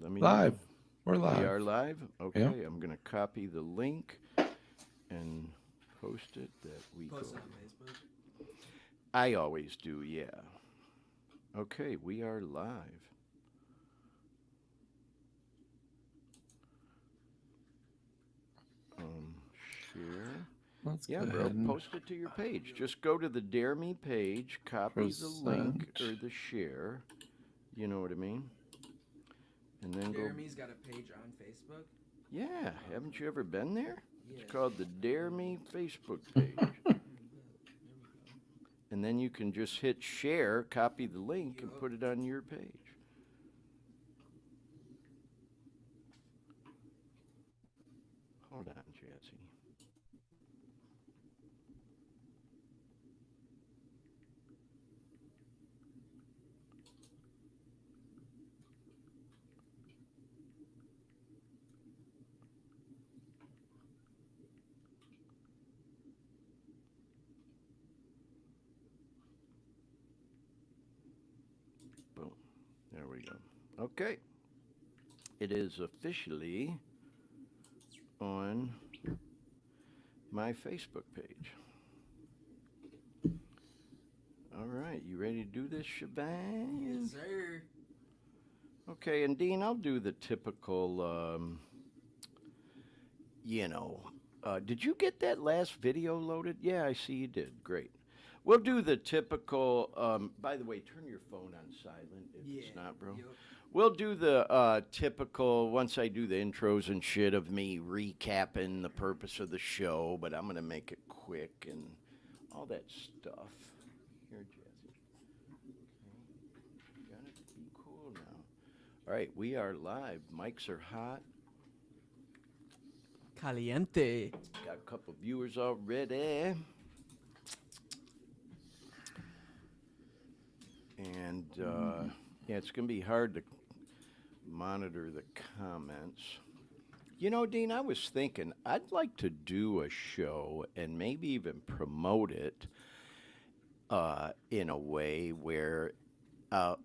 Let me Live. know. We're We live. are live? Okay, Yeah. I'm going to copy the link and post it that we Post go. it on Facebook. I always do, yeah. Okay, we are live. Share. Let's Yeah, go bro, ahead and post it to your page. Just go to the Dare Me page, copy the link present. or the share. You know what I mean? And then go. Jeremy's got a page on Facebook. Yeah, haven't you ever been there? Yeah. It's called the Dare Me Facebook page. And then you can just hit share, copy the link, and put it on your page. Hold on, Jazzy. Boom. There we go. Okay. It is officially on my Facebook page. All right, you ready to do this, Shivang? Yes, sir. Okay, and Dean, I'll do the typical, you know, did you get that last video loaded? Yeah, I see you did. Great. We'll do the typical, by the way, turn your phone on silent if it's not, bro. Yep. We'll do the typical, once I do the intros and shit, of me recapping the purpose of the show, but I'm going to make it quick and all that stuff. Here, Jazzy. Okay. Gotta be cool now. All right, we are live. Mics are hot. Caliente. Got a couple viewers already. And yeah, it's going to be hard to monitor the comments. You know, Dean, I was thinking I'd like to do a show and maybe even promote it in a way where I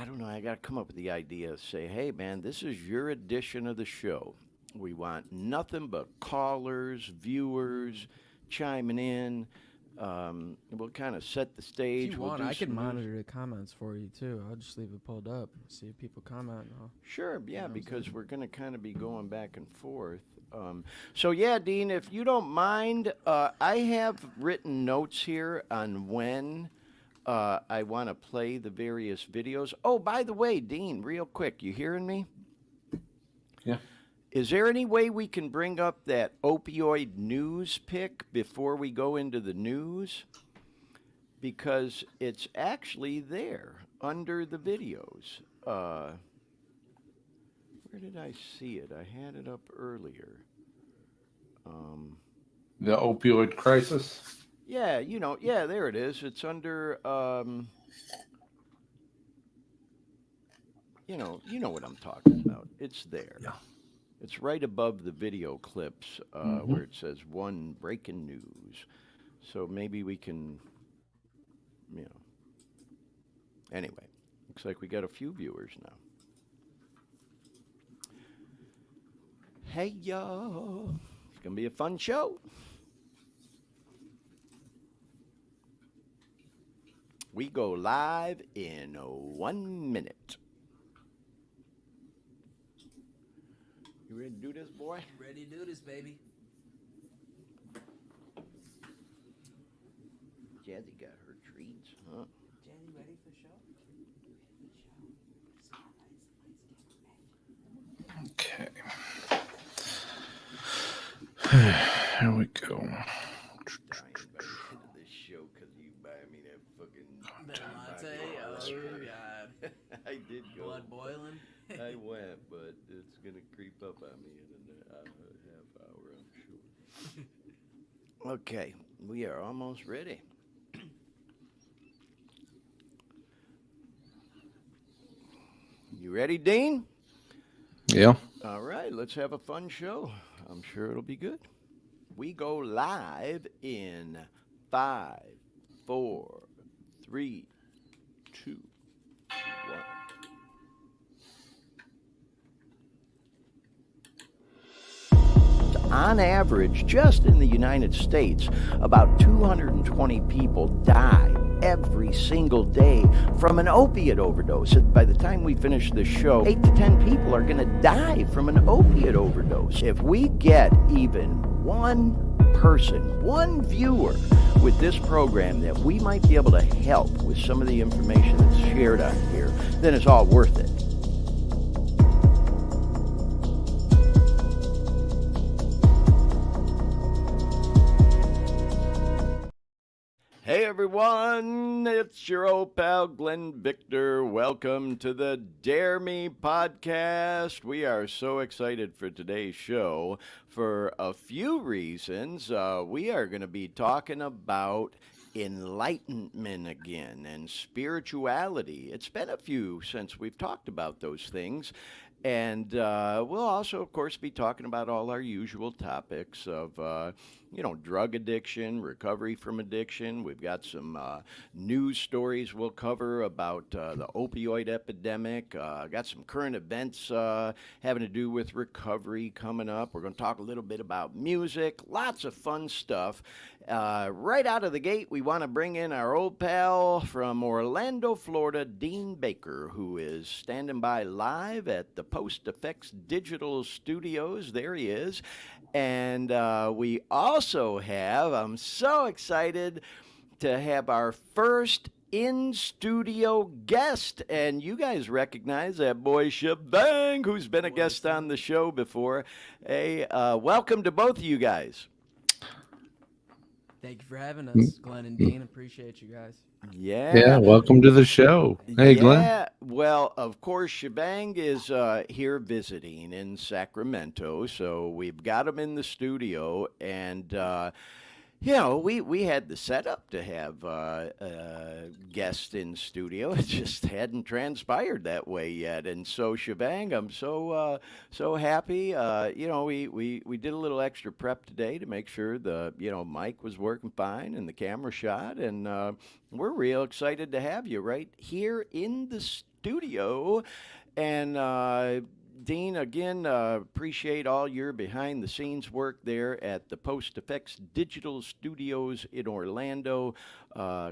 don't know. I got to come up with the idea of say, hey, man, this is your edition of the show. We want nothing but callers, viewers chiming in. We'll kind of set the stage. If you we'll want, do I can some news. monitor the comments for you too. I'll just leave it pulled up, see if people comment. Sure, yeah, know what I'm because saying? we're going to kind of be going back and forth. So, yeah, Dean, if you don't mind, I have written notes here on when I want to play the various videos. Oh, by the way, Dean, real quick, you hearing me? Yeah. Is there any way we can bring up that opioid news pic before we go into the news? Because it's actually there under the videos. Where did I see it? I had it up earlier. The opioid crisis. Yeah, you know, yeah, there it is. It's under, you know what I'm talking about. It's there. Yeah. It's right above the video clips where it says one breaking news. So maybe we can, you know. Anyway, looks like we got a few viewers now. Hey, y'all. It's going to be a fun show. We go live in 1 minute. You ready to do this, boy? Ready to do this, baby. Jazzy got her treats, huh? Jenny, ready for show? Okay. Here we go. I invited you to this show because you buy me that fucking That latte? Oh, God. I did go. Blood boiling? I went, but it's gonna creep up on me in a half hour, I'm sure. Okay, we are almost ready. You ready, Dean? Yeah. All right, let's have a fun show. I'm sure it'll be good. We go live in 5, 4, 3, 2, 1. on average, just in the United States, about 220 people die every single day from an opiate overdose. And by the time we finish this show, 8 to 10 people are going to die from an opiate overdose. If we get even one person, one viewer with this program that we might be able to help with some of the information that's shared on here, then it's all worth it. Hey everyone, it's your old pal Glenn Victor. Welcome to the Dare Me podcast. We are so excited for today's show for a few reasons. We are going to be talking about enlightenment again and spirituality. It's been a few since we've talked about those things. And we'll also, of course, be talking about all our usual topics of, drug addiction, recovery from addiction. We've got some news stories we'll cover about the opioid epidemic. Got some current events having to do with recovery coming up. We're going to talk a little bit about music, lots of fun stuff. Right out of the gate, we want to bring in our old pal from Orlando, Florida, Dean Baker, who is standing by live at the Post Effects Digital Studios. There he is. And we also have, I'm so excited to have our first in-studio guest, and you guys recognize that boy Shivang, who's been a guest on the show before. Hey, welcome to both of you guys. Thank you for having us, Glenn and Dean. Appreciate you guys. Yeah, welcome to the show. Hey, Glenn. Yeah, well, of course, Shivang is here visiting in Sacramento, so we've got him in the studio, and we had the setup to have guests in studio. It just hadn't transpired that way yet. And so, Shivang, I'm so happy. We did a little extra prep today to make sure the mic was working fine and the camera shot, and we're real excited to have you right here in the studio. And Dean, again, appreciate all your behind-the-scenes work there at the Post Effects Digital Studios in Orlando,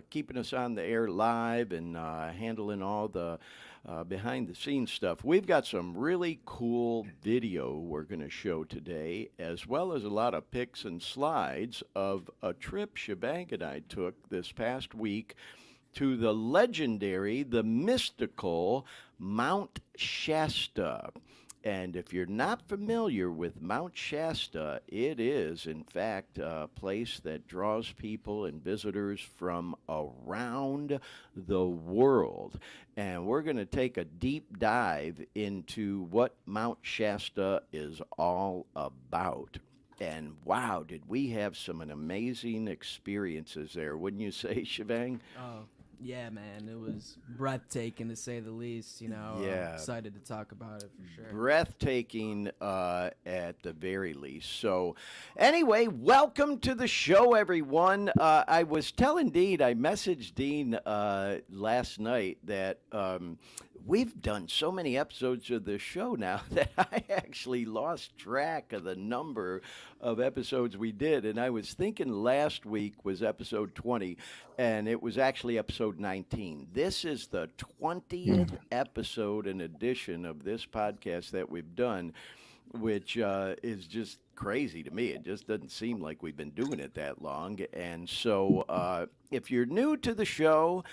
keeping us on the air live and handling all the behind-the-scenes stuff. We've got some really cool video we're going to show today, as well as a lot of pics and slides of a trip Shivang and I took this past week to the legendary, the mystical Mount Shasta. And if you're not familiar with Mount Shasta, it is, in fact, a place that draws people and visitors from around the world. And we're going to take a deep dive into what Mount Shasta is all about. And wow, did we have some amazing experiences there, wouldn't you say, Shivang? Oh, yeah, man. It was breathtaking, to say the least. Yeah. Excited to talk about it for sure. Breathtaking at the very least. So anyway, welcome to the show, everyone. I was telling Dean, I messaged Dean last night that we've done so many episodes of this show now that I actually lost track of the number of episodes we did. And I was thinking last week was episode 20, and it was actually episode 19. This is the 20th episode and edition of this podcast that we've done, which is just crazy to me. It just doesn't seem like we've been doing it that long. And so if you're new to the show,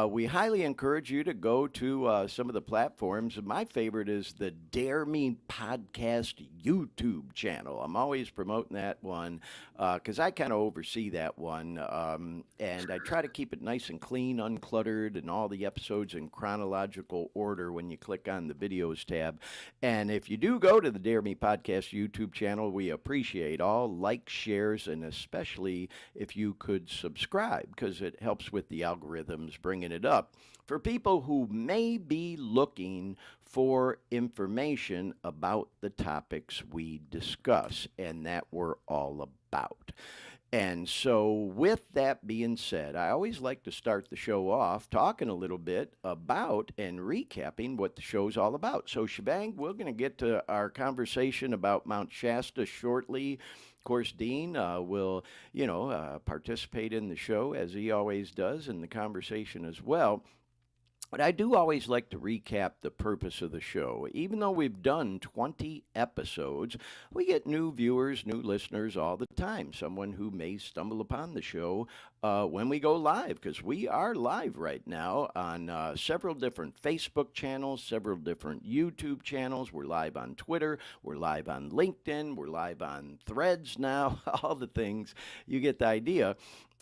we highly encourage you to go to some of the platforms. My favorite is the Dare Me Podcast YouTube channel. I'm always promoting that one because I kind of oversee that one. And I try to keep it nice and clean, uncluttered, and all the episodes in chronological order when you click on the videos tab. And if you do go to the Dare Me Podcast YouTube channel, we appreciate all likes, shares, and especially if you could subscribe because it helps with the algorithms bringing it up for people who may be looking for information about the topics we discuss and that we're all about. And so, with that being said, I always like to start the show off talking a little bit about and recapping what the show's all about. So, Shivang, we're going to get to our conversation about Mount Shasta shortly. Of course, Dean will, participate in the show as he always does in the conversation as well. But I do always like to recap the purpose of the show. Even though we've done 20 episodes, we get new viewers, new listeners all the time. Someone who may stumble upon the show when we go live, because we are live right now on several different Facebook channels, several different YouTube channels. We're live on Twitter, we're live on LinkedIn, we're live on Threads now, all the things. You get the idea.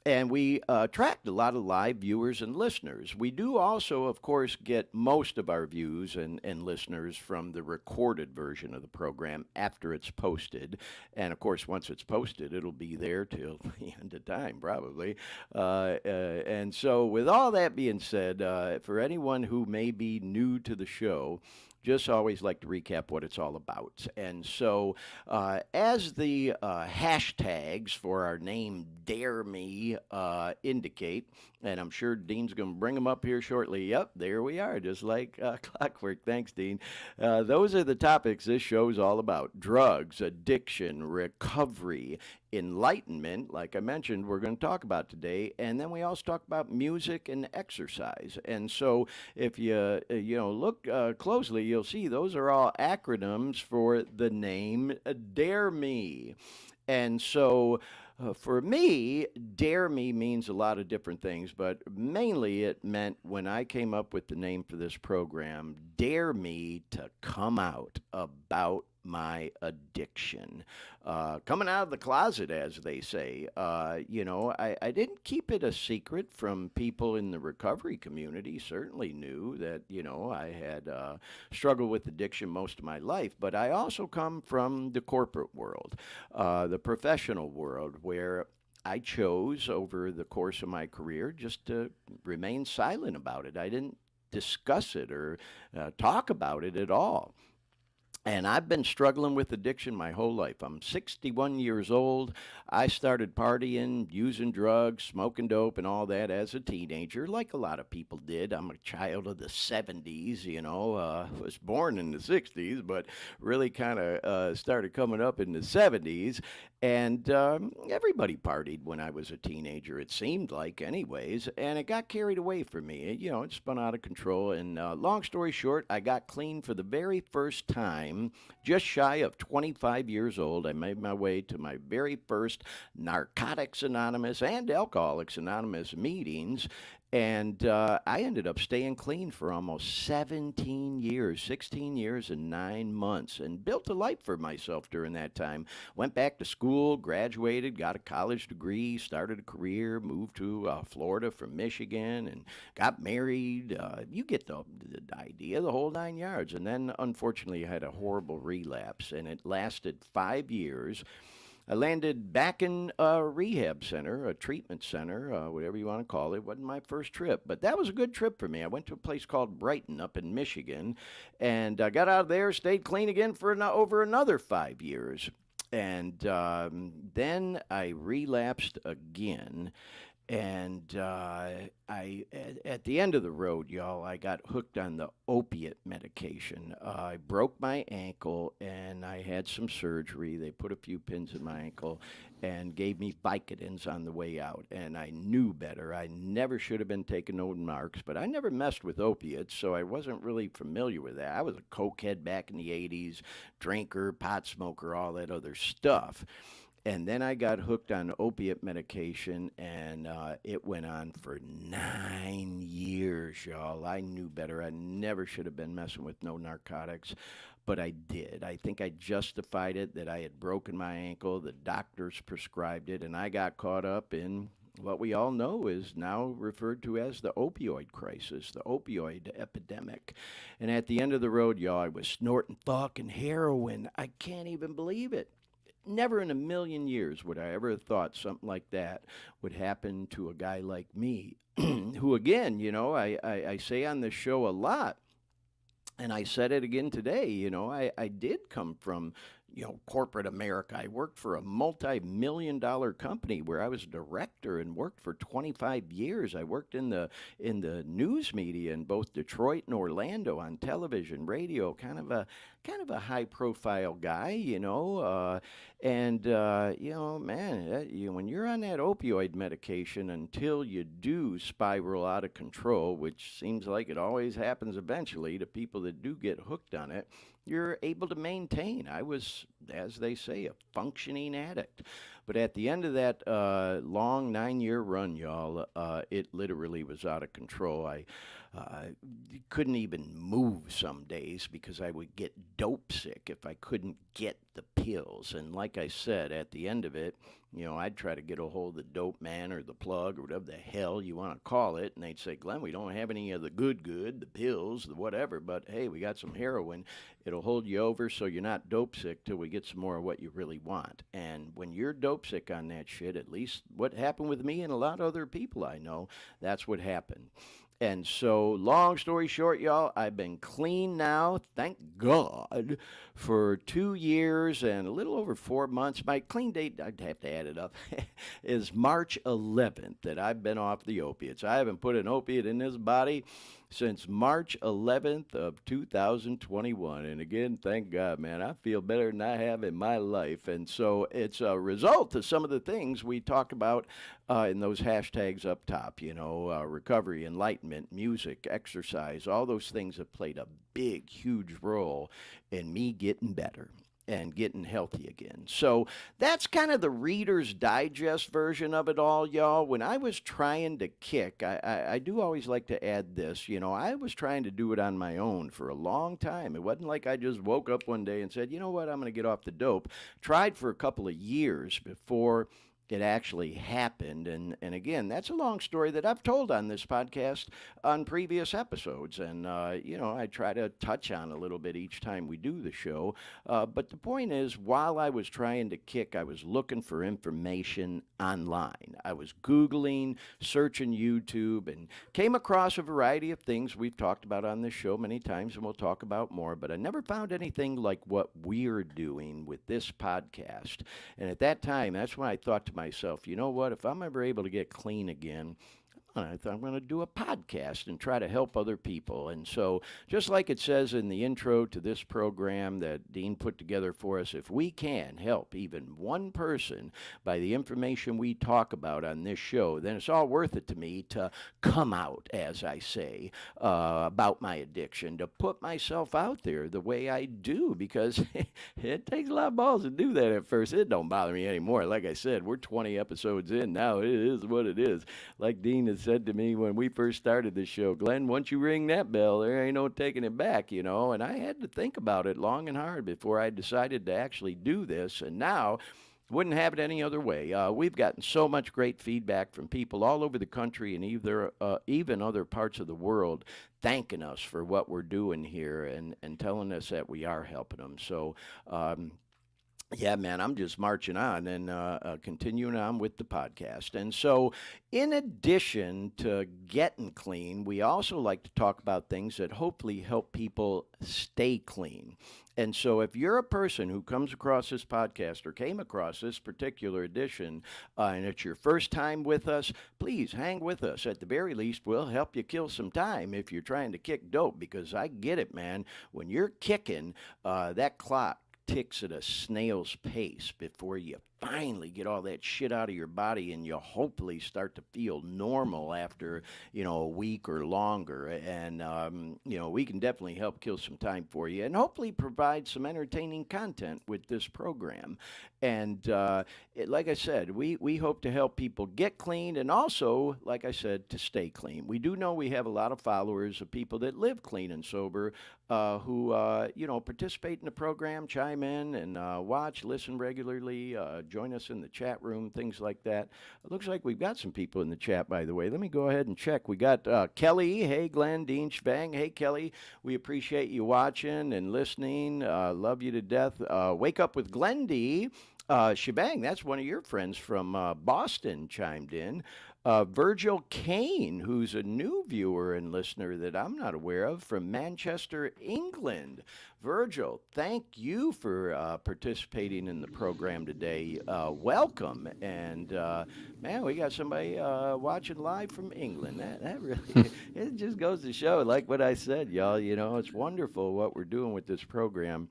And we attract a lot of live viewers and listeners. We do also, of course, get most of our views and listeners from the recorded version of the program after it's posted. And of course, once it's posted, it'll be there till the end of time, probably. And so, with all that being said, for anyone who may be new to the show, just always like to recap what it's all about. And so, as the hashtags for our name Dare Me indicate, and I'm sure Dean's going to bring them up here shortly. Yep, there we are, just like clockwork. Thanks, Dean. Those are the topics this show's all about: drugs, addiction, recovery, enlightenment, like I mentioned, we're going to talk about today, and then we also talk about music and exercise. And so, if you look closely, you'll see those are all acronyms for the name Dare Me. And so, for me, Dare Me means a lot of different things, but mainly it meant when I came up with the name for this program, Dare Me to come out about my addiction. Coming out of the closet, as they say. I didn't keep it a secret from people in the recovery community. Certainly knew that, I had struggled with addiction most of my life, but I also come from the corporate world, the professional world, where I chose over the course of my career just to remain silent about it. I didn't discuss it or talk about it at all. And I've been struggling with addiction my whole life. I'm 61 years old. I started partying, using drugs, smoking dope, and all that as a teenager, like a lot of people did. I'm a child of the 70s, was born in the 60s, but really kind of started coming up in the 70s. And everybody partied when I was a teenager, it seemed like, anyways. And it got carried away from me. It spun out of control. And long story short, I got clean for the very first time, just shy of 25 years old. I made my way to my very first Narcotics Anonymous and Alcoholics Anonymous meetings. And I ended up staying clean for almost 17 years, 16 years and 9 months, and built a life for myself during that time. Went back to school, graduated, got a college degree, started a career, moved to Florida from Michigan, and got married. You get the idea, the whole 9 yards. And then, unfortunately, I had a horrible relapse, and it lasted 5 years. I landed back in a rehab center, a treatment center, whatever you want to call it. It wasn't my first trip, but that was a good trip for me. I went to a place called Brighton up in Michigan, and I got out of there, stayed clean again for over another 5 years. And then I relapsed again. And at the end of the road, y'all, I got hooked on the opiate medication. I broke my ankle and I had some surgery. They put a few pins in my ankle and gave me Vicodins on the way out. And I knew better. I never should have been taking no marks, but I never messed with opiates, so I wasn't really familiar with that. I was a cokehead back in the 80s, drinker, pot smoker, all that other stuff. And then I got hooked on opiate medication, and it went on for 9 years, y'all. I knew better. I never should have been messing with no narcotics, but I did. I think I justified it that I had broken my ankle. The doctors prescribed it, and I got caught up in what we all know is now referred to as the opioid crisis, the opioid epidemic. And at the end of the road, y'all, I was snorting fucking heroin. I can't even believe it. Never in a million years would I ever have thought something like that would happen to a guy like me, who, again, I say on this show a lot, and I said it again today, I did come from corporate America. I worked for a multi-million-dollar company where I was a director and worked for 25 years. I worked in the news media in both Detroit and Orlando on television, radio, kind of a high-profile guy, man, when you're on that opioid medication until you do spiral out of control, which seems like it always happens eventually to people that do get hooked on it, you're able to maintain. I was, as they say, a functioning addict. But at the end of that long 9-year run, y'all, it literally was out of control. I couldn't even move some days because I would get dope sick if I couldn't get the pills. And like I said, at the end of it, I'd try to get a hold of the dope man or the plug or whatever the hell you want to call it. And they'd say, Glenn, we don't have any of the good, the pills, the whatever, but hey, we got some heroin. It'll hold you over so you're not dope sick till we get some more of what you really want. And when you're dope sick on that shit, at least what happened with me and a lot of other people I know, that's what happened. And so, long story short, y'all, I've been clean now, thank God, for 2 years and a little over 4 months. My clean date, I'd have to add it up, is March 11th that I've been off the opiates. I haven't put an opiate in this body since March 11th of 2021. And again, thank God, man, I feel better than I have in my life. And so it's a result of some of the things we talk about in those hashtags up top, recovery, enlightenment, music, exercise, all those things have played a big, huge role in me getting better and getting healthy again. So that's kind of the Reader's Digest version of it all, y'all. When I was trying to kick, I do always like to add this, I was trying to do it on my own for a long time. It wasn't like I just woke up one day and said, you know what, I'm going to get off the dope. Tried for a couple of years before it actually happened. And again, that's a long story that I've told on this podcast on previous episodes. And, I try to touch on a little bit each time we do the show. But the point is, while I was trying to kick, I was looking for information online. I was Googling, searching YouTube, and came across a variety of things we've talked about on this show many times, and we'll talk about more. But I never found anything like what we're doing with this podcast. And at that time, that's when I thought to myself, you know what, if I'm ever able to get clean again, I thought I'm going to do a podcast and try to help other people. And so, just like it says in the intro to this program that Dean put together for us, if we can help even one person by the information we talk about on this show, then it's all worth it to me to come out, as I say, about my addiction, to put myself out there the way I do, because it takes a lot of balls to do that at first. It don't bother me anymore. Like I said, we're 20 episodes in now. It is what it is. Like Dean has said to me when we first started the show, Glenn, once you ring that bell, there ain't no taking it back, and I had to think about it long and hard before I decided to actually do this. And now, wouldn't have it any other way. We've gotten so much great feedback from people all over the country and even other parts of the world thanking us for what we're doing here and telling us that we are helping them. So, yeah, man, I'm just marching on and continuing on with the podcast. And so, in addition to getting clean, we also like to talk about things that hopefully help people stay clean. And so, if you're a person who comes across this podcast or came across this particular edition and it's your first time with us, please hang with us. At the very least, we'll help you kill some time if you're trying to kick dope, because I get it, man. When you're kicking, that clock ticks at a snail's pace before you finally get all that shit out of your body and you hopefully start to feel normal after, a week or longer. And, we can definitely help kill some time for you and hopefully provide some entertaining content with this program. And like I said, we hope to help people get clean and also, like I said, to stay clean. We do know we have a lot of followers of people that live clean and sober who, participate in the program, chime in and watch, listen regularly, join us in the chat room, things like that. It looks like we've got some people in the chat, by the way. Let me go ahead and check. We got Kelly. Hey, Glenn, Dean, Shivang. Hey, Kelly. We appreciate you watching and listening. Love you to death. Wake Up with Glenn D. Shivang, that's one of your friends from Boston, chimed in. Virgil Kane, who's a new viewer and listener that I'm not aware of from Manchester, England. Virgil, thank you for participating in the program today. Welcome. And man, we got somebody watching live from England. That really, it just goes to show, like what I said, y'all, it's wonderful what we're doing with this program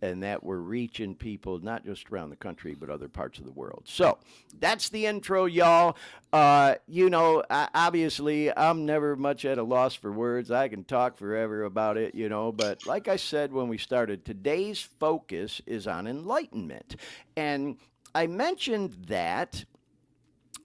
and that we're reaching people not just around the country, but other parts of the world. So that's the intro, y'all. Obviously, I'm never much at a loss for words. I can talk forever about it, but like I said when we started, today's focus is on enlightenment. And I mentioned that.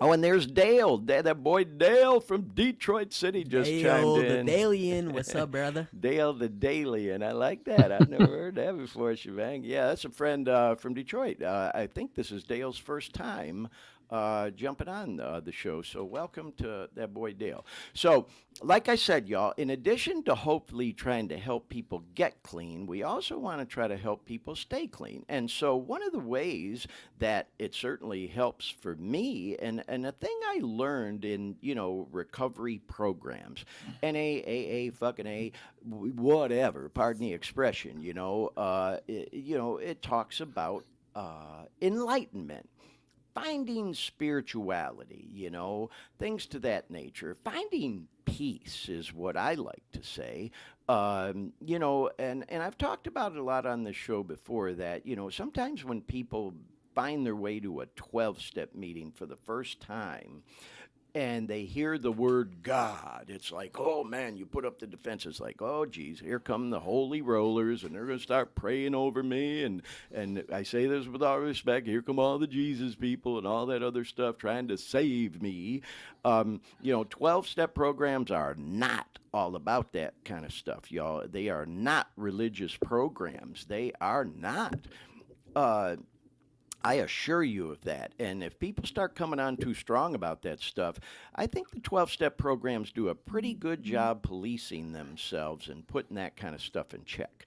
Oh, and there's Dale. That boy Dale from Detroit City just chimed in. Dale the Dalian. What's up, brother? Dale the Dalian. I like that. I've never heard that before, Shivang. Yeah, that's a friend from Detroit. I think this is Dale's first time jumping on the show. So welcome to that boy Dale. So, like I said, y'all, in addition to hopefully trying to help people get clean, we also want to try to help people stay clean. And so one of the ways that it certainly helps for me, and a thing I learned in, recovery programs, NA, AA, fucking A, whatever, pardon the expression, it talks about enlightenment, finding spirituality, things to that nature. Finding peace is what I like to say. And I've talked about it a lot on the show before that, sometimes when people find their way to a 12-step meeting for the first time, and they hear the word God, it's like, oh man, you put up the defenses like, oh geez, here come the holy rollers, and they're going to start praying over me, and I say this with all respect, here come all the Jesus people and all that other stuff trying to save me. 12-step programs are not all about that kind of stuff, y'all. They are not religious programs. They are not. I assure you of that. And if people start coming on too strong about that stuff, I think the 12-step programs do a pretty good job policing themselves and putting that kind of stuff in check.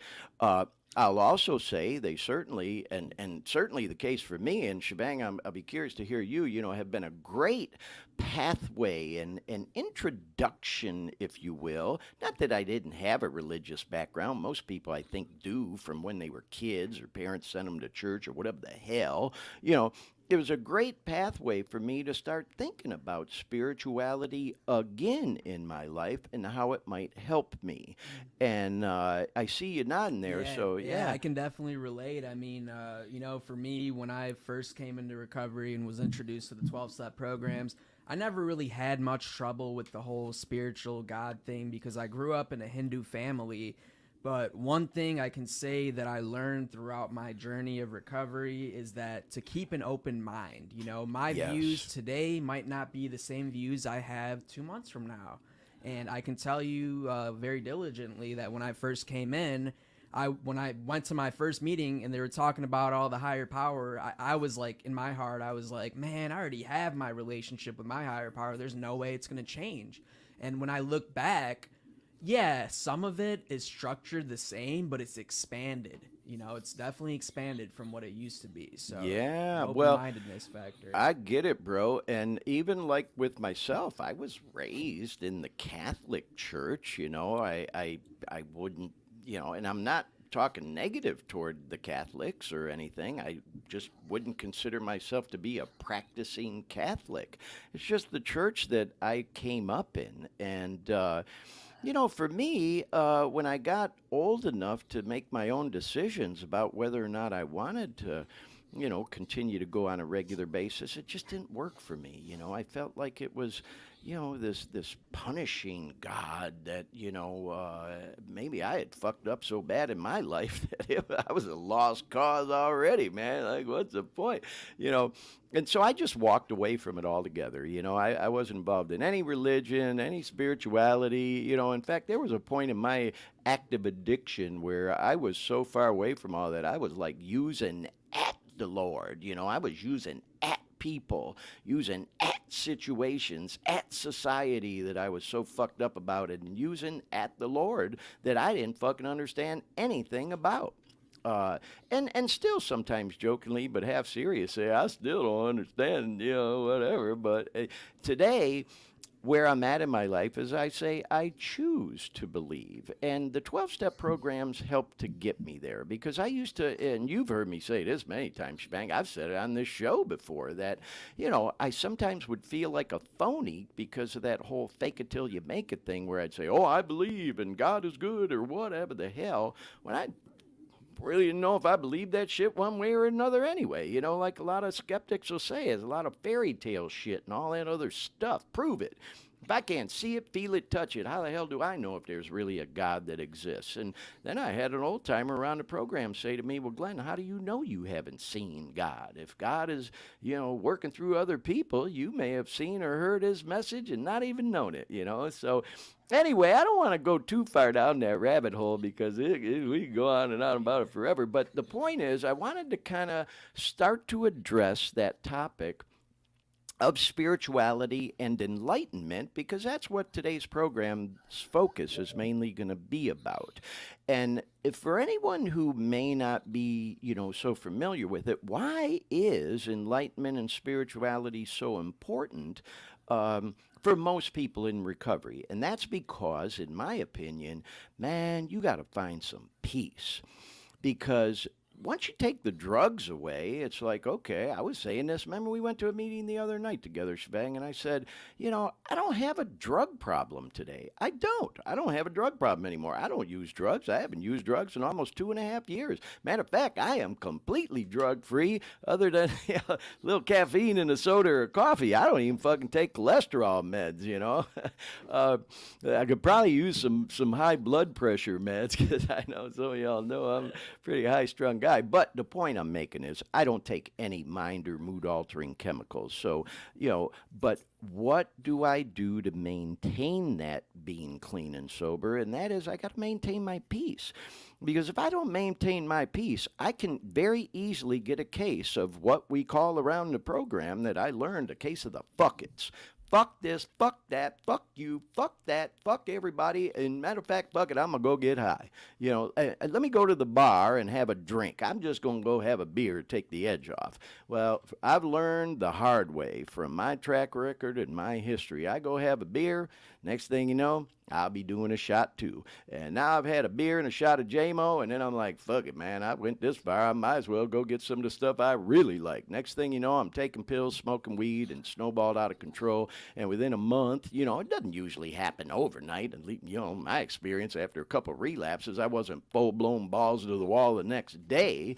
I'll also say they certainly, and certainly the case for me, and Shivang, I'll be curious to hear you, have been a great pathway and an introduction, if you will. Not that I didn't have a religious background. Most people, I think, do from when they were kids or parents sent them to church or whatever the hell. It was a great pathway for me to start thinking about spirituality again in my life and how it might help me. And I see you nodding there, so yeah. I can definitely relate. I mean, for me, when I first came into recovery and was introduced to the 12-step programs, I never really had much trouble with the whole spiritual God thing because I grew up in a Hindu family. But one thing I can say that I learned throughout my journey of recovery is that to keep an open mind. My views today might not be the same views I have 2 months from now. And I can tell you very diligently that when I first came in, when I went to my first meeting and they were talking about all the higher power, I was like, in my heart, I was like, man, I already have my relationship with my higher power. There's no way it's going to change. And when I look back, yeah, some of it is structured the same, but it's expanded. It's definitely expanded from what it used to be. So yeah, open-mindedness factor. I get it, bro. And even like with myself, I was raised in the Catholic Church. I wouldn't, and I'm not talking negative toward the Catholics or anything. I just wouldn't consider myself to be a practicing Catholic. It's just the church that I came up in, and for me, when I got old enough to make my own decisions about whether or not I wanted to, continue to go on a regular basis, it just didn't work for me. I felt like it was, this punishing God that, maybe I had fucked up so bad in my life that I was a lost cause already, man. Like, what's the point? And so I just walked away from it altogether. I wasn't involved in any religion, any spirituality. In fact, there was a point in my active addiction where I was so far away from all that, I was like using at the Lord. I was using at people, using at situations, at society that I was so fucked up about it, and using at the Lord that I didn't fucking understand anything about. And still sometimes jokingly, but half serious, say, I still don't understand, whatever. But today, where I'm at in my life is I say I choose to believe. And the 12 step programs help to get me there because I used to, and you've heard me say this many times, Shivang, I've said it on this show before that, I sometimes would feel like a phony because of that whole fake it till you make it thing where I'd say, oh, I believe and God is good or whatever the hell, when I really didn't know if I believed that shit one way or another anyway. Like a lot of skeptics will say, it's a lot of fairy tale shit and all that other stuff. Prove it. If I can't see it, feel it, touch it, how the hell do I know if there's really a God that exists? And then I had an old timer around the program say to me, well, Glenn, how do you know you haven't seen God? If God is, working through other people, you may have seen or heard his message and not even known it. So anyway, I don't want to go too far down that rabbit hole because we can go on and on about it forever. But the point is, I wanted to kind of start to address that topic of spirituality and enlightenment because that's what today's program's focus is mainly going to be about. And if for anyone who may not be, so familiar with it, why is enlightenment and spirituality so important? For most people in recovery. And that's because, in my opinion, man, you got to find some peace. Because once you take the drugs away, it's like, okay, I was saying this. Remember, we went to a meeting the other night together, Shivang, and I said, I don't have a drug problem today. I don't. I don't have a drug problem anymore. I don't use drugs. I haven't used drugs in almost 2.5 years. Matter of fact, I am completely drug free, other than a little caffeine in a soda or coffee. I don't even fucking take cholesterol meds. I could probably use some high blood pressure meds because I know some of y'all know I'm a pretty high strung guy. But the point I'm making is I don't take any mind or mood altering chemicals. So, but what do I do to maintain that being clean and sober? And that is I got to maintain my peace. Because if I don't maintain my peace, I can very easily get a case of what we call around the program that I learned a case of the fuck it's. Fuck this, fuck that, fuck you, fuck that, fuck everybody. And matter of fact, fuck it, I'm going to go get high. Let me go to the bar and have a drink. I'm just going to go have a beer to take the edge off. Well, I've learned the hard way from my track record and my history. I go have a beer. Next thing you know, I'll be doing a shot too. And now I've had a beer and a shot of JMO, and then I'm like, fuck it, man. I went this far. I might as well go get some of the stuff I really like. Next thing you know, I'm taking pills, smoking weed, and snowballed out of control. And within a month, it doesn't usually happen overnight. And, my experience after a couple of relapses, I wasn't full-blown balls to the wall the next day.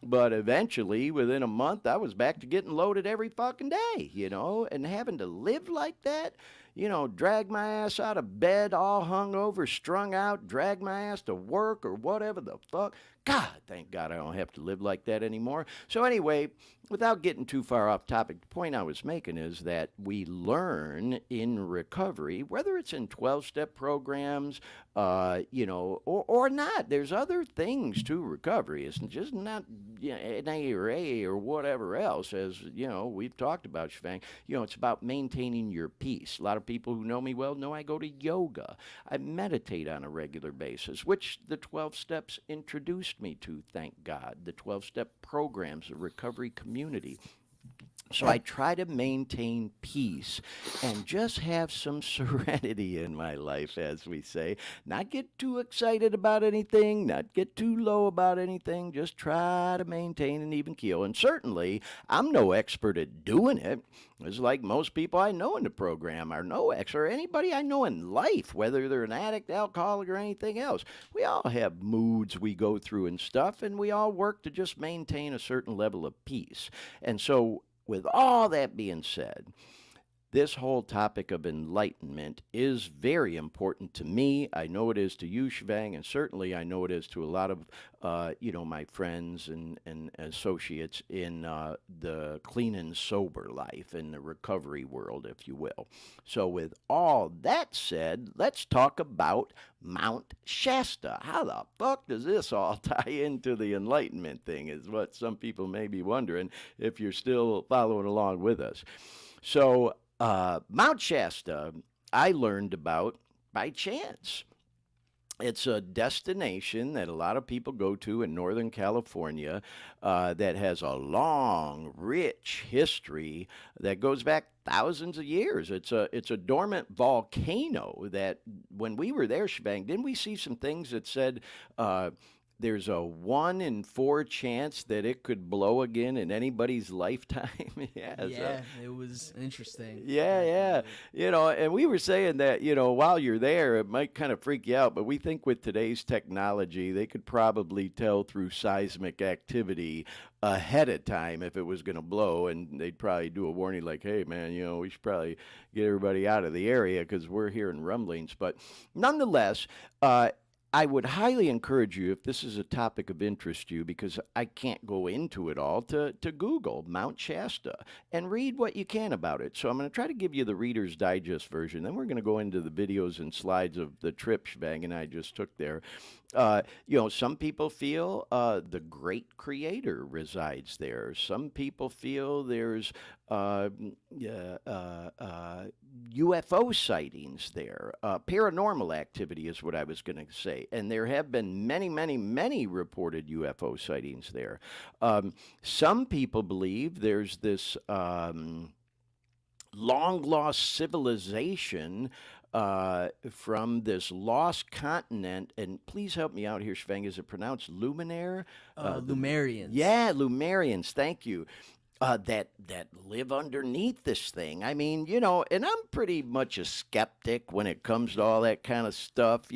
But eventually, within a month, I was back to getting loaded every fucking day, and having to live like that, drag my ass out of bed all hungover, strung out, drag my ass to work or whatever the fuck. God, thank God I don't have to live like that anymore. So anyway, without getting too far off topic, the point I was making is that we learn in recovery, whether it's in 12-step programs, or not. There's other things to recovery. It's just not NA or AA or whatever else, as, we've talked about, Shivang. It's about maintaining your peace. A lot of people who know me well know I go to yoga. I meditate on a regular basis, which the 12 steps introduced me to, thank God. The 12-step programs, the recovery community. So I try to maintain peace and just have some serenity in my life, as we say. Not get too excited about anything, not get too low about anything. Just try to maintain an even keel. And certainly, I'm no expert at doing it. It's like most people I know in the program are no expert, or anybody I know in life, whether they're an addict, alcoholic, or anything else. We all have moods we go through and stuff, and we all work to just maintain a certain level of peace. And so, with all that being said, this whole topic of enlightenment is very important to me. I know it is to you, Shivang, and certainly I know it is to a lot of, my friends and associates in the clean and sober life, in the recovery world, if you will. So with all that said, let's talk about Mount Shasta. How the fuck does this all tie into the enlightenment thing is what some people may be wondering if you're still following along with us. So Mount Shasta, I learned about by chance. It's a destination that a lot of people go to in Northern California that has a long, rich history that goes back thousands of years. It's a dormant volcano that when we were there, Shivang, didn't we see some things that said there's a 1 in 4 chance that it could blow again in anybody's lifetime? Yeah, so Yeah, it was interesting. yeah, yeah. Definitely. And we were saying that, while you're there, it might kind of freak you out, but we think with today's technology, they could probably tell through seismic activity ahead of time if it was going to blow, and they'd probably do a warning like, hey, man, we should probably get everybody out of the area because we're hearing rumblings. But nonetheless, I would highly encourage you, if this is a topic of interest to you, because I can't go into it all, to Google Mount Shasta and read what you can about it. So I'm going to try to give you the Reader's Digest version. Then we're going to go into the videos and slides of the trip Shvang and I just took there. Some people feel the great creator resides there. Some people feel there's uh, UFO sightings there. Paranormal activity is what I was going to say. And there have been many, many, many reported UFO sightings there. Some people believe there's this long lost civilization from this lost continent. And please help me out here, Sveng. Is it pronounced Luminaire? Lumerians. Yeah, Lumerians. Thank you. That live underneath this thing. I mean, and I'm pretty much a skeptic when it comes to all that kind of stuff.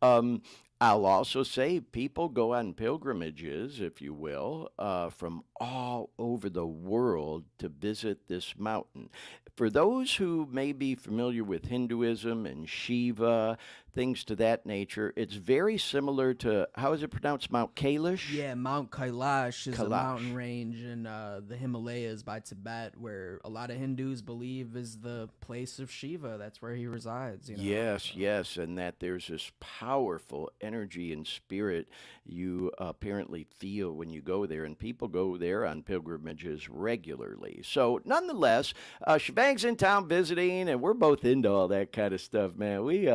Um, I'll also say people go on pilgrimages, if you will, from all over the world to visit this mountain. For those who may be familiar with Hinduism and Shiva, things to that nature, it's very similar to, how is it pronounced, Mount Kailash? Yeah, Mount Kailash is a mountain Kailash. range in the Himalayas by Tibet, where a lot of Hindus believe is the place of Shiva. That's where he resides. Yes, So. yes, and that there's this powerful energy and spirit you apparently feel when you go there, and people go there on pilgrimages regularly. So, nonetheless, Shebang's in town visiting, and we're both into all that kind of stuff, man. We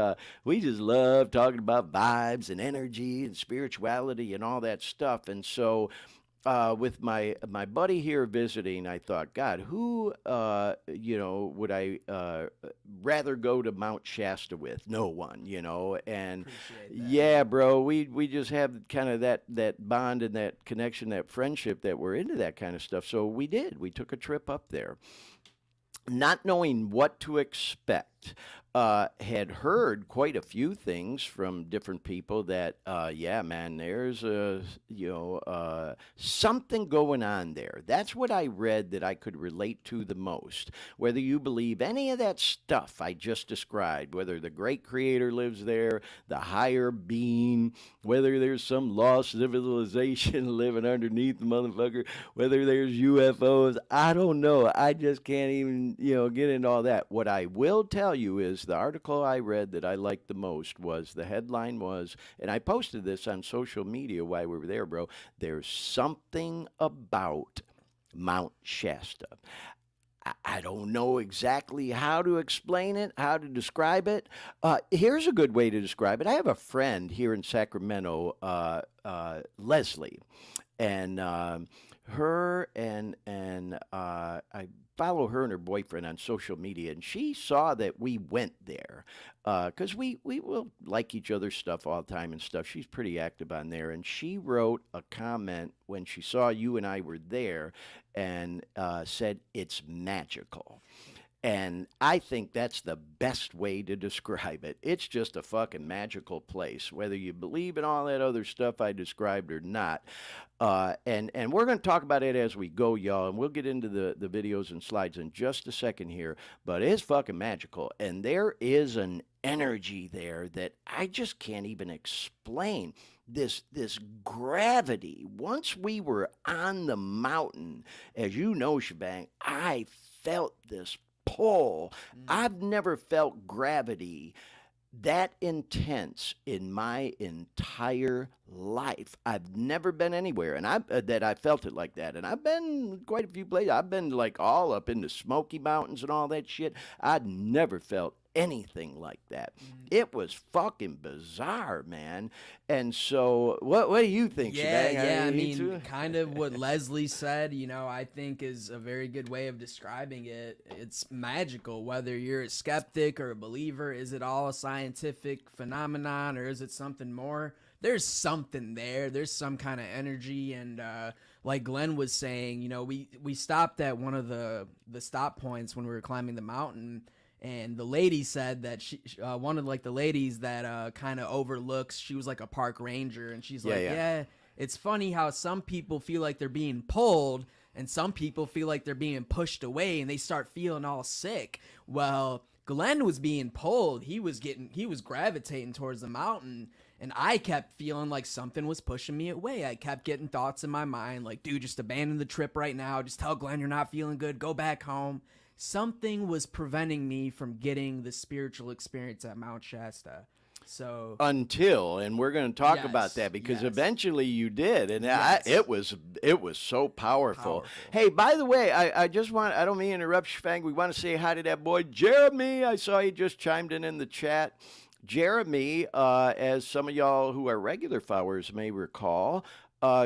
just love talking about vibes and energy and spirituality and all that stuff, and so with my buddy here visiting, I thought, God, who would I rather go to Mount Shasta with? No one. And Appreciate that, yeah, man. bro, we just have kind of that bond and that connection, that friendship that we're into that kind of stuff. So we did. We took a trip up there not knowing what to expect, had heard quite a few things from different people that, yeah, man, there's something going on there. That's what I read that I could relate to the most. Whether you believe any of that stuff I just described, whether the great creator lives there, the higher being, whether there's some lost civilization living underneath the motherfucker, whether there's UFOs, I don't know. I just can't even, get into all that. What I will tell you is the article I read that I liked the most was the headline was, and I posted this on social media while we were there, bro. There's something about Mount Shasta. I don't know exactly how to explain it, how to describe it. Here's a good way to describe it. I have a friend here in Sacramento, Leslie, and her and I follow her and her boyfriend on social media, and she saw that we went there because we will like each other's stuff all the time and stuff. She's pretty active on there, and she wrote a comment when she saw you and I were there, and said it's magical. And I think that's the best way to describe it. It's just a fucking magical place, whether you believe in all that other stuff I described or not. And we're going to talk about it as we go, y'all. And we'll get into the videos and slides in just a second here. But it's fucking magical. And there is an energy there that I just can't even explain. This gravity. Once we were on the mountain, as you know, Shebang, I felt this pull. Mm. I've never felt gravity that intense in my entire life. I've never been anywhere, and I felt it like that. And I've been quite a few places. I've been like all up in the Smoky Mountains and all that shit. I'd never felt anything like that. It was fucking bizarre, man. And so, what do you think, Yeah, Shivang? yeah. I You mean, too? kind of what Leslie said, I think is a very good way of describing it. It's magical, whether you're a skeptic or a believer. Is it all a scientific phenomenon or is it something more? There's something there. There's some kind of energy. And like Glenn was saying, we stopped at one of the stop points when we were climbing the mountain. And the lady said that she one of like the ladies that kind of overlooks. She was like a park ranger, and she's Yeah, like, yeah. yeah, it's funny how some people feel like they're being pulled, and some people feel like they're being pushed away, and they start feeling all sick. Well, Glenn was being pulled. He was gravitating towards the mountain, and I kept feeling like something was pushing me away. I kept getting thoughts in my mind like, dude, just abandon the trip right now. Just tell Glenn you're not feeling good. Go back home. Something was preventing me from getting the spiritual experience at Mount Shasta. So And we're going to talk Yes, about that because yes. eventually you did, and Yes. it was so powerful. Powerful. Hey, by the way, I don't mean to interrupt, Shivang. We want to say hi to that boy Jeremy. I saw he just chimed in the chat. Jeremy, as some of y'all who are regular followers may recall,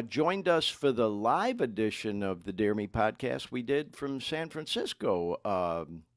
joined us for the live edition of the Dare Me podcast we did from San Francisco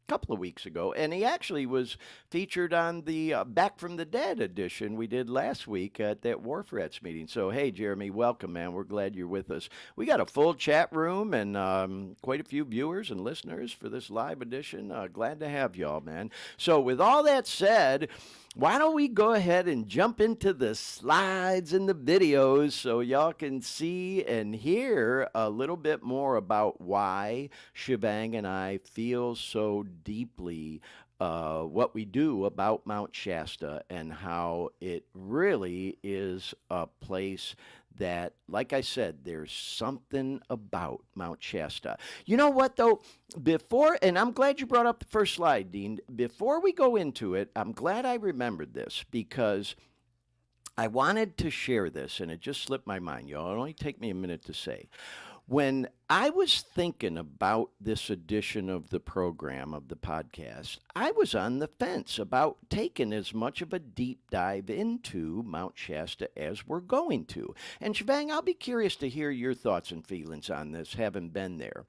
couple of weeks ago, and he actually was featured on the Back from the Dead edition we did last week at that Wharf Rats meeting. So, hey, Jeremy, welcome, man. We're glad you're with us. We got a full chat room and quite a few viewers and listeners for this live edition. Glad to have y'all, man. So, with all that said, why don't we go ahead and jump into the slides and the videos so y'all can see and hear a little bit more about why Shivang and I feel so deeply what we do about Mount Shasta and how it really is a place that, like I said, there's something about Mount Shasta. You know what, though? And I'm glad you brought up the first slide, Dean. Before we go into it, I'm glad I remembered this because I wanted to share this, and it just slipped my mind, y'all. It'll only take me a minute to say. When I was thinking about this edition of the program, of the podcast, I was on the fence about taking as much of a deep dive into Mount Shasta as we're going to. And Shivang, I'll be curious to hear your thoughts and feelings on this, having been there.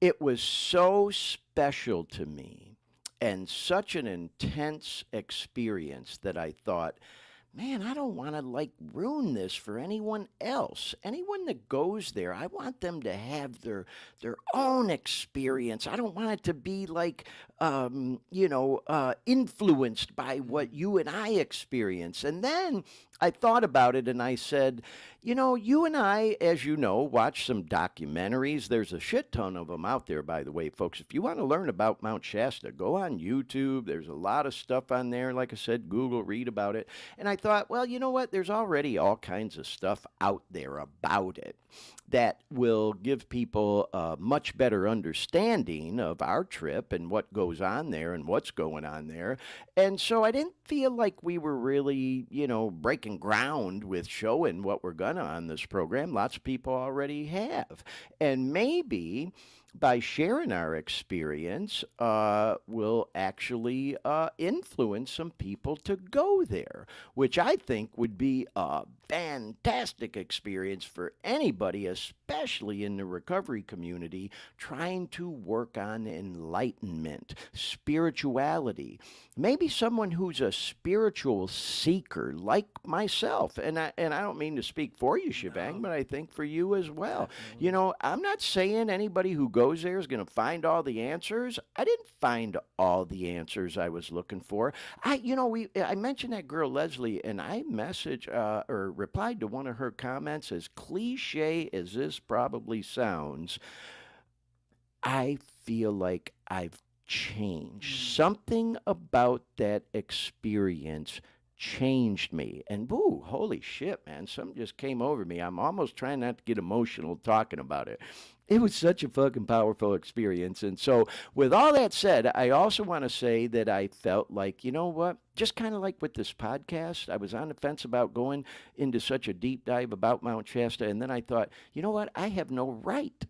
It was so special to me and such an intense experience that I thought, man, I don't want to ruin this for anyone else. Anyone that goes there, I want them to have their own experience. I don't want it to be influenced by what you and I experience. And then I thought about it and I said, you and I, as you know, watch some documentaries. There's a shit ton of them out there, by the way, folks. If you want to learn about Mount Shasta, go on YouTube. There's a lot of stuff on there. Like I said, Google, read about it. And I thought, well, you know what? There's already all kinds of stuff out there about it that will give people a much better understanding of our trip and what goes on there and what's going on there. And so I didn't feel like we were really, breaking ground with showing what we're gonna on this program. Lots of people already have. And maybe by sharing our experience, will actually influence some people to go there, which I think would be a fantastic experience for anybody, especially in the recovery community, trying to work on enlightenment, spirituality. Maybe someone who's a spiritual seeker like myself. And I don't mean to speak for you, Shivang, but I think for you as well. Definitely. I'm not saying anybody who goes there is going to find all the answers. I didn't find all the answers I was looking for. I mentioned that girl Leslie, and I or replied to one of her comments. As cliche as this probably sounds, I feel like I've changed. Something about that experience changed me. And woo, holy shit, man, something just came over me. I'm almost trying not to get emotional talking about it. It was such a fucking powerful experience. And so, with all that said, I also want to say that I felt like, you know what? Just kind of like with this podcast, I was on the fence about going into such a deep dive about Mount Shasta. And then I thought, you know what? I have no right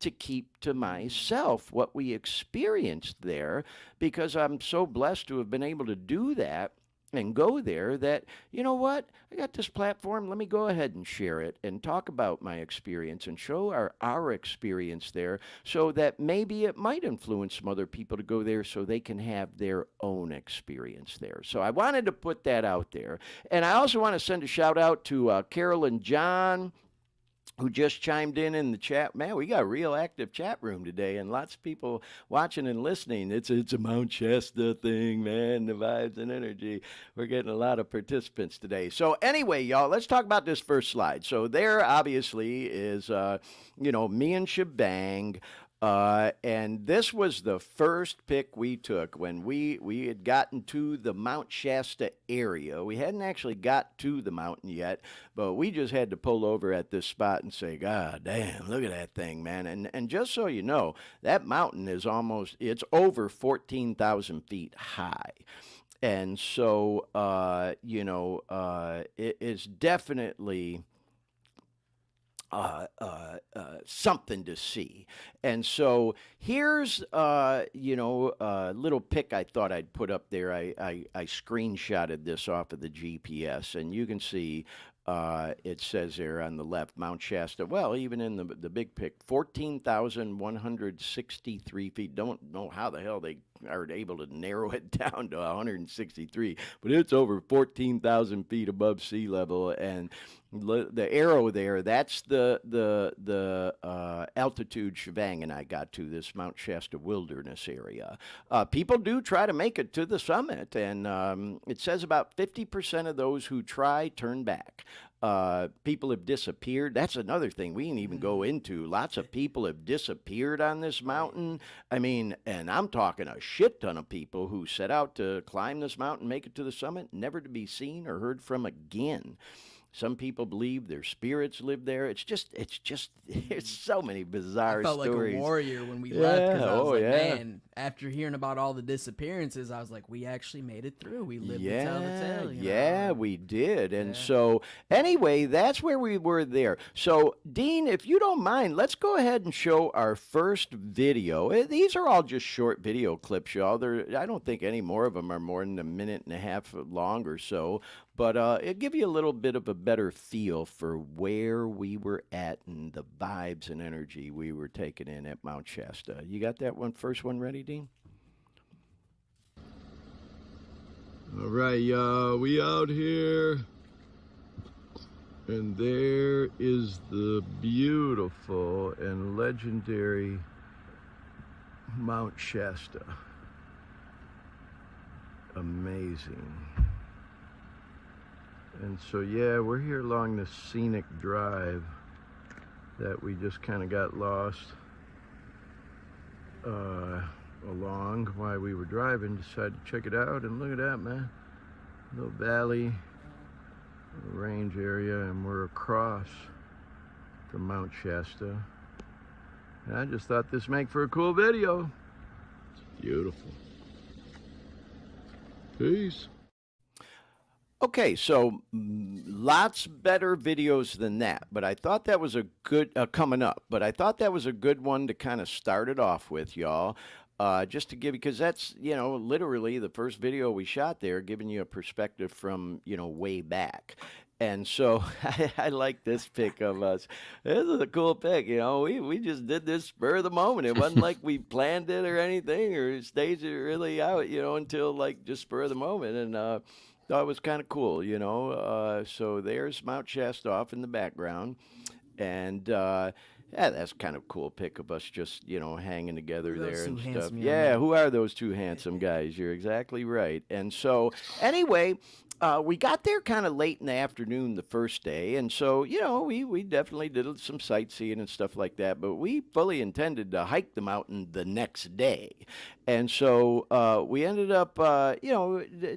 to keep to myself what we experienced there, because I'm so blessed to have been able to do that and go there, that, you know what, I got this platform, let me go ahead and share it and talk about my experience and show our experience there, so that maybe it might influence some other people to go there so they can have their own experience there. So I wanted to put that out there. And I also want to send a shout out to Carol and John, who just chimed in the chat. Man, we got a real active chat room today, and lots of people watching and listening. It's a Mount Shasta thing, man. The vibes and energy. We're getting a lot of participants today. So anyway, y'all, let's talk about this first slide. So there, obviously, is me and Shivang. And this was the first pick we took when we had gotten to the Mount Shasta area. We hadn't actually got to the mountain yet, but we just had to pull over at this spot and say, God damn, look at that thing, man. And just so you know, that mountain is it's over 14,000 feet high. And so, it is definitely something to see. And so here's, a little pic I thought I'd put up there. I screenshotted this off of the GPS, and you can see it says there on the left, Mount Shasta. Well, even in the big pic, 14,163 feet. Don't know how the hell they are able to narrow it down to 163, but it's over 14,000 feet above sea level. And the arrow there, that's the altitude Shivang and I got to, this Mount Shasta wilderness area. People do try to make it to the summit, and it says about 50% of those who try turn back. People have disappeared. That's another thing we didn't even go into. Lots of people have disappeared on this mountain. I mean, and I'm talking a shit ton of people who set out to climb this mountain, make it to the summit, never to be seen or heard from again. Some people believe their spirits live there. It's just, there's so many bizarre I felt stories. like a warrior when we left, because I was yeah. man, after hearing about all the disappearances, I was like, we actually made it through. We lived to tell the tale. Yeah, we did. And so, anyway, that's where we were there. So, Dean, if you don't mind, let's go ahead and show our first video. These are all just short video clips, y'all. I don't think any more of them are more than a minute and a half long or so. But it'll give you a little bit of a better feel for where we were at and the vibes and energy we were taking in at Mount Shasta. You got that first one ready, Dean? All right, y'all, we out here. And there is the beautiful and legendary Mount Shasta. Amazing. And so, yeah, we're here along this scenic drive that we just kind of got lost along while we were driving. Decided to check it out, and look at that, man. Little valley, range area, and we're across from Mount Shasta. And I just thought this make for a cool video. It's beautiful. Peace. Okay, so lots better videos than that, but I thought that was a good, coming up, but I thought that was a good one to kind of start it off with, y'all. Just to give, because that's, literally the first video we shot there, giving you a perspective from, way back. And so I like this pic of us. This is a cool pic, we just did this spur of the moment. It wasn't like we planned it or anything or staged it really out, until like just spur of the moment. And, thought it was kind of cool, so there's Mount Shasta off in the background. And that's kind of cool pic of us just, hanging together there and stuff. Yeah, who are those two handsome guys? You're exactly right. And so anyway, we got there kind of late in the afternoon the first day. And so, we definitely did some sightseeing and stuff like that. But we fully intended to hike the mountain the next day. And so we ended up,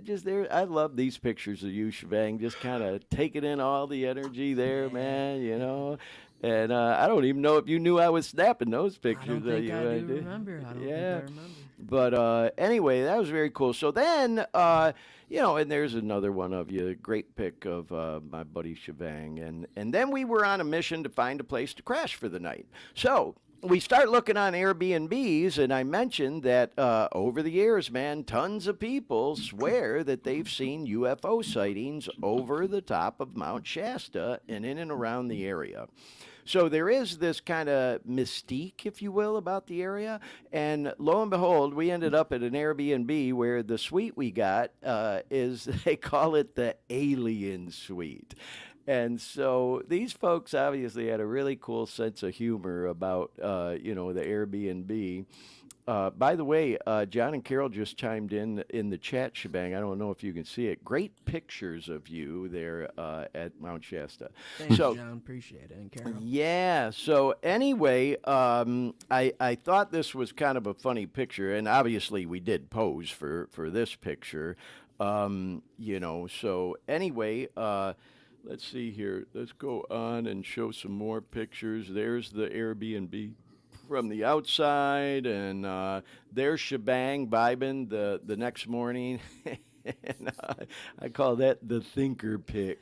just there. I love these pictures of you, Shivang, just kind of taking in all the energy there, man, And I don't even know if you knew I was snapping those pictures. I don't think I do remember. But anyway, that was very cool. So then, and there's another one of you, great pic of my buddy Shivang. And then we were on a mission to find a place to crash for the night. So we start looking on Airbnbs, and I mentioned that over the years, man, tons of people swear that they've seen UFO sightings over the top of Mount Shasta and in and around the area. So there is this kind of mystique, if you will, about the area. And lo and behold, we ended up at an Airbnb where the suite we got is, they call it the alien suite. And so these folks obviously had a really cool sense of humor about, the Airbnb. By the way, John and Carol just chimed in the chat, Shivang. I don't know if you can see it. Great pictures of you there at Mount Shasta. Thanks, So, John. Appreciate it. And Carol. yeah. So anyway, I thought this was kind of a funny picture, and obviously we did pose for this picture. So anyway, let's see here. Let's go on and show some more pictures. There's the Airbnb from the outside, and there's Shivang vibing the next morning. And I call that the thinker pick.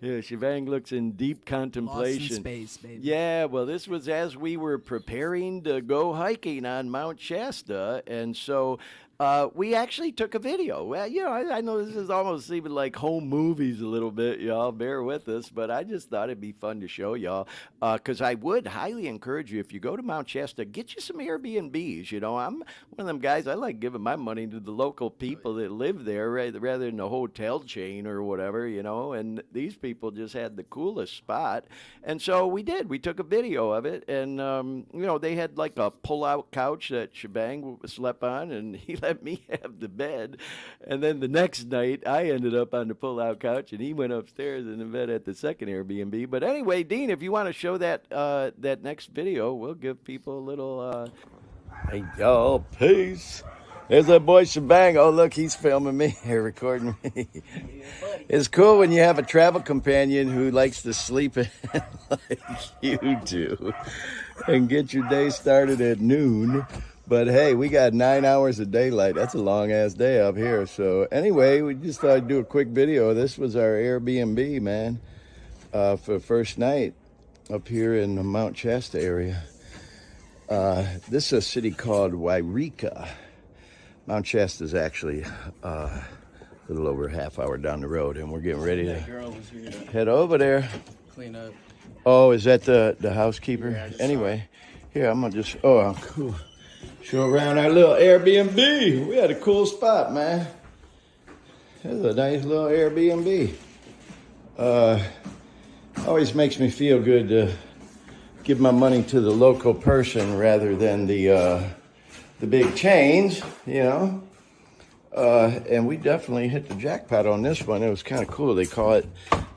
Shivang looks in deep contemplation. Lost in space, baby. Yeah, well, this was as we were preparing to go hiking on Mount Shasta, and so we actually took a video. Well, I know this is almost even like home movies a little bit, y'all. Bear with us, but I just thought it'd be fun to show y'all, because I would highly encourage you, if you go to Mount Shasta, get you some Airbnbs. I'm one of them guys, I like giving my money to the local people that live there rather than the hotel chain or whatever, and these people just had the coolest spot. And so we did. We took a video of it, and, they had like a pull-out couch that Shivang slept on, and he let me have the bed. And then the next night, I ended up on the pull-out couch, and he went upstairs in the bed at the second Airbnb. But anyway, Dean, if you want to show that next video, we'll give people a little... Hey, y'all, peace. There's that boy Shivang. Oh, look, he's filming me, recording me. It's cool when you have a travel companion who likes to sleep in like you do and get your day started at noon. But hey, we got 9 hours of daylight. That's a long-ass day up here. So anyway, we just thought I'd do a quick video. This was our Airbnb, man, for the first night up here in the Mount Shasta area. This is a city called Wairika. Mount Shasta is actually a little over a half hour down the road, and we're getting ready to head over there. Clean up. Oh, is that the housekeeper? Yeah, anyway, here, I'm going to just, cool. Show around our little Airbnb. We had a cool spot, man. This is a nice little Airbnb. Always makes me feel good to give my money to the local person rather than the big chains, And we definitely hit the jackpot on this one. It was kind of cool. They call it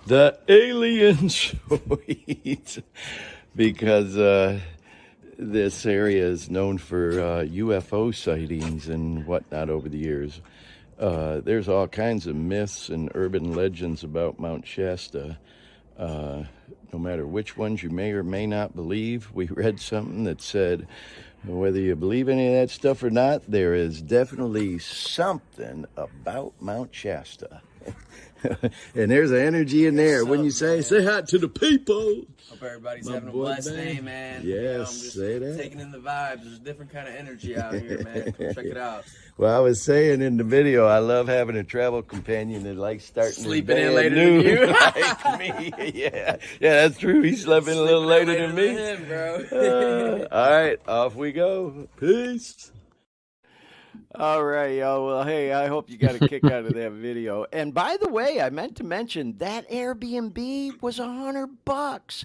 the Alien Suite because this area is known for UFO sightings and whatnot over the years. There's all kinds of myths and urban legends about Mount Shasta. No matter which ones you may or may not believe, we read something that said, whether you believe any of that stuff or not, there is definitely something about Mount Shasta. And there's an energy in there. When you say hi to the people. Hope everybody's having a blessed day, man. Yes, I'm just say that. taking in the vibes. There's a different kind of energy out here, man. Come check it out. Well, I was saying in the video, I love having a travel companion that likes starting sleeping his day in later at noon, than you. like me. Yeah, that's true. He slept in a little later than me. Him, bro. All right, off we go. Peace. All right, y'all. Well, hey, I hope you got a kick out of that video. And by the way, I meant to mention that Airbnb was $100.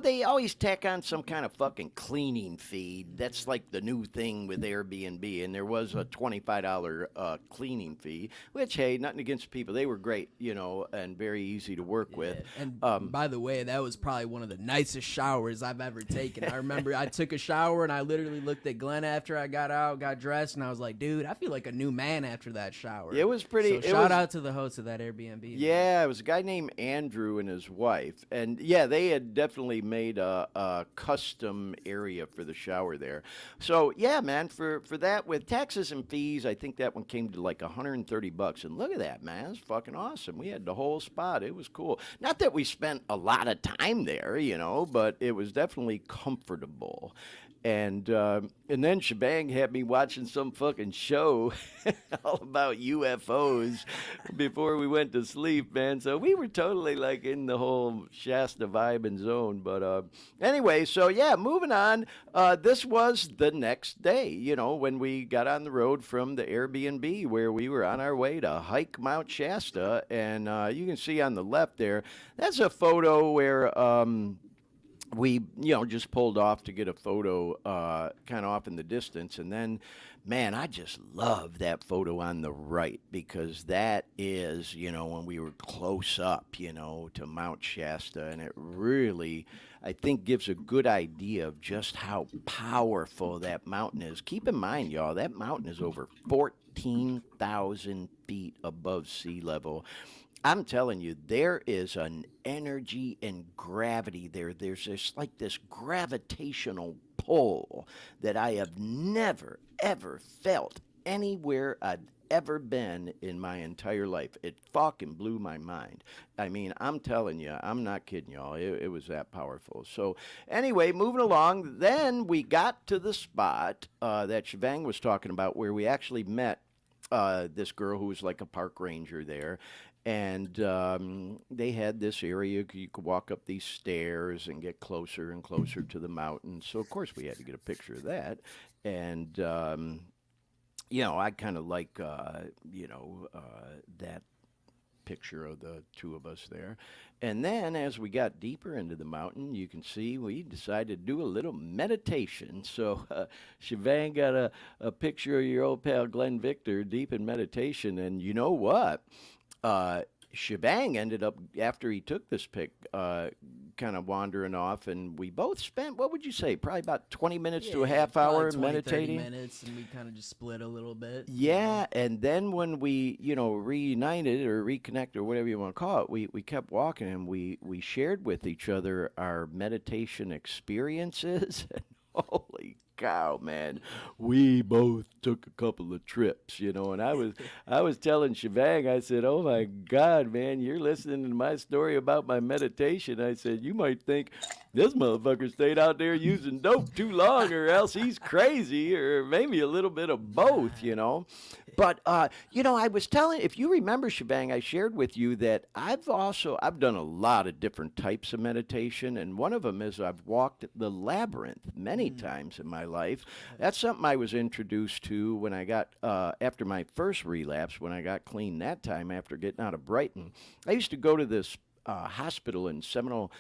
They always tack on some kind of fucking cleaning fee. That's like the new thing with Airbnb. And there was a $25 cleaning fee, which, hey, nothing against people. They were great, and very easy to work with. And by the way, that was probably one of the nicest showers I've ever taken. I remember I took a shower and I literally looked at Glenn after I got out, got dressed, and I was like, dude, I feel like a new man after that shower. It was pretty. So shout out to the host of that Airbnb. Yeah, it was a guy named Andrew and his wife. And yeah, they had definitely definitely made a custom area for the shower there. So yeah, man, for that with taxes and fees, I think that one came to like $130. And look at that, man, it's fucking awesome. We had the whole spot. It was cool. Not that we spent a lot of time there, but it was definitely comfortable. And then Shivang had me watching some fucking show all about UFOs before we went to sleep, man. So we were totally like in the whole Shasta vibe and zone. But anyway, so yeah, moving on. This was the next day, when we got on the road from the Airbnb where we were on our way to hike Mount Shasta. And you can see on the left there, that's a photo where we just pulled off to get a photo kind of off in the distance. And then, man, I just love that photo on the right, because that is when we were close up to Mount Shasta, and it really, I think, gives a good idea of just how powerful that mountain is. Keep in mind, y'all, that mountain is over 14,000 feet above sea level. I'm telling you, there is an energy and gravity there. There's this gravitational pull that I have never, ever felt anywhere I'd ever been in my entire life. It fucking blew my mind. I mean, I'm telling you, I'm not kidding y'all. It was that powerful. So anyway, moving along, then we got to the spot that Shivang was talking about, where we actually met this girl who was like a park ranger there. And they had this area you could walk up these stairs and get closer and closer to the mountain. So, of course, we had to get a picture of that. And, I kind of like, that picture of the two of us there. And then as we got deeper into the mountain, you can see we decided to do a little meditation. So Shivang got a picture of your old pal Glenn Victor deep in meditation. And you know what? Shivang ended up, after he took this pic, kind of wandering off, and we both spent, what would you say, probably about 20 minutes to a half hour 20, meditating? 30 minutes, and we kind of just split a little bit. Yeah, and then when we, reunited or reconnected or whatever you want to call it, we kept walking, and we shared with each other our meditation experiences. Holy cow, man. We both took a couple of trips, and I was telling Shivang, I said, oh my God, man, you're listening to my story about my meditation. I said, you might think this motherfucker stayed out there using dope too long, or else he's crazy, or maybe a little bit of both, But, I was telling, if you remember, Shivang, I shared with you that I've done a lot of different types of meditation, and one of them is I've walked the labyrinth many times in my life. That's something I was introduced to when I got, after my first relapse, when I got clean that time after getting out of Brighton. I used to go to this hospital in Seminole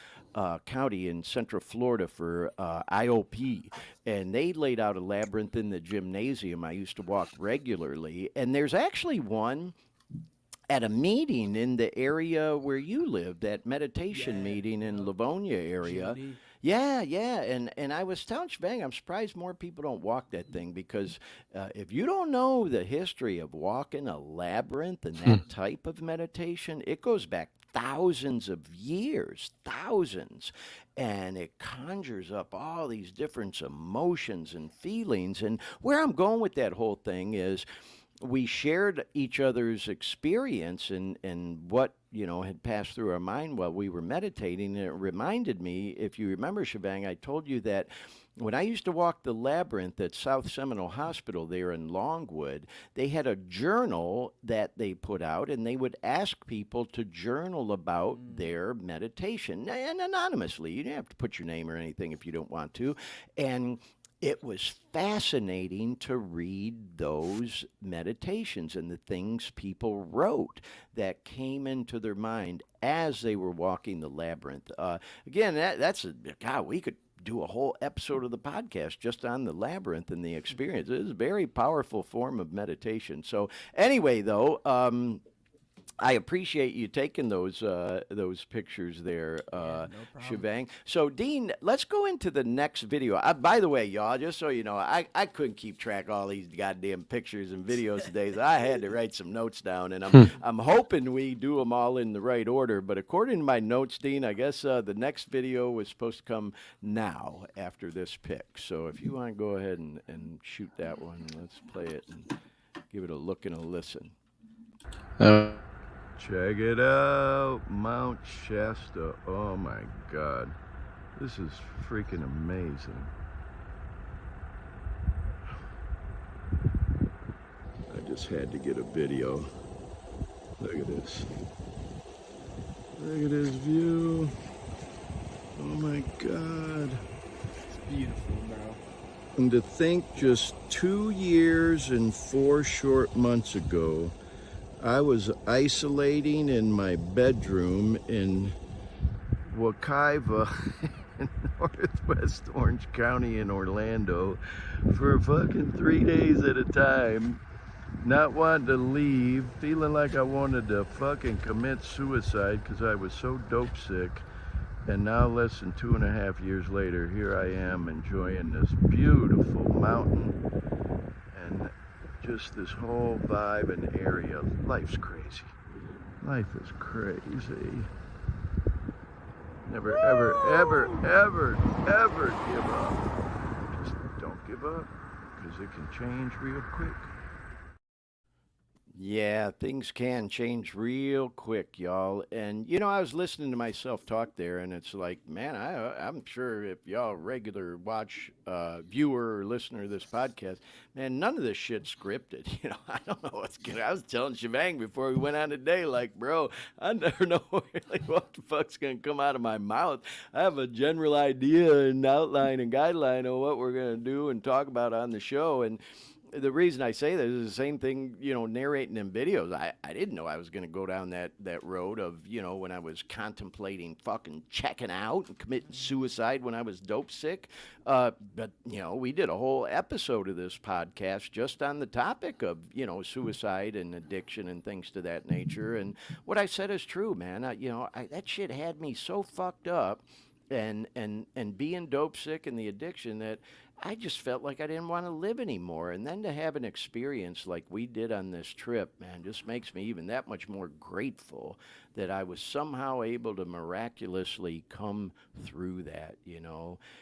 County in Central Florida for IOP, and they laid out a labyrinth in the gymnasium. I used to walk regularly, and there's actually one at a meeting in the area where you live, that meditation meeting in Livonia area. Judy. Yeah, and I was telling Shivang, I'm surprised more people don't walk that thing, because if you don't know the history of walking a labyrinth and that type of meditation, it goes back thousands of years, thousands, and it conjures up all these different emotions and feelings. And where I'm going with that whole thing is, we shared each other's experience and what had passed through our mind while we were meditating. And it reminded me, if you remember, Shivang, I told you that when I used to walk the labyrinth at South Seminole Hospital there in Longwood, they had a journal that they put out, and they would ask people to journal about their meditation, and anonymously. You didn't have to put your name or anything if you don't want to. And it was fascinating to read those meditations and the things people wrote that came into their mind as they were walking the labyrinth. Again, God, we could do a whole episode of the podcast just on the labyrinth and the experience. It is a very powerful form of meditation. So anyway, though, I appreciate you taking those pictures there, Yeah, no problem. Shivang. So, Dean, let's go into the next video. By the way, y'all, just so you know, I couldn't keep track of all these goddamn pictures and videos today. So I had to write some notes down, and I'm hoping we do them all in the right order. But according to my notes, Dean, I guess the next video was supposed to come now after this pic. So if you want to go ahead and shoot that one, let's play it and give it a look and a listen. Check it out, Mount Shasta. Oh my God, this is freaking amazing. I just had to get a video. Look at this. Look at this view. Oh my God. It's beautiful, bro. And to think just 2 years and 4 short months ago, I was isolating in my bedroom in Wekiva, in northwest Orange County in Orlando, for fucking 3 days at a time, not wanting to leave, feeling like I wanted to fucking commit suicide because I was so dope sick. And now, less than 2.5 years later, here I am enjoying this beautiful mountain and just this whole vibe and area. Life's crazy. Life is crazy. Never, ever, ever, ever, ever give up. Just don't give up, because it can change real quick. Yeah, things can change real quick, y'all. And I was listening to myself talk there, and it's like, man, I'm sure if y'all regular viewer or listener of this podcast, man, none of this shit's scripted. I don't know what's good. I was telling Shivang before we went on today, like, bro, I never know really what the fuck's gonna come out of my mouth. I have a general idea and outline and guideline of what we're gonna do and talk about on the show, and the reason I say that is the same thing, narrating in videos. I didn't know I was going to go down that road of, when I was contemplating fucking checking out and committing suicide when I was dope sick. But, we did a whole episode of this podcast just on the topic of, suicide and addiction and things to that nature. And what I said is true, man. That shit had me so fucked up and being dope sick and the addiction that I just felt like I didn't want to live anymore. And then to have an experience like we did on this trip, man, just makes me even that much more grateful that I was somehow able to miraculously come through that.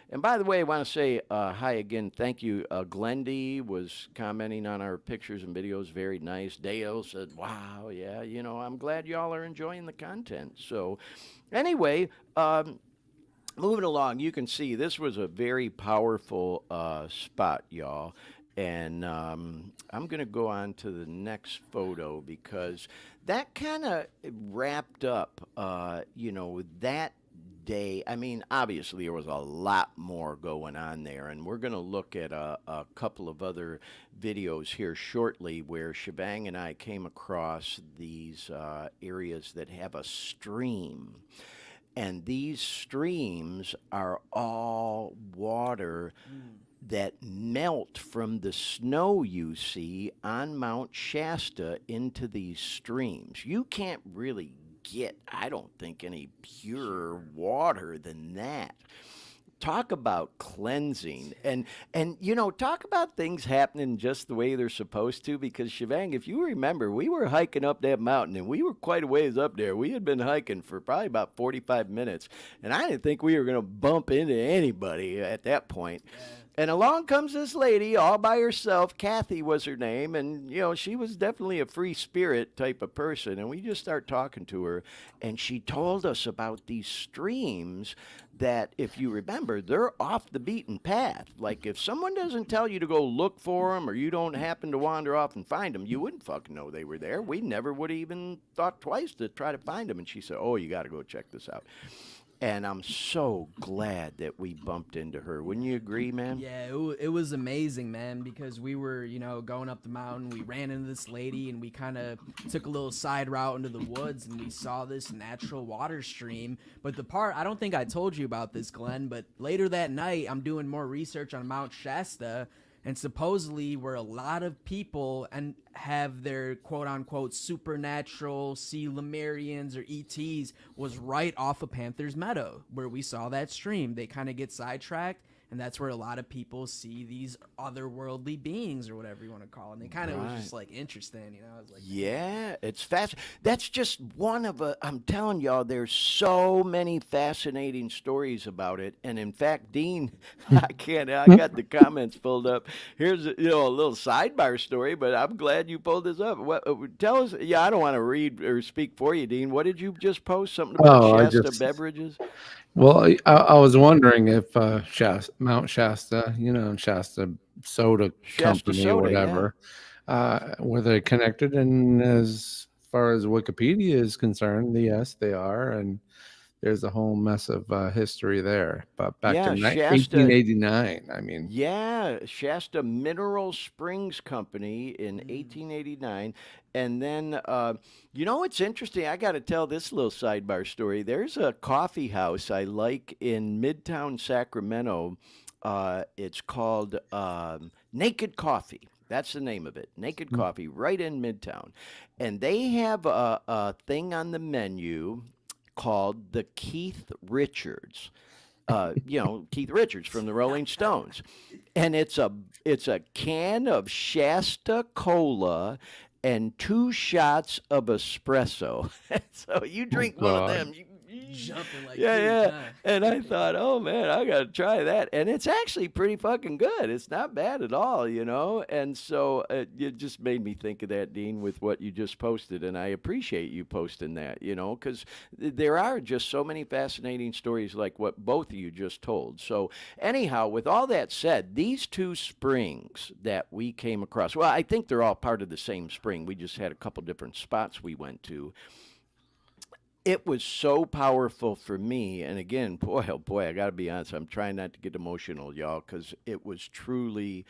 And by the way, I want to say hi again. Thank you. Glendy was commenting on our pictures and videos. Very nice. Dale said, wow, yeah, I'm glad y'all are enjoying the content. So anyway, moving along, you can see this was a very powerful spot, y'all. And I'm going to go on to the next photo because that kind of wrapped up, that day. I mean, obviously, there was a lot more going on there. And we're going to look at a couple of other videos here shortly where Shivang and I came across these areas that have a stream. And these streams are all water that melt from the snow you see on Mount Shasta into these streams. You can't really get, I don't think, any purer water than that. Talk about cleansing and talk about things happening just the way they're supposed to, because Shivang, if you remember, we were hiking up that mountain and we were quite a ways up there. We had been hiking for probably about 45 minutes and I didn't think we were going to bump into anybody at that point. And along comes this lady all by herself. Kathy was her name. And, she was definitely a free spirit type of person. And we just start talking to her. And she told us about these streams that, if you remember, they're off the beaten path. Like, if someone doesn't tell you to go look for them or you don't happen to wander off and find them, you wouldn't fucking know they were there. We never would have even thought twice to try to find them. And she said, oh, you got to go check this out. And I'm so glad that we bumped into her. Wouldn't you agree, man? Yeah, it was amazing, man, because we were, going up the mountain. We ran into this lady, and we kind of took a little side route into the woods, and we saw this natural water stream. But the part, I don't think I told you about this, Glenn, but later that night, I'm doing more research on Mount Shasta, and supposedly where a lot of people and have their quote unquote supernatural see Lemurians or ETs was right off of Panther's Meadow where we saw that stream. They kind of get sidetracked, and that's where a lot of people see these otherworldly beings or whatever you want to call it. And they kind of was just like interesting, you know. I was like, yeah, it's fast. That's just one of I'm telling y'all, there's so many fascinating stories about it. And in fact, Dean, I got the comments pulled up. Here's a little sidebar story, but I'm glad you pulled this up. What, tell us? Yeah, I don't want to read or speak for you, Dean. What did you just post? Something about Shasta beverages? Well, I was wondering if Mount Shasta, Shasta Soda Shasta Company or soda, yeah. whatever, were they connected? And as far as Wikipedia is concerned, yes, they are. And there's a whole mess of history there. But back in Shasta, 1889, I mean. Yeah, Shasta Mineral Springs Company in 1889. And then, it's interesting. I got to tell this little sidebar story. There's a coffee house I like in Midtown Sacramento. It's called Naked Coffee. That's the name of it. Naked Coffee, right in Midtown. And they have a thing on the menu called the Keith Richards. Keith Richards from the Rolling Stones. And it's a can of Shasta Cola and 2 shots of espresso. So you drink one of them, you jumping like yeah. Huh? And I thought, oh man, I got to try that. And it's actually pretty fucking good. It's not bad at all, And so it just made me think of that, Dean, with what you just posted. And I appreciate you posting that, because there are just so many fascinating stories like what both of you just told. So anyhow, with all that said, these 2 springs that we came across, well, I think they're all part of the same spring. We just had a couple different spots we went to. It was so powerful for me. And again, boy, oh boy, I got to be honest. I'm trying not to get emotional, y'all, because it truly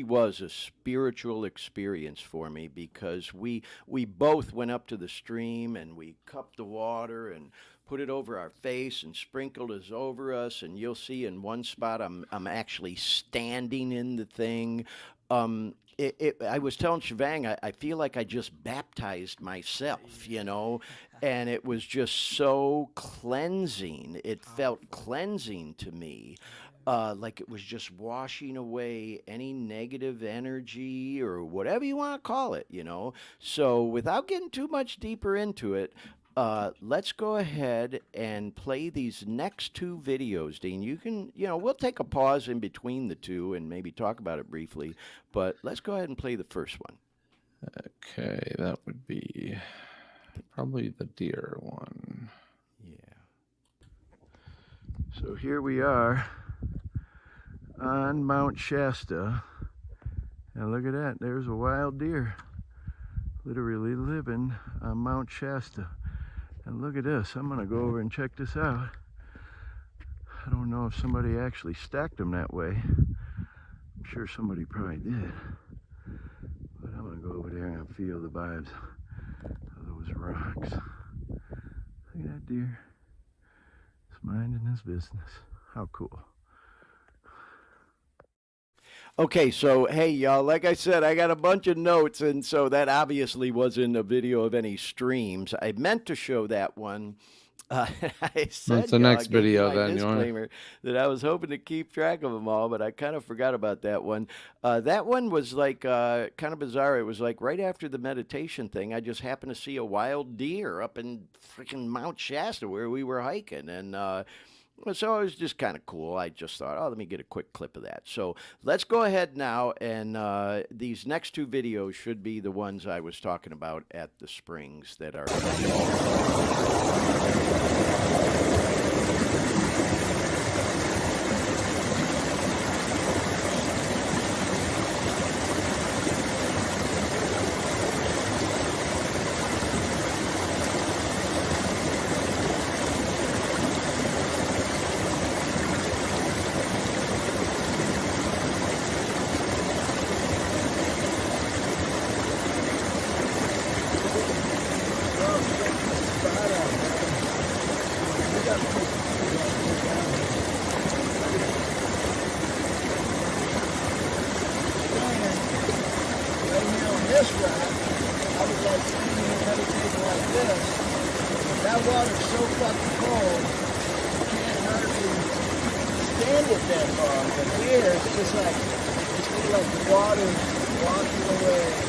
was a spiritual experience for me, because we both went up to the stream and we cupped the water and put it over our face and sprinkled it over us. And you'll see in one spot I'm actually standing in the thing. I was telling Shivang, I feel like I just baptized myself, and it was just so cleansing. It felt cleansing to me, like it was just washing away any negative energy or whatever you want to call it, So without getting too much deeper into it, let's go ahead and play these next 2 videos, Dean. You can, we'll take a pause in between the 2 and maybe talk about it briefly, but let's go ahead and play the first one. Okay, that would be probably the deer one. Yeah. So here we are on Mount Shasta, and look at that, there's a wild deer literally living on Mount Shasta. And look at this, I'm gonna go over and check this out. I don't know if somebody actually stacked them that way. I'm sure somebody probably did. But I'm gonna go over there and feel the vibes of those rocks. Look at that deer. It's minding his business. How cool. Okay, so hey, y'all, like I said, I got a bunch of notes, and so that obviously wasn't a video of any streams. I meant to show that one. I said, That's the next I gave you video my then. disclaimer that I was hoping to keep track of them all, but I kind of forgot about that one. That one was like kind of bizarre. It was like right after the meditation thing, I just happened to see a wild deer up in freaking Mount Shasta where we were hiking, and so it was just kind of cool. I just thought, let me get a quick clip of that. So let's go ahead now, and these next 2 videos should be the ones I was talking about at the springs that are... it that long, but here it's just like water washing away.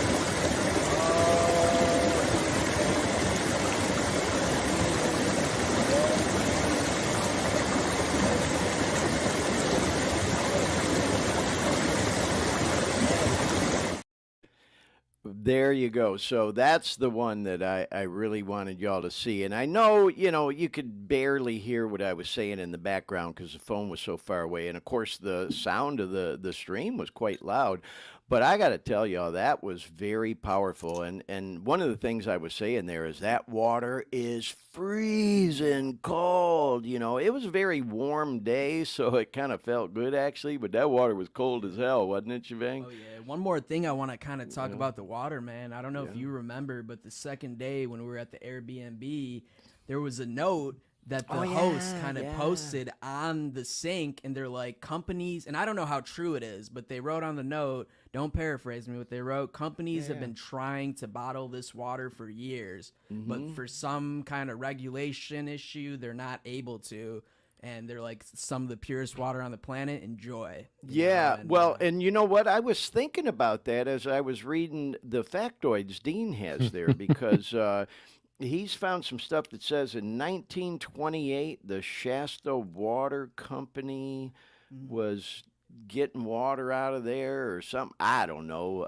There you go. So that's the one that I really wanted y'all to see. And I know, you could barely hear what I was saying in the background because the phone was so far away. And of course, the sound of the stream was quite loud. But I got to tell y'all, that was very powerful. And one of the things I was saying there is that water is freezing cold. It was a very warm day, so it kind of felt good actually. But that water was cold as hell, wasn't it, Shivang? Oh yeah. One more thing I want to kind of talk about the water, man. I don't know if you remember, but the second day when we were at the Airbnb, there was a note that the host kind of posted on the sink, and they're like, companies, and I don't know how true it is, but they wrote on the note, don't paraphrase me, what they wrote, companies have been trying to bottle this water for years, but for some kind of regulation issue, they're not able to. And they're like some of the purest water on the planet. Enjoy. And you know what? I was thinking about that as I was reading the factoids Dean has there because he's found some stuff that says in 1928 the Shasta Water Company was getting water out of there or something. I don't know.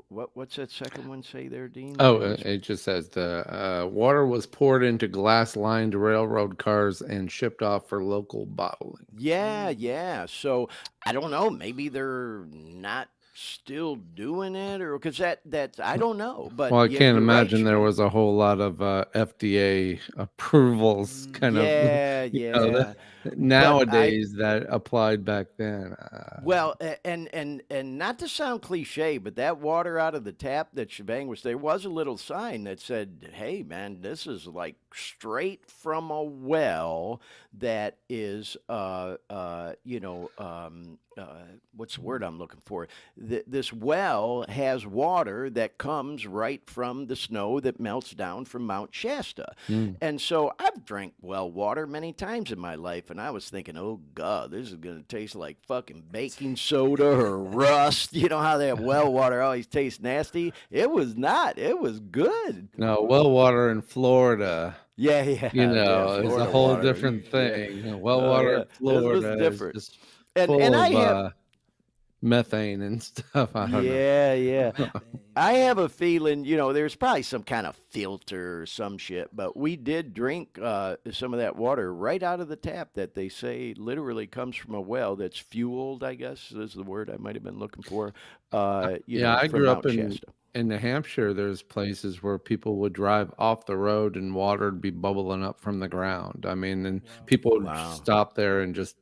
What's that second one say there, Dean? Oh, it just says the water was poured into glass-lined railroad cars and shipped off for local bottling. Yeah. So I don't know. Maybe they're not still doing it, or because that I don't know. But Well, I yeah, can't you're right, imagine there Shivang. was a whole lot of FDA approvals kind of Yeah. nowadays that applied back then. Well, and not to sound cliche, but that water out of the tap that Shivang was, there was a little sign that said, "Hey, man, this is like straight from a well that is, what's the word I'm looking for? This well has water that comes right from the snow that melts down from Mount Shasta." And so I've drank well water many times in my life, and I was thinking, oh, God, this is going to taste like fucking baking soda or rust. You know how that well water always tastes nasty? It was not. It was good. No, well water in Florida, Yeah, is a Florida whole water. different Yeah. thing. Well Oh, water yeah. in This was Florida is different. just And full I of have, methane and stuff. I don't know. yeah. Methane. I have a feeling, there's probably some kind of filter or some shit, but we did drink some of that water right out of the tap that they say literally comes from a well that's fueled, I guess is the word I might have been looking for, I from grew up Mount in Shasta. New Hampshire. There's places where people would drive off the road and water would be bubbling up from the ground. I mean, and people would Wow. stop there and just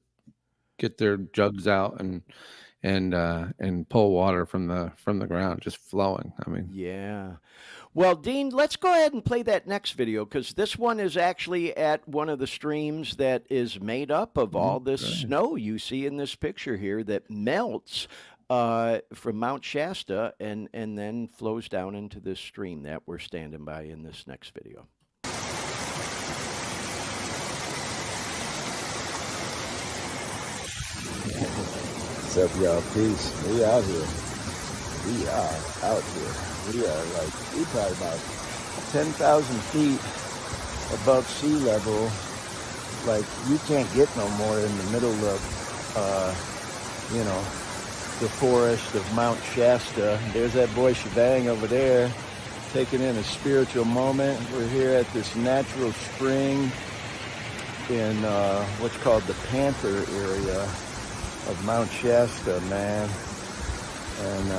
get their jugs out and pull water from the ground, just flowing. I mean, Yeah. Well, Dean, let's go ahead and play that next video because this one is actually at one of the streams that is made up of all this snow you see in this picture here that melts from Mount Shasta and then flows down into this stream that we're standing by in this next video. What's up, y'all? Peace. We out here. We are out here. We are we probably about 10,000 feet above sea level. Like, you can't get no more in the middle of, the forest of Mount Shasta. There's that boy Shivang over there taking in a spiritual moment. We're here at this natural spring in what's called the Panther area of Mount Shasta, man. And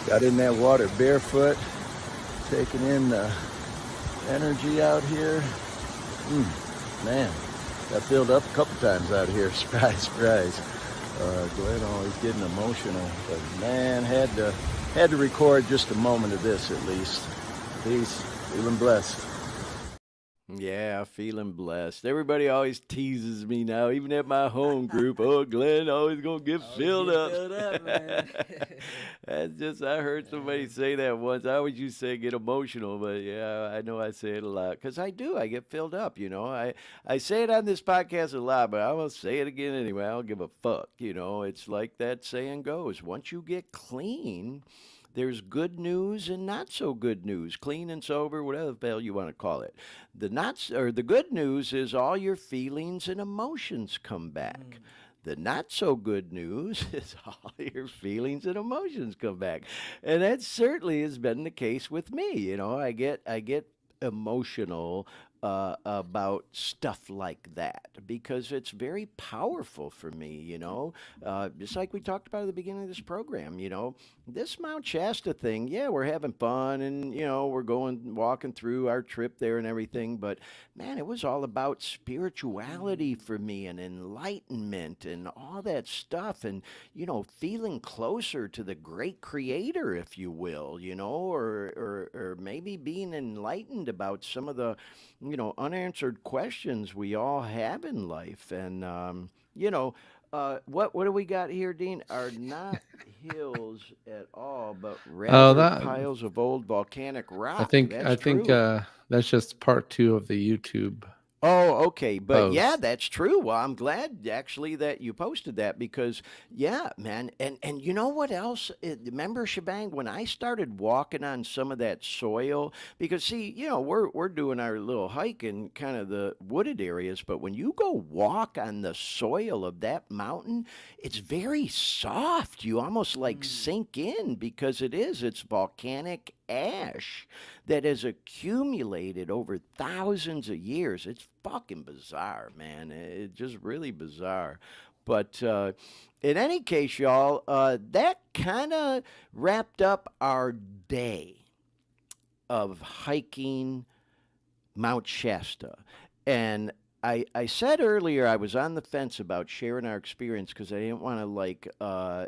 got in that water barefoot, taking in the energy out here. Man, got filled up a couple times out here. Surprise. Glenn always getting emotional, but man, had to record just a moment of this at least. Peace, feeling blessed. Yeah, feeling blessed. Everybody always teases me now, even at my home group. Oh, Glenn, always gonna get Always filled get up. filled up, man. That's just, I heard somebody say that once. I always used to say get emotional, but yeah, I know I say it a lot because I do. I get filled up, you know. I say it on this podcast a lot, but I will say it again anyway. I don't give a fuck, you know. It's like that saying goes: once you get clean, there's good news and not so good news, clean and sober, whatever the hell you want to call it. The good news is all your feelings and emotions come back. The not so good news is all your feelings and emotions come back, and that certainly has been the case with me. You know, I get emotional about stuff like that because it's very powerful for me. You know, just like we talked about at the beginning of this program. You know, this Mount Shasta thing. Yeah, we're having fun, and you know, we're going walking through our trip there and everything. But man, it was all about spirituality for me and enlightenment and all that stuff, and you know, feeling closer to the great creator, if you will, you know, or maybe being enlightened about some of the, you know, unanswered questions we all have in life. And you know, what do we got here, Dean? Are not hills at all, but Oh, rather that piles of old volcanic I rock. think That's I think true. that's just part 2 of the YouTube Oh, okay. But yeah, post. that's true. Well, I'm glad actually that you posted that because yeah, man. And you know what else? Remember, Shivang, when I started walking on some of that soil, because see, you know, we're doing our little hike in kind of the wooded areas, but when you go walk on the soil of that mountain, it's very soft. You almost like sink in because it's volcanic ash that has accumulated over thousands of years. It's fucking bizarre, man. It's just really bizarre. But in any case, y'all, that kind of wrapped up our day of hiking Mount Shasta. And I said earlier I was on the fence about sharing our experience because I didn't want to, like,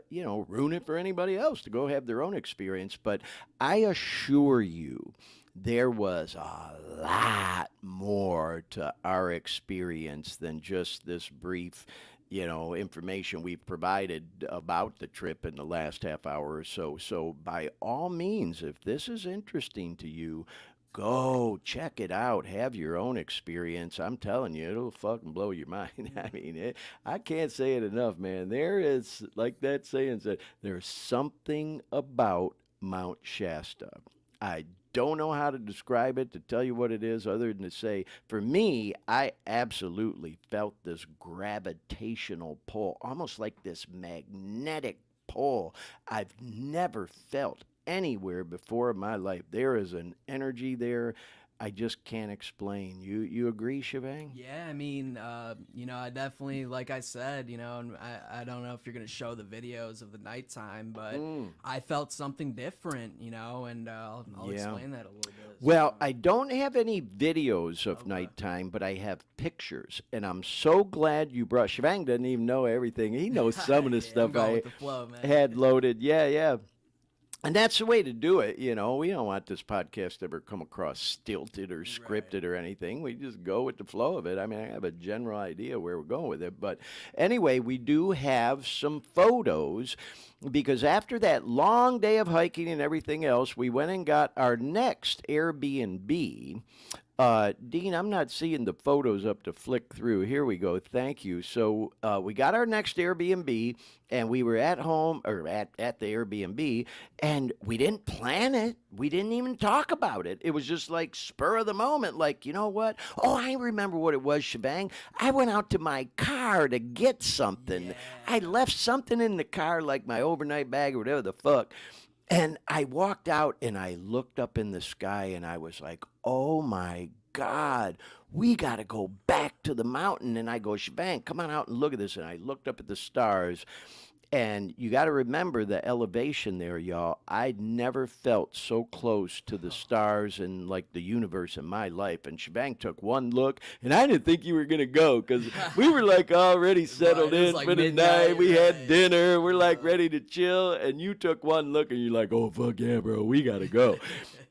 you know, ruin it for anybody else to go have their own experience. But I assure you, there was a lot more to our experience than just this brief, you know, information we've provided about the trip in the last half hour or so. So, by all means, if this is interesting to you, go check it out. Have your own experience. I'm telling you, it'll fucking blow your mind. I mean, I can't say it enough, man. There is, like that saying said, there's something about Mount Shasta. I don't know how to describe it, to tell you what it is, other than to say, for me, I absolutely felt this gravitational pull, almost like this magnetic pull I've never felt anywhere before in my life. There is an energy there I just can't explain. You agree, Shivang? Yeah, I mean, you know, I definitely, like I said, you know, and I don't know if you're gonna show the videos of the nighttime, but I felt something different, you know, and I'll Yeah. explain that a little bit. Well, I don't have any videos of Okay. nighttime, but I have pictures, and I'm so glad you brought. Shivang doesn't even know everything. He knows some of the Yeah, I'm stuff going I with the flow, man. had loaded. Yeah, yeah. And that's the way to do it, you know. We don't want this podcast to ever come across stilted or Right. scripted or anything. We just go with the flow of it. I mean, I have a general idea where we're going with it. But anyway, we do have some photos because after that long day of hiking and everything else, we went and got our next Airbnb. Dean, I'm not seeing the photos up to flick through. Here we go. Thank you. So we got our next Airbnb, and we were at home or at the Airbnb, and we didn't plan it. We didn't even talk about it. It was just like spur of the moment. Like, you know what? Oh, I remember what it was, Shebang. I went out to my car to get something. Yeah. I left something in the car, like my overnight bag or whatever the fuck. And I walked out and I looked up in the sky and I was like, oh my God, we got to go back to the mountain. And I go, Shivang, come on out and look at this. And I looked up at the stars. And you got to remember the elevation there, y'all. I'd never felt so close to the stars and like the universe in my life. And Shivang took one look, and I didn't think you were going to go because we were like already settled Right, it was in like for the midnight, night. We had right. dinner. We're like ready to chill. And you took one look, and you're like, oh, fuck yeah, bro, we got to go.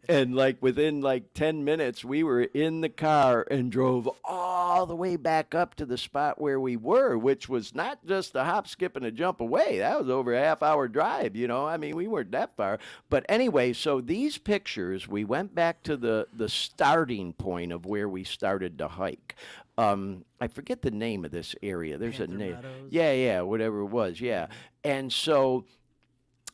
And like within like 10 minutes, we were in the car and drove all the way back up to the spot where we were, which was not just a hop, skip, and a jump away. That was over a half-hour drive, you know. I mean, we weren't that far. But anyway, so these pictures, we went back to the starting point of where we started to hike. I forget the name of this area. There's Panther a name. Meadows? Yeah, whatever it was. Yeah. And so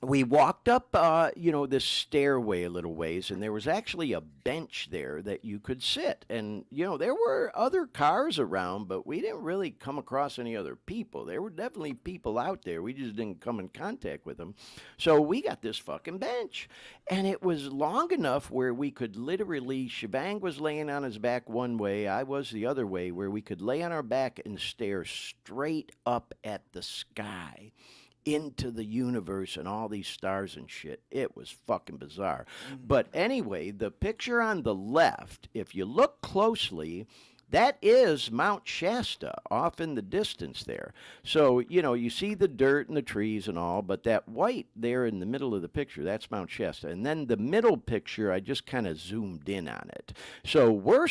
we walked up, this stairway a little ways, and there was actually a bench there that you could sit. And, there were other cars around, but we didn't really come across any other people. There were definitely people out there. We just didn't come in contact with them. So we got this fucking bench, and it was long enough where we could literally, Shivang was laying on his back one way, I was the other way, where we could lay on our back and stare straight up at the sky, into the universe and all these stars and shit. It was fucking bizarre. But anyway, the picture on the left, if you look closely, that is Mount Shasta off in the distance there. So, you see the dirt and the trees and all, but that white there in the middle of the picture, that's Mount Shasta. And then the middle picture, I just kind of zoomed in on it. So we're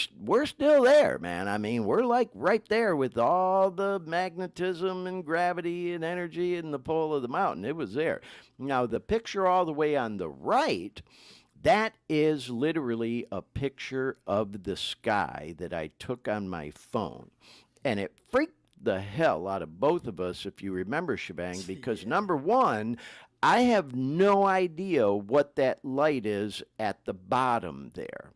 still there, man. I mean, we're like right there with all the magnetism and gravity and energy in the pole of the mountain. It was there. Now, the picture all the way on the right, that is literally a picture of the sky that I took on my phone. And it freaked the hell out of both of us, if you remember, Shivang, because number one, I have no idea what that light is at the bottom there.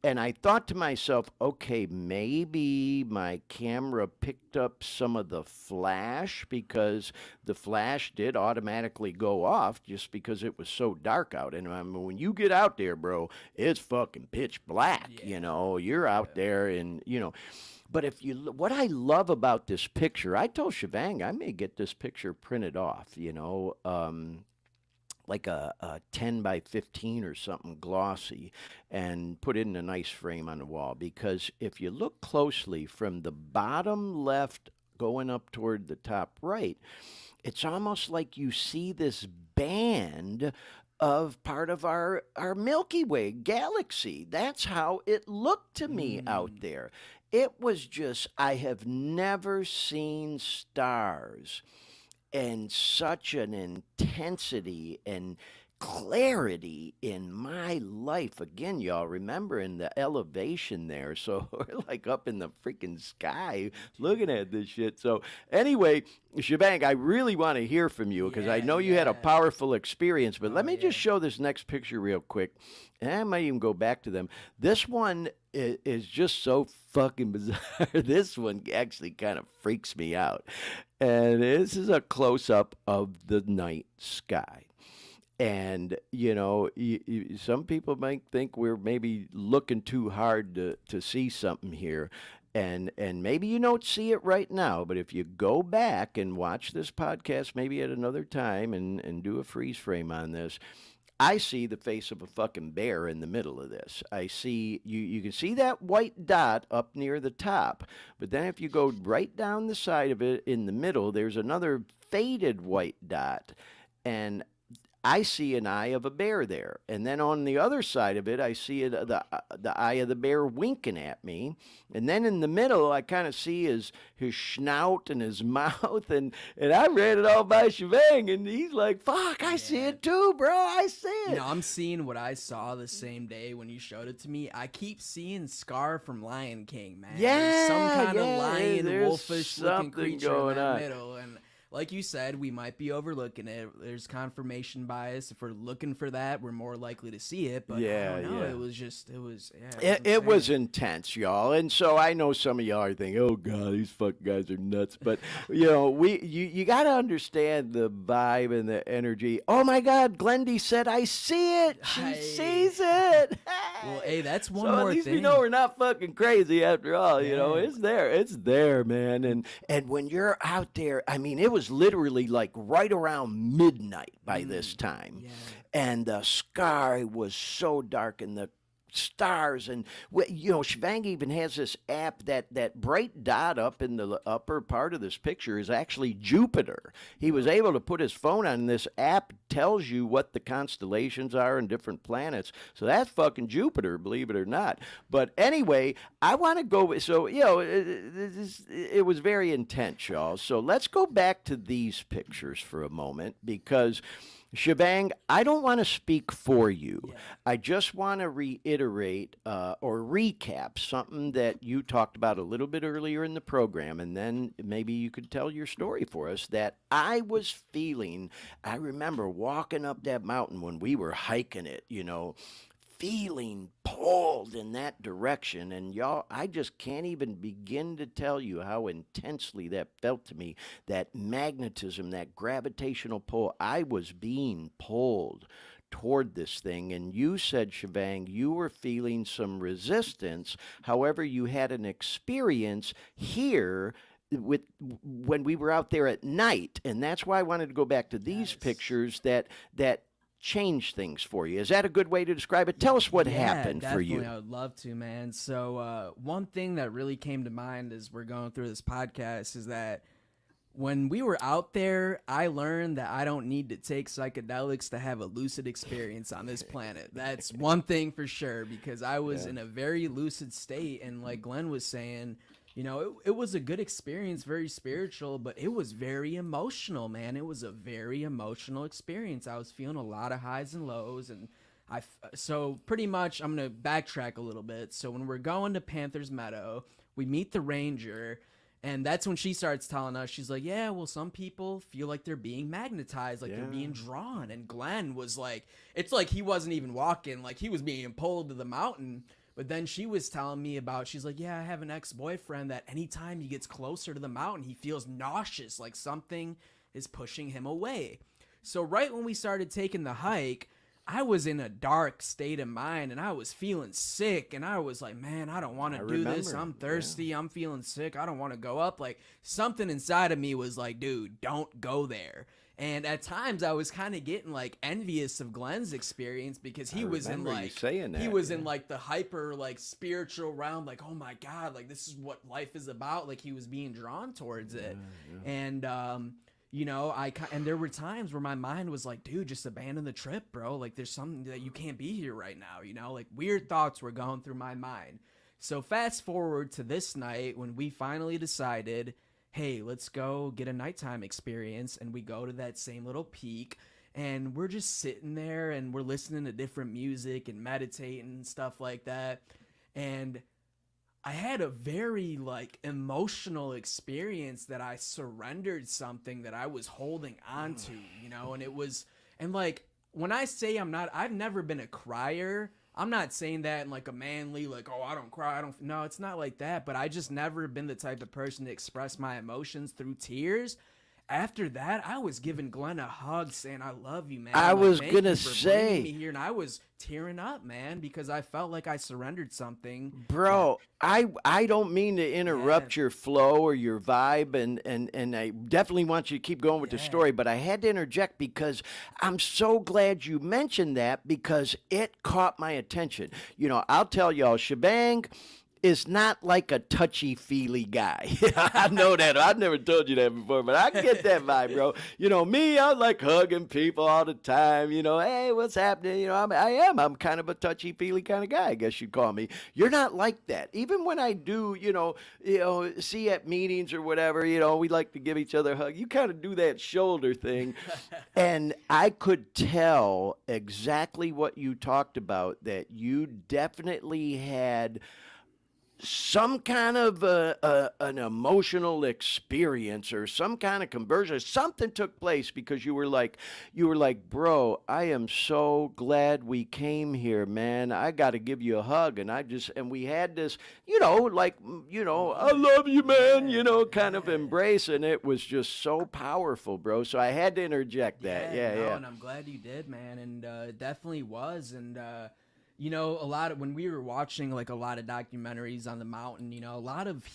And I thought to myself, okay, maybe my camera picked up some of the flash, because the flash did automatically go off just because it was so dark out. And I mean, when you get out there, bro, it's fucking pitch black, You're out there and, But what I love about this picture, I told Shivang I may get this picture printed off, like a 10 by 15 or something glossy, and put it in a nice frame on the wall. Because if you look closely from the bottom left going up toward the top right, it's almost like you see this band of part of our Milky Way galaxy. That's how it looked to me out there. It was just, I have never seen stars and such an intensity and clarity in my life. Again, y'all, remember in the elevation there. So we're like up in the freaking sky looking at this shit. So anyway, Shivang, I really want to hear from you, because I know you had a powerful experience. But let me just show this next picture real quick. And I might even go back to them. This one is just so fucking bizarre. This one actually kind of freaks me out. And this is a close-up of the night sky. And, some people might think we're maybe looking too hard to see something here. And maybe you don't see it right now, but if you go back and watch this podcast maybe at another time and do a freeze frame on this, I see the face of a fucking bear in the middle of this. I see, you can see that white dot up near the top, but then if you go right down the side of it in the middle, there's another faded white dot, and I see an eye of a bear there. And then on the other side of it, I see the eye of the bear winking at me. And then in the middle, I kind of see his snout and his mouth. And I read it all by Shivang, and he's like, fuck, I see it too, bro. I see it. I'm seeing what I saw the same day when you showed it to me. I keep seeing Scar from Lion King, man. Yeah, there's some kind of lion, there's wolfish looking creature going in that on. middle. And like you said, we might be overlooking it. There's confirmation bias. If we're looking for that, we're more likely to see it. But I don't know. It was intense, y'all. And so I know some of y'all are thinking, oh, God, these fucking guys are nuts. But, you got to understand the vibe and the energy. Oh, my God, Glendy said, I see it. She sees it. Well, hey, that's one so more at least thing. we know we're not fucking crazy after all. It's there. It's there, man. And when you're out there, I mean, it was literally like right around midnight by this time. Yeah. And the sky was so dark, and the stars, and Shivang even has this app. That bright dot up in the upper part of this picture is actually Jupiter. He was able to put his phone on, and this app tells you what the constellations are and different planets. So that's fucking Jupiter, believe it or not. But anyway, I want to go. So it was very intense, y'all. So let's go back to these pictures for a moment, because Shivang, I don't want to speak for you. Yeah. I just want to reiterate or recap something that you talked about a little bit earlier in the program, and then maybe you could tell your story for us. That I was feeling, I remember walking up that mountain when we were hiking it, feeling pulled in that direction. And y'all, I just can't even begin to tell you how intensely that felt to me. That magnetism, that gravitational pull. I was being pulled toward this thing. And you said, Shivang, you were feeling some resistance. However, you had an experience here with when we were out there at night. And that's why I wanted to go back to these Yes. pictures that change things for you. Is that a good way to describe it? Tell us what happened for definitely. you. I would love to, man. So one thing that really came to mind as we're going through this podcast is that when we were out there, I learned that I don't need to take psychedelics to have a lucid experience on this planet. That's one thing for sure, because I was in a very lucid state, and like Glenn was saying, it was a good experience, very spiritual, but it was very emotional, man. It was a very emotional experience. I was feeling a lot of highs and lows, and so pretty much I'm going to backtrack a little bit. So when we're going to Panther's Meadow, we meet the ranger, and that's when she starts telling us, she's like, yeah, well, some people feel like they're being magnetized, like they're being drawn. And Glenn was like, it's like he wasn't even walking, like he was being pulled to the mountain. But then she was telling me about, she's like, yeah, I have an ex-boyfriend that anytime he gets closer to the mountain, he feels nauseous, like something is pushing him away. So right when we started taking the hike, I was in a dark state of mind, and I was feeling sick, and I was like, man, I don't want to do this. remember. I'm thirsty. I'm feeling sick. I don't want to go up. Like something inside of me was like, dude, don't go there. And at times I was kind of getting like envious of Glenn's experience, because he was in remember you like saying that, he was yeah. in like the hyper like spiritual realm, like, oh my God, like this is what life is about. Like he was being drawn towards it. And and there were times where my mind was like, dude, just abandon the trip, bro. Like there's something that you can't be here right now, like weird thoughts were going through my mind. So fast forward to this night when we finally decided, hey, let's go get a nighttime experience. And we go to that same little peak, and we're just sitting there and we're listening to different music and meditating and stuff like that. And I had a very like emotional experience that I surrendered something that I was holding on to, and it was, and like when I say I've never been a crier. I'm not saying that in like a manly, like, oh, I don't cry. No, it's not like that. But I just never been the type of person to express my emotions through tears. After that, I was giving Glenn a hug saying, I love you, man. I Like, was thank gonna you for say. bringing me here. And I was tearing up, man, because I felt like I surrendered something. Bro, I don't mean to interrupt Yeah. your flow or your vibe, and I definitely want you to keep going with the Yeah. story, but I had to interject because I'm so glad you mentioned that, because it caught my attention. I'll tell y'all, Shivang is not like a touchy-feely guy. I know that. I've never told you that before, but I get that vibe, bro. Me, I like hugging people all the time. Hey, what's happening? I'm kind of a touchy-feely kind of guy, I guess you'd call me. You're not like that. Even when I do, see at meetings or whatever, we like to give each other a hug. You kind of do that shoulder thing. And I could tell exactly what you talked about, that you definitely had some kind of an emotional experience or some kind of conversion. Something took place, because you were like, bro, I am so glad we came here, man. I got to give you a hug. And we had this, I love you, man, kind of embrace. And it was just so powerful, bro. So I had to interject that. Yeah. And I'm glad you did, man. And it definitely was. And, when we were watching like a lot of documentaries on the mountain, a lot of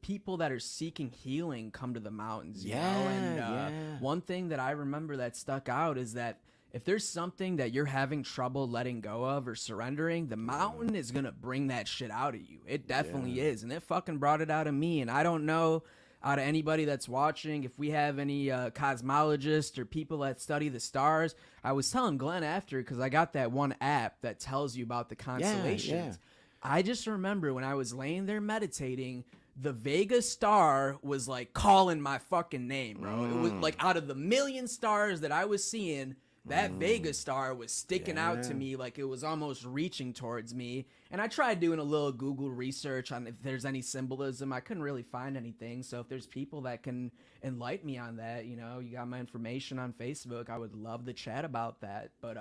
people that are seeking healing come to the mountains. And one thing that I remember that stuck out is that if there's something that you're having trouble letting go of or surrendering, the mountain is going to bring that shit out of you. It definitely is. And it fucking brought it out of me. And I don't know out of anybody that's watching, if we have any cosmologists or people that study the stars. I was telling Glenn after, because I got that one app that tells you about the constellations. I just remember when I was laying there meditating, the Vega star was like calling my fucking name, bro. It was like out of the million stars that I was seeing, that Vega star was sticking out to me like it was almost reaching towards me. And I tried doing a little Google research on if there's any symbolism. I couldn't really find anything. So if there's people that can enlighten me on that, you know, you got my information on Facebook. I would love to chat about that. But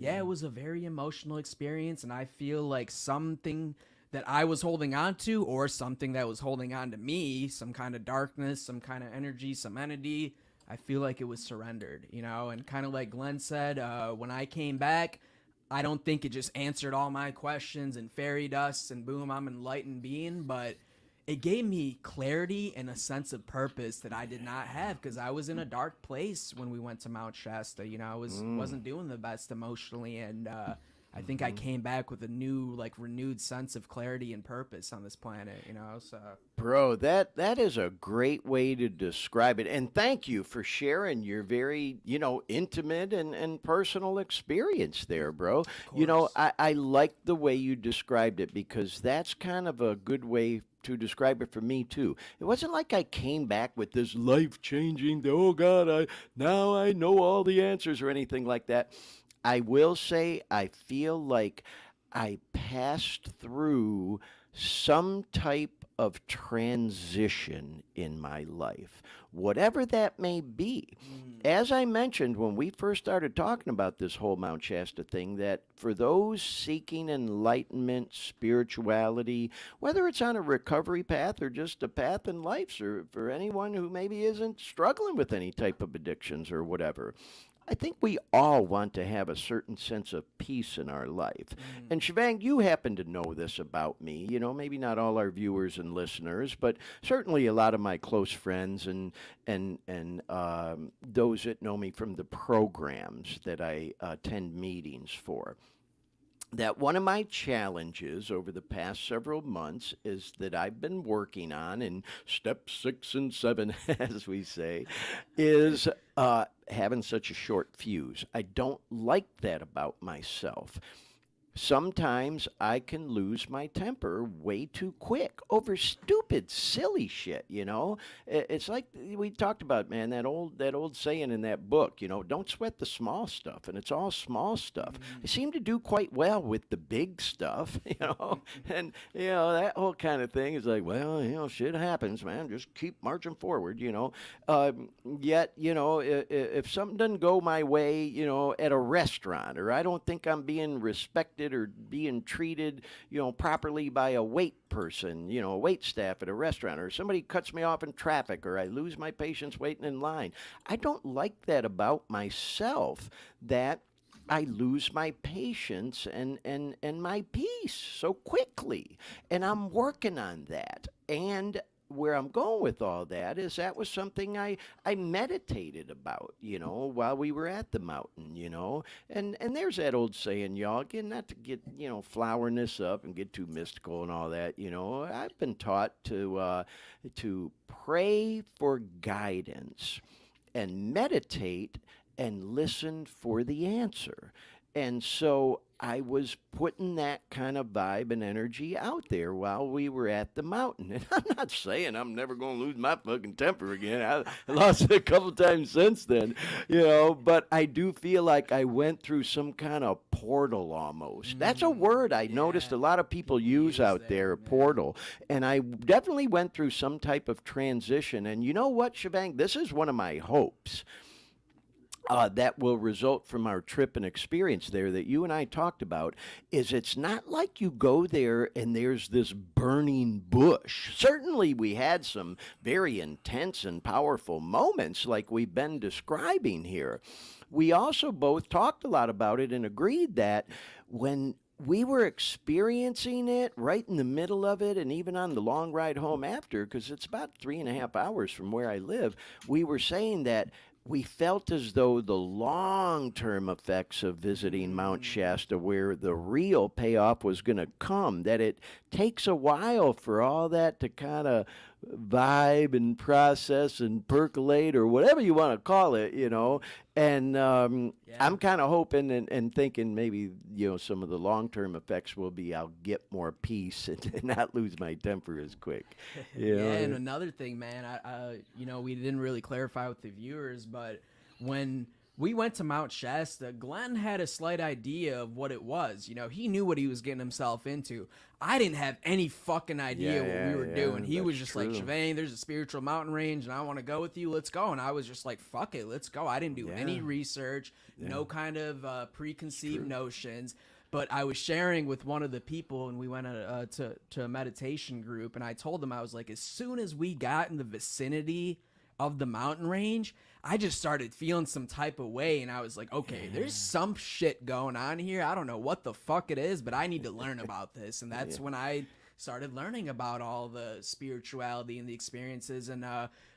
yeah, it was a very emotional experience. And I feel like something that I was holding on to, or something that was holding on to me, some kind of darkness, some kind of energy, some entity, I feel like it was surrendered, you know. And kind of like Glenn said, when I came back, I don't think it just answered all my questions and fairy dust and boom, I'm an enlightened being, but it gave me clarity and a sense of purpose that I did not have, because I was in a dark place when we went to Mount Shasta. You know, I wasn't doing the best emotionally, and I think I came back with a new, like, renewed sense of clarity and purpose on this planet, you know. So Bro, that is a great way to describe it. And thank you for sharing your very, intimate and personal experience there, bro. I like the way you described it, because that's kind of a good way to describe it for me too. It wasn't like I came back with this life-changing, oh God, now I know all the answers or anything like that. I will say I feel like I passed through some type of transition in my life, whatever that may be. As I mentioned when we first started talking about this whole Mount Shasta thing, that for those seeking enlightenment, spirituality, whether it's on a recovery path or just a path in life, or for anyone who maybe isn't struggling with any type of addictions or whatever, I think we all want to have a certain sense of peace in our life. And Shivang, you happen to know this about me. Maybe not all our viewers and listeners, but certainly a lot of my close friends and those that know me from the programs that I attend meetings for. That one of my challenges over the past several months is that I've been working on, in step 6 and 7, as we say, is having such a short fuse. I don't like that about myself. Sometimes I can lose my temper way too quick over stupid, silly shit. It's like we talked about, man, that old saying in that book, don't sweat the small stuff, and it's all small stuff. I seem to do quite well with the big stuff, and, that whole kind of thing is like, well, shit happens, man, just keep marching forward, Yet, if something doesn't go my way, at a restaurant, or I don't think I'm being respected or being treated, properly by a wait person, a wait staff at a restaurant, or somebody cuts me off in traffic, or I lose my patience waiting in line. I don't like that about myself, that I lose my patience and my peace so quickly. And I'm working on that. And where I'm going with all that is that was something I meditated about, while we were at the mountain, And there's that old saying, y'all, again, not to get, flowering this up and get too mystical and all that, I've been taught to pray for guidance and meditate and listen for the answer. And so I was putting that kind of vibe and energy out there while we were at the mountain. And I'm not saying I'm never going to lose my fucking temper again. I lost it a couple times since then, but I do feel like I went through some kind of portal almost. That's a word I noticed a lot of people use out there, portal. And I definitely went through some type of transition. And you know what, Shivang? This is one of my hopes. That will result from our trip and experience there that you and I talked about, is it's not like you go there and there's this burning bush. Certainly we had some very intense and powerful moments like we've been describing here. We also both talked a lot about it and agreed that when we were experiencing it right in the middle of it, and even on the long ride home after, because it's about 3.5 hours from where I live, we were saying that we felt as though the long-term effects of visiting Mount Shasta, where the real payoff was going to come, that it takes a while for all that to kind of vibe and process and percolate or whatever you want to call it, And Yeah. I'm kind of hoping and thinking maybe, some of the long-term effects will be I'll get more peace and not lose my temper as quick. Yeah, and another thing, man, we didn't really clarify with the viewers, but when we went to Mount Shasta, Glenn had a slight idea of what it was. He knew what he was getting himself into. I didn't have any fucking idea what we were doing. He was just like, Shivang, there's a spiritual mountain range, and I want to go with you. Let's go. And I was just like, fuck it, let's go. I didn't do any research, no kind of preconceived notions. But I was sharing with one of the people, and we went to a meditation group, and I told them, I was like, as soon as we got in the vicinity of the mountain range, I just started feeling some type of way, and I was like, okay, there's some shit going on here. I don't know what the fuck it is, but I need to learn about this. And that's when I started learning about all the spirituality and the experiences. And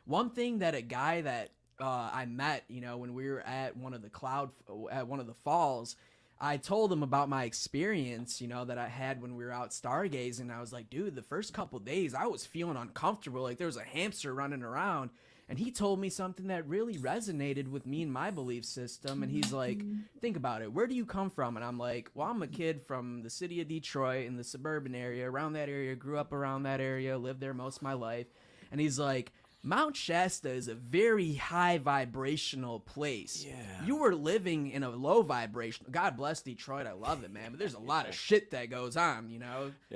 one thing that a guy that I met, when we were at one of the falls, I told him about my experience, that I had when we were out stargazing. I was like, dude, the first couple days I was feeling uncomfortable. Like there was a hamster running around. And he told me something that really resonated with me and my belief system. And he's like, think about it. Where do you come from? And I'm like, well, I'm a kid from the city of Detroit in the suburban area, around that area, grew up around that area, lived there most of my life. And he's like, Mount Shasta is a very high vibrational place. Yeah. You were living in a low vibration. God bless Detroit. I love it, man. But there's a lot of shit that goes on,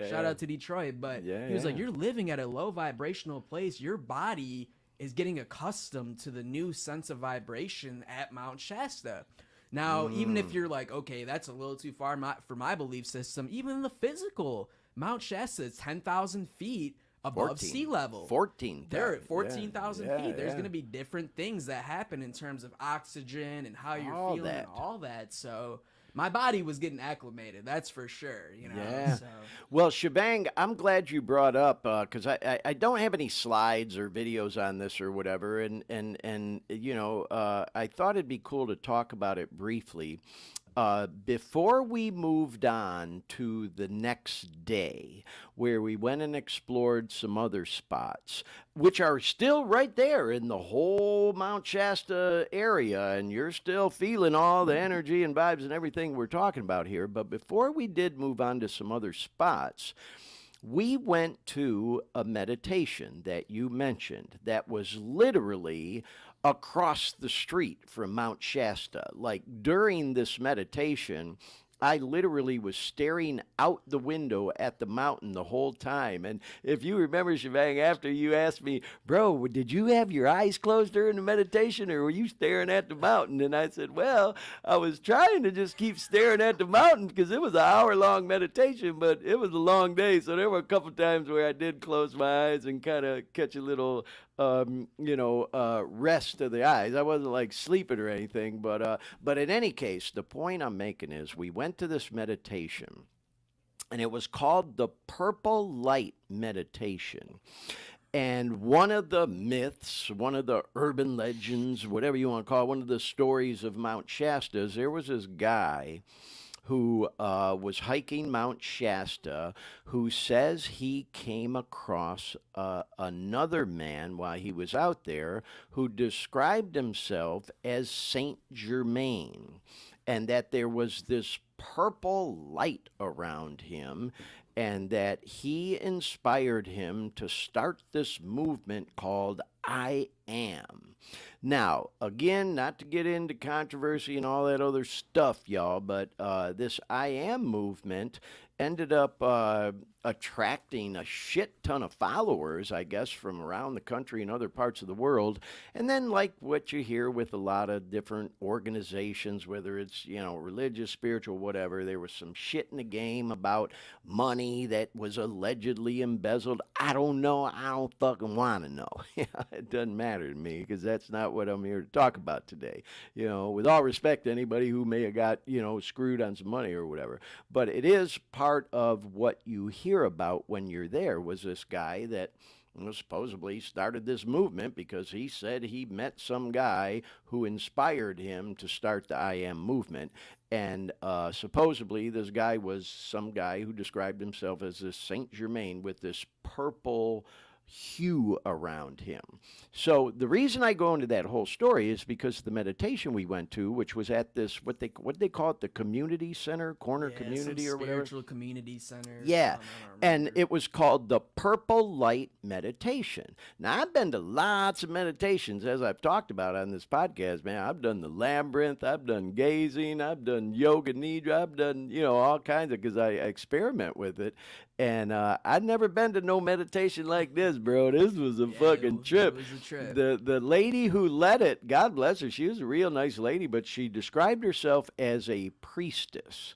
Shout out to Detroit. But he was like, you're living at a low vibrational place. Your body is getting accustomed to the new sense of vibration at Mount Shasta. Now, even if you're like, okay, that's a little too far for my belief system, even the physical, Mount Shasta is 10,000 feet above sea level. 14,000. They're at 14,000 Yeah, feet. There's yeah. going to be different things that happen in terms of oxygen and how you're All feeling that. and all that. So my body was getting acclimated, that's for sure. Yeah. So. Well, Shivang, I'm glad you brought up because I don't have any slides or videos on this or whatever, and I thought it'd be cool to talk about it briefly. Before we moved on to the next day, where we went and explored some other spots, which are still right there in the whole Mount Shasta area, and you're still feeling all the energy and vibes and everything we're talking about here. But before we did move on to some other spots, we went to a meditation that you mentioned that was literally across the street from Mount Shasta. Like during this meditation, I literally was staring out the window at the mountain the whole time. And if you remember, Shivang, after you asked me, bro, did you have your eyes closed during the meditation or were you staring at the mountain? And I said, well, I was trying to just keep staring at the mountain because it was an hour-long meditation, but it was a long day. So there were a couple times where I did close my eyes and kind of catch a little rest of the eyes. I wasn't like sleeping or anything, but in any case, the point I'm making is we went to this meditation, and it was called the Purple Light Meditation. And one of the myths, one of the urban legends, whatever you want to call it, one of the stories of Mount Shasta is there was this guy who was hiking Mount Shasta, who says he came across another man while he was out there who described himself as Saint Germain, and that there was this purple light around him, and that he inspired him to start this movement called I Am. Now, again, not to get into controversy and all that other stuff, y'all, but this I Am movement ended up attracting a shit ton of followers, I guess, from around the country and other parts of the world. And then, like what you hear with a lot of different organizations, whether it's, religious, spiritual, whatever, there was some shit in the game about money that was allegedly embezzled. I don't know. I don't fucking want to know. It doesn't matter to me because that's not what I'm here to talk about today. With all respect to anybody who may have got, screwed on some money or whatever. But it is part of what you hear about when you're there was this guy that Well, supposedly he started this movement because he said he met some guy who inspired him to start the I Am movement. And supposedly this guy was some guy who described himself as this Saint Germain with this purple hue around him. So the reason I go into that whole story is because the meditation we went to, which was at this what they call it, the community center, corner community or whatever, spiritual community center. Yeah, I don't and remember. it was called the Purple Light Meditation. Now I've been to lots of meditations, as I've talked about on this podcast, man. I've done the Labyrinth, I've done gazing, I've done yoga nidra, I've done all kinds of, because I experiment with it. And I'd never been to no meditation like this, bro. This was a fucking trip. It was a trip. The lady who led it, God bless her, she was a real nice lady, but she described herself as a priestess.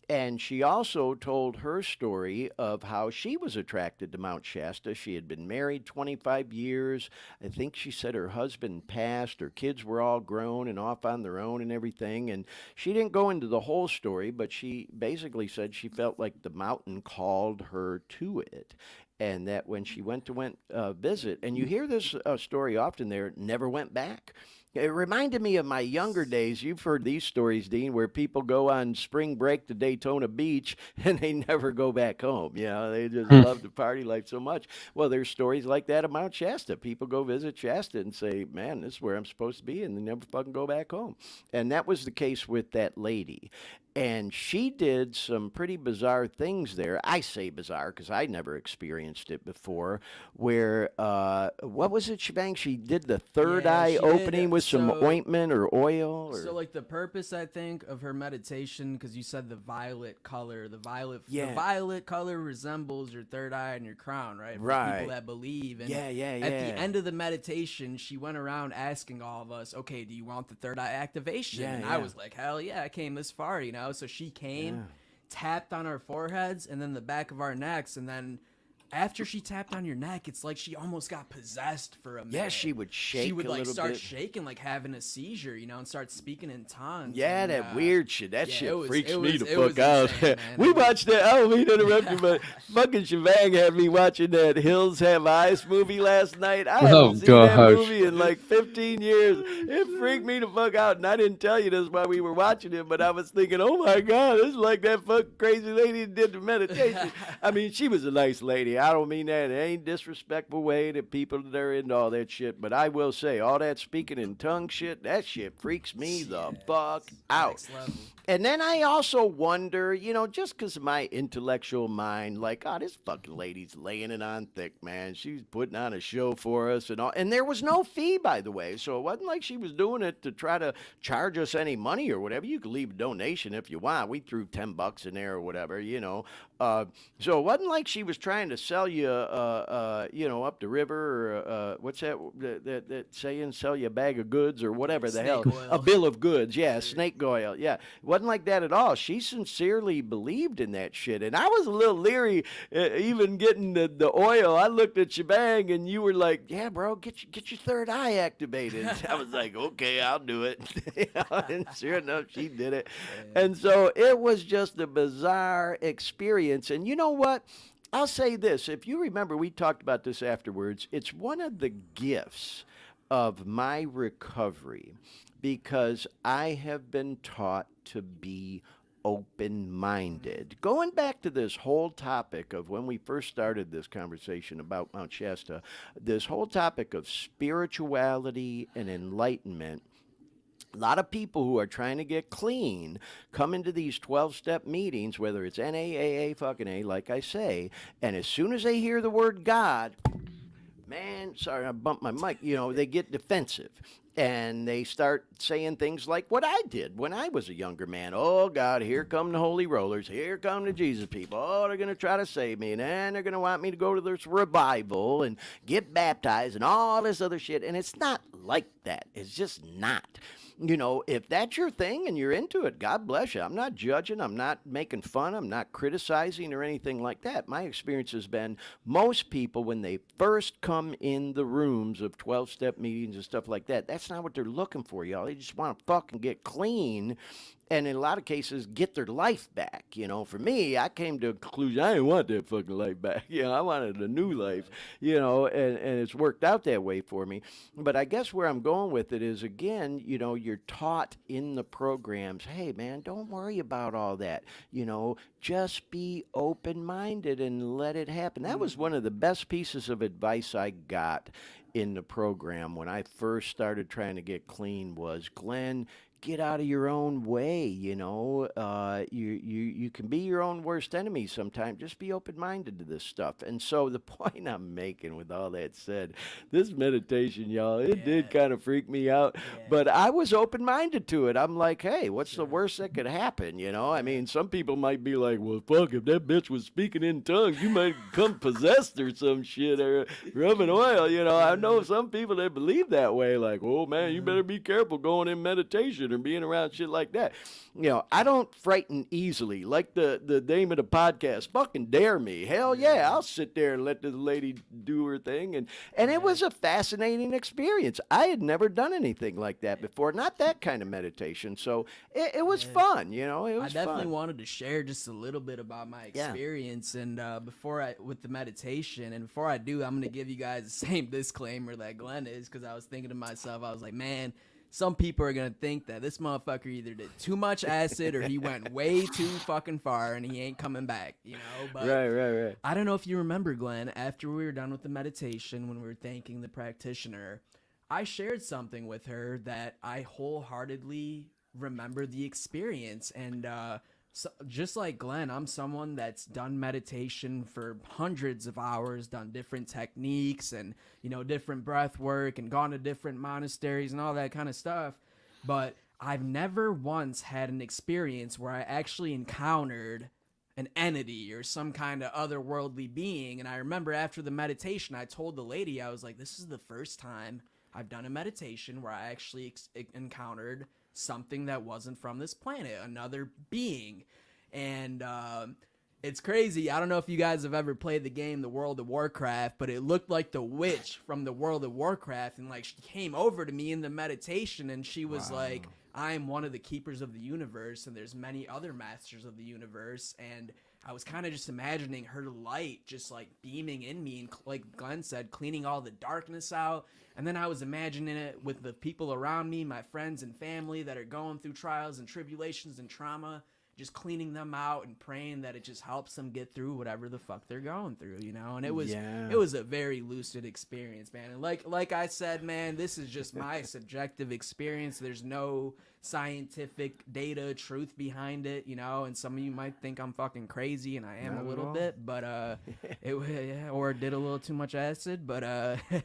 And she also told her story of how she was attracted to Mount Shasta. She had been married 25 years. I think she said her husband passed. Her kids were all grown and off on their own and everything. And she didn't go into the whole story, but she basically said she felt like the mountain called her to it. And that when she went to visit, and you hear this story often there, never went back. It reminded me of my younger days. You've heard these stories, Dean, where people go on spring break to Daytona Beach and they never go back home. They just love the party life so much. Well, there's stories like that at Mount Shasta. People go visit Shasta and say, man, this is where I'm supposed to be, and they never fucking go back home. And that was the case with that lady. And she did some pretty bizarre things there. I say bizarre because I never experienced it before. Where, what was it, Shivang? She did the third eye she opening did. with some So- ointment or oil. Or... So, like, the purpose, I think, of her meditation, because you said the violet color, the violet color resembles your third eye and your crown, right? For Right. people that believe. And Yeah. at the end of the meditation, she went around asking all of us, okay, do you want the third eye activation? Yeah, and yeah. I was like, hell yeah, I came this far, So she came, tapped on our foreheads and then the back of our necks, and then after she tapped on your neck, it's like she almost got possessed for a minute. Yeah, she would shake She would a like little start bit. shaking, like having a seizure, and start speaking in tongues. Yeah, and, that weird shit. That yeah, shit it was- freaks it me was- the it was fuck out. insane, man. We It was- watched that. I don't mean to interrupt you, but fucking Shivang had me watching that Hills Have Eyes movie last night. I Oh, haven't seen that gosh. movie in like 15 years. It freaked me the fuck out, and I didn't tell you this while we were watching it, but I was thinking, oh my God, this is like that fucking crazy lady that did the meditation. I mean, she was a nice lady. I don't mean that. It ain't disrespectful way to people that are into all that shit, but I will say, all that speaking in tongue shit, that shit freaks me the fuck out. Next level. And then I also wonder, just because of my intellectual mind, like, oh, this fucking lady's laying it on thick, man. She's putting on a show for us and all. And there was no fee, by the way. So it wasn't like she was doing it to try to charge us any money or whatever. You could leave a donation if you want. We threw $10 in there or whatever, So it wasn't like she was trying to sell you, up the river or what's that saying? Sell you a bag of goods or whatever the hell. Snake oil. A bill of goods, yeah, snake oil, yeah. It wasn't like that at all. She sincerely believed in that shit, and I was a little leery, even getting the oil. I looked at Shivang, and you were like, "Yeah, bro, get your third eye activated." I was like, "Okay, I'll do it." And sure enough, she did it. And so it was just a bizarre experience. And you know what? I'll say this. If you remember, we talked about this afterwards. It's one of the gifts of my recovery because I have been taught to be open-minded. Going back to this whole topic of when we first started this conversation about Mount Shasta, this whole topic of spirituality and enlightenment, a lot of people who are trying to get clean come into these 12-step meetings, whether it's NAAA, fucking A, like I say, and as soon as they hear the word God, man, sorry, I bumped my mic, they get defensive. And they start saying things like what I did when I was a younger man. Oh, God, here come the holy rollers. Here come the Jesus people. Oh, they're going to try to save me. And then they're going to want me to go to this revival and get baptized and all this other shit. And it's not like that. It's just not. If that's your thing and you're into it, God bless you. I'm not judging. I'm not making fun. I'm not criticizing or anything like that. My experience has been most people, when they first come in the rooms of 12-step meetings and stuff like that, that's that's not what they're looking for, y'all. They just want to fucking get clean. And in a lot of cases, get their life back. You know, for me, I came to a conclusion, I didn't want that fucking life back. You know, I wanted a new life, you know, and it's worked out that way for me. But I guess where I'm going with it is, again, you know, you're taught in the programs, hey, man, don't worry about all that. You know, just be open-minded and let it happen. That was one of the best pieces of advice I got in the program when I first started trying to get clean was, Glenn, get out of your own way. You know, you can be your own worst enemy sometimes. Just be open-minded to this stuff. And so the point I'm making with all that said, this meditation, y'all, it did kind of freak me out, but I was open-minded to it. I'm like, hey, what's the worst that could happen? You know, I mean, some people might be like, well, fuck, if that bitch was speaking in tongues, you might become possessed or some shit, or rubbing oil. You know, I know some people that believe that way, like, oh man, you better be careful going in meditation or being around shit like that. You know, I don't frighten easily. Like the name of the podcast, fucking dare me. Hell yeah, I'll sit there and let this lady do her thing. And it was a fascinating experience. I had never done anything like that before, not that kind of meditation. So it was fun, you know, it was I definitely fun. wanted to share just a little bit about my experience and with the meditation. And before I do, I'm going to give you guys the same disclaimer that Glenn is, because I was thinking to myself, I was like, man, some people are going to think that this motherfucker either did too much acid or he went way too fucking far and he ain't coming back, you know? But Right. I don't know if you remember, Glenn, after we were done with the meditation, when we were thanking the practitioner, I shared something with her that I wholeheartedly remember the experience. And so, just like Glenn, I'm someone that's done meditation for hundreds of hours, done different techniques and, you know, different breath work and gone to different monasteries and all that kind of stuff. But I've never once had an experience where I actually encountered an entity or some kind of otherworldly being. And I remember after the meditation, I told the lady, I was like, this is the first time I've done a meditation where I actually encountered something that wasn't from this planet, another being. And it's crazy. I don't know if you guys have ever played the game The World of Warcraft, but it looked like the witch from The World of Warcraft. And like, she came over to me in the meditation and she was like, I am one of the keepers of the universe and there's many other masters of the universe. And I was kind of just imagining her light just like beaming in me and, like Glenn said, cleaning all the darkness out. And then I was imagining it with the people around me, my friends and family that are going through trials and tribulations and trauma, just cleaning them out and praying that it just helps them get through whatever the fuck they're going through, you know? And it was a very lucid experience, man. And like I said, man, this is just my subjective experience. There's no scientific data, truth behind it, you know? And some of you might think I'm fucking crazy, and I am a little bit, but or did a little too much acid, but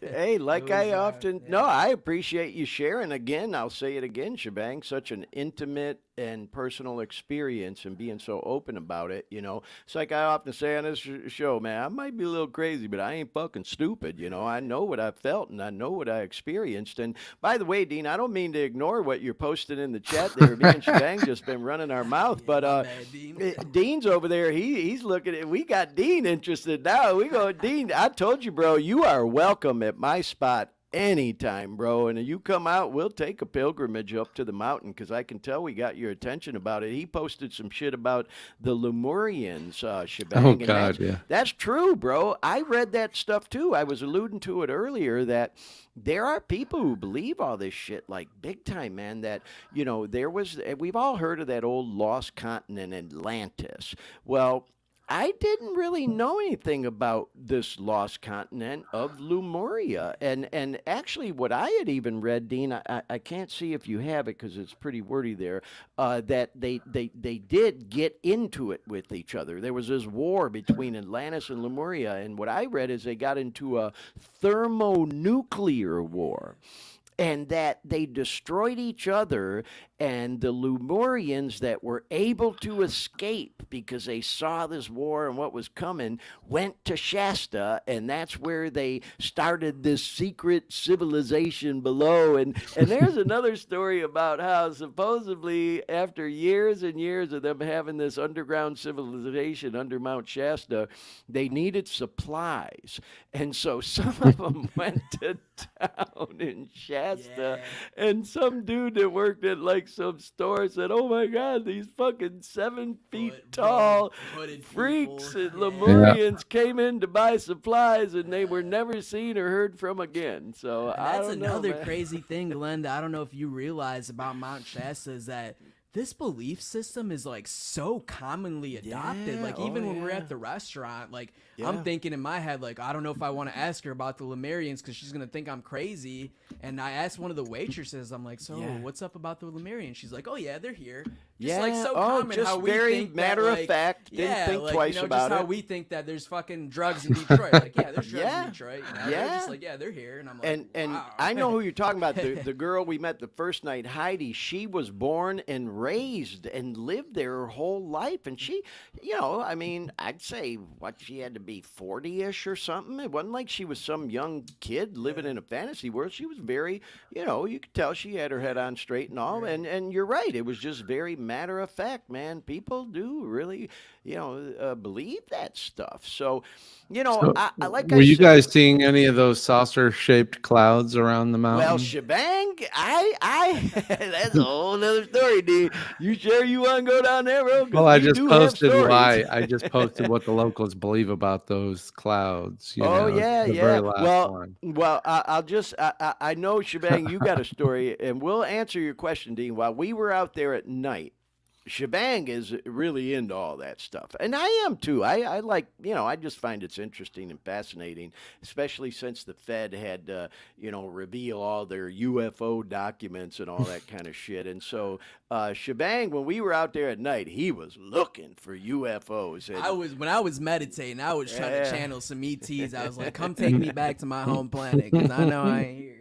hey, like I often no, I appreciate you sharing. Again, I'll say it again, Shivang, such an intimate and personal experience and being so open about it, you know. It's like I often say on this show, man, I might be a little crazy, but I ain't fucking stupid, you know. I know what I felt and I know what I experienced. And by the way, Dean, I don't mean to ignore what you're posting in the chat there. Me and Shivang just been running our mouth, but Dean's over there. He's looking at. We got Dean interested now. We go, Dean. I told you, bro. You are welcome at my spot anytime, bro. And if you come out, we'll take a pilgrimage up to the mountain, because I can tell we got your attention about it. He posted some shit about the Lemurians, Shivang. Oh, God, yeah. That's true, bro. I read that stuff, too. I was alluding to it earlier that there are people who believe all this shit, like big time, man, that, you know, we've all heard of that old lost continent, Atlantis. Well, I didn't really know anything about this lost continent of Lemuria. And actually what I had even read, Dean, I can't see if you have it because it's pretty wordy there, that they did get into it with each other. There was this war between Atlantis and Lemuria, and what I read is they got into a thermonuclear war. And that they destroyed each other, and the Lemurians that were able to escape because they saw this war and what was coming went to Shasta, and that's where they started this secret civilization below. And there's another story about how supposedly after years and years of them having this underground civilization under Mount Shasta, they needed supplies. And so some of them went to town in Shasta, Yeah. and some dude that worked at like some store said, "Oh my God, these fucking 7 feet tall Hooded freaks people. and Yeah. Lemurians came in to buy supplies, and they were never seen or heard from again." So And I that's don't know, another man. crazy thing, Glenn, that I don't know if you realize about Mount Shasta is that this belief system is like so commonly adopted. Yeah, Like even oh, when we're yeah. at the restaurant, like Yeah. I'm thinking in my head, like I don't know if I want to ask her about the Lemurians because she's gonna think I'm crazy. And I asked one of the waitresses, I'm like, "So Yeah. what's up about the Lemurians?" She's like, "Oh yeah, they're here." Just Yeah. like so Oh, common just how we very think matter that, of like, fact. Didn't yeah, think like, twice just about how it. we think that there's fucking drugs in Detroit. Like, yeah, there's drugs Yeah. in Detroit. You know? They're Yeah. just like, yeah, they're here. And I'm like, And wow. I know who you're talking about. The girl we met the first night, Heidi. She was born and raised and lived there her whole life. And she, I mean, I'd say she had to be 40-ish or something. It wasn't like she was some young kid living in a fantasy world. She was very, you could tell she had her head on straight and all. And you're right. It was just very matter of fact, man. People do really, believe that stuff. So, So, I like were I you said. guys seeing any of those saucer-shaped clouds around the Well, mountain? Shivang, that's a whole nother story, dude. You sure you want to go down that road? Well, Because I we just do have posted stories. why. I just posted what the locals believe about those clouds. Oh yeah, The yeah. very last Well, one. I'll just I know Shivang, you got a story, and we'll answer your question, Dean. While we were out there at night, Shivang is really into all that stuff, and I am too. I like, I just find it's interesting and fascinating, especially since the Fed had reveal all their UFO documents and all that kind of shit. And so Shivang, when we were out there at night, he was looking for UFOs. And When I was meditating, I was trying Yeah. to channel some ETs. I was like, "Come take me back to my home planet," because I know I ain't here.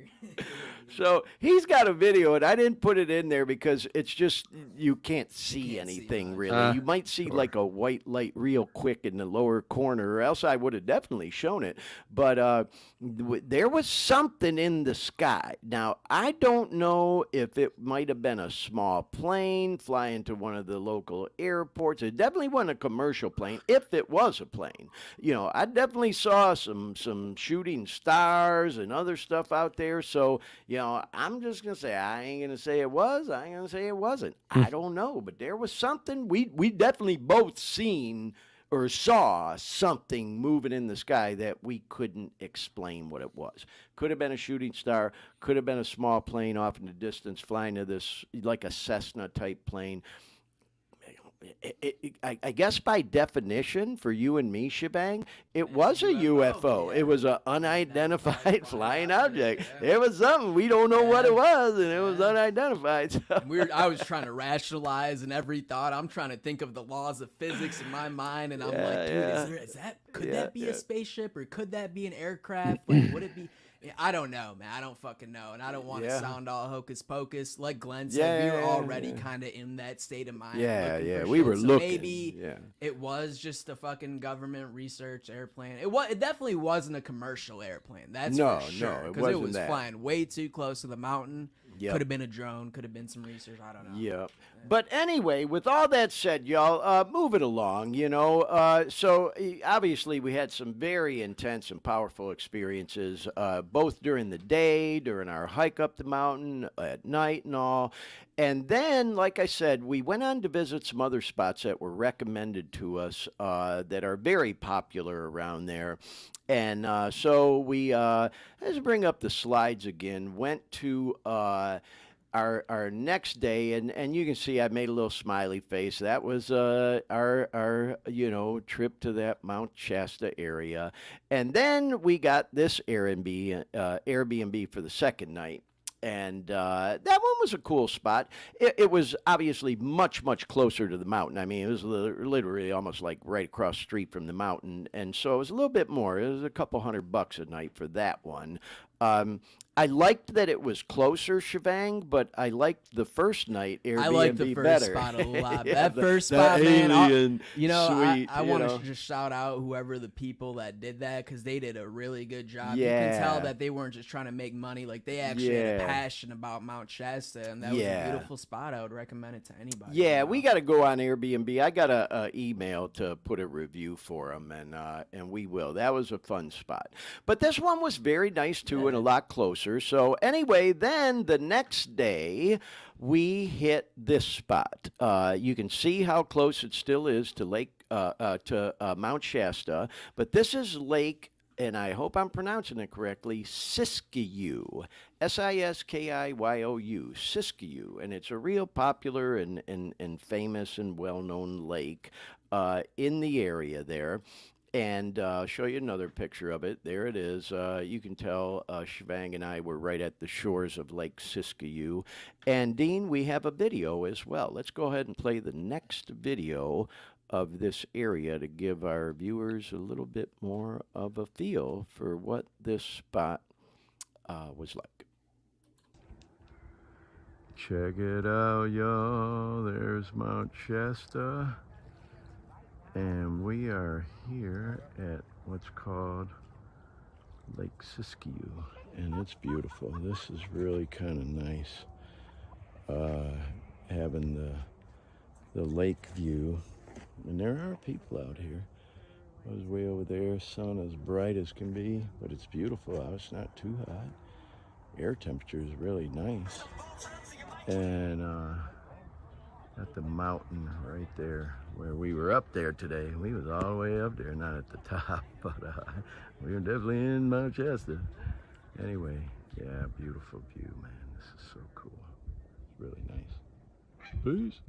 So he's got a video, and I didn't put it in there because it's just you can't see can't see anything much. really. You might see Sure. like a white light real quick in the lower corner, or else I would have definitely shown it. But there was something in the sky. Now I don't know if it might have been a small plane flying to one of the local airports. It definitely wasn't a commercial plane. If it was a plane, I definitely saw some shooting stars and other stuff out there. So I'm just gonna say I ain't gonna say it was. I ain't gonna say it wasn't. I don't know, but there was something. We definitely both seen or saw something moving in the sky that we couldn't explain what it was. Could have been a shooting star. Could have been a small plane off in the distance flying to this like a Cessna type plane. I guess by definition, for you and me, Shibang, it was a UFO. yeah. It was an unidentified flying object. Yeah. It was something we don't know what it was, and it was Yeah. unidentified. So. I was trying to rationalize in every thought. I'm trying to think of the laws of physics in my mind, and I'm Yeah, like, dude, yeah. could Yeah, that be yeah. a spaceship, or could that be an aircraft? Like, would it be? I don't know, man. I don't fucking know, and I don't want to Yeah. sound all hocus pocus. Like Glenn said, Yeah, we were yeah, already yeah. kind of in that state of mind. Yeah, looking yeah, for we shit. were So looking. Maybe Yeah. it was just a fucking government research airplane. It definitely wasn't a commercial airplane. That's No, for sure. no, it Because wasn't was that. flying way too close to the mountain. Yep. Could have been a drone. Could have been some research. I don't know. Yeah. But anyway, with all that said, y'all, move it along, So obviously we had some very intense and powerful experiences, both during the day, during our hike up the mountain, at night and all. And then, like I said, we went on to visit some other spots that were recommended to us that are very popular around there. And so we, let's bring up the slides again, went to our next day, and you can see I made a little smiley face. That was our trip to that Mount Shasta area, and then we got this Airbnb for the second night. And that one was a cool spot. It was obviously much, much closer to the mountain. I mean, it was literally almost like right across the street from the mountain. And so it was a little bit more. It was a couple $100 a night for that one. I liked that it was closer, Shivang, but I liked the first night Airbnb I like the first better. spot a lot. Yeah, That first spot, man. alien I suite, want to just shout out whoever the people that did that, because they did a really good job. You Yeah. can tell that they weren't just trying to make money. Like, they actually had a Yeah. passion about Mount Shasta, and that was Yeah. a beautiful spot. I would recommend it to anybody. Yeah, we got to go on Airbnb. I got a email to put a review for them, and we will. That was a fun spot. But this one was very nice too, and a lot closer. So anyway, then the next day we hit this spot. You can see how close it still is to Mount Shasta, but this is Lake, and I hope I'm pronouncing it correctly, Siskiyou, Siskiou, Siskiyou, and it's a real popular and famous and well-known lake in the area there. And I'll show you another picture of it. There it is. You can tell Shivang and I were right at the shores of Lake Siskiyou. And Dean, we have a video as well. Let's go ahead and play the next video of this area to give our viewers a little bit more of a feel for what this spot was like. Check it out, y'all. There's Mount Shasta. And we are here at what's called Lake Siskiyou. And it's beautiful. This is really kind of nice. Having the lake view. And there are people out here. I was way over there, sun as bright as can be, but it's beautiful out. It's not too hot. Air temperature is really nice. And at the mountain right there where we were up there today. We was all the way up there, not at the top, but we were definitely in Mount Shasta. Anyway, yeah, beautiful view, man. This is so cool. Really nice. Peace.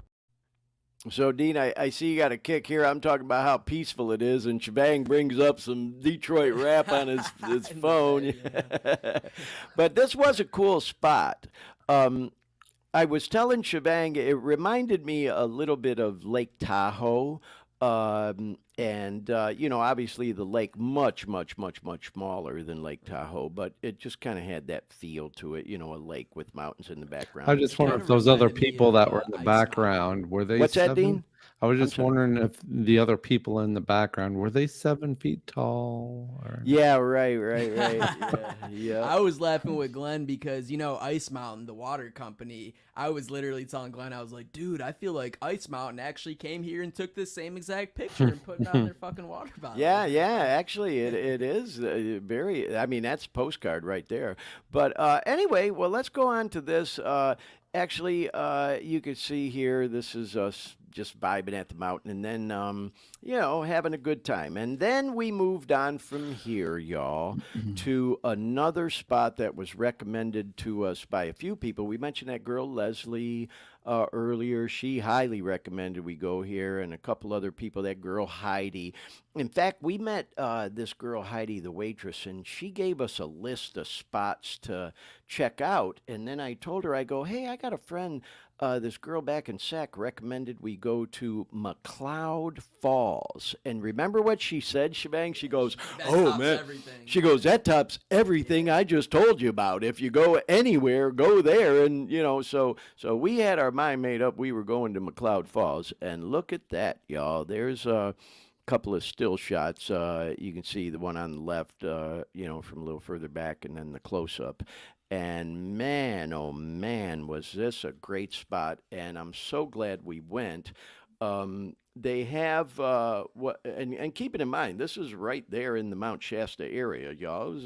So, Dean, I see you got a kick here. I'm talking about how peaceful it is, and Shivang brings up some Detroit rap on his phone. But this was a cool spot. I was telling Shivang, it reminded me a little bit of Lake Tahoe. Obviously the lake much smaller than Lake Tahoe, but it just kind of had that feel to it, a lake with mountains in the background. I just wonder if those other people that were in the background, were they What's that, Dean? I was just wondering if the other people in the background, were they 7 feet tall? Or... Yeah, right. Yeah. I was laughing with Glenn because, Ice Mountain, the water company, I was literally telling Glenn, I was like, dude, I feel like Ice Mountain actually came here and took this same exact picture and put it on their fucking water bottle. Yeah, actually, it is very, that's postcard right there. But anyway, well, let's go on to this. You can see here, this is us just vibing at the mountain and then, having a good time. And then we moved on from here, y'all, to another spot that was recommended to us by a few people. We mentioned that girl, Leslie, earlier. She highly recommended we go here, and a couple other people, that girl, Heidi. In fact, we met this girl, Heidi, the waitress, and she gave us a list of spots to check out. And then I told her, I go, hey, I got a friend, this girl back in Sac recommended we go to McLeod Falls. And remember what she said, Shivang? She goes, oh, man. Everything. She goes, that tops everything I just told you about. If you go anywhere, go there. And, so we had our mind made up. We were going to McLeod Falls. And look at that, y'all. There's a couple of still shots. You can see the one on the left, from a little further back, and then the close-up. And man, oh man, was this a great spot. And I'm so glad we went. They have, and keep it in mind, this is right there in the Mount Shasta area, y'all. It was,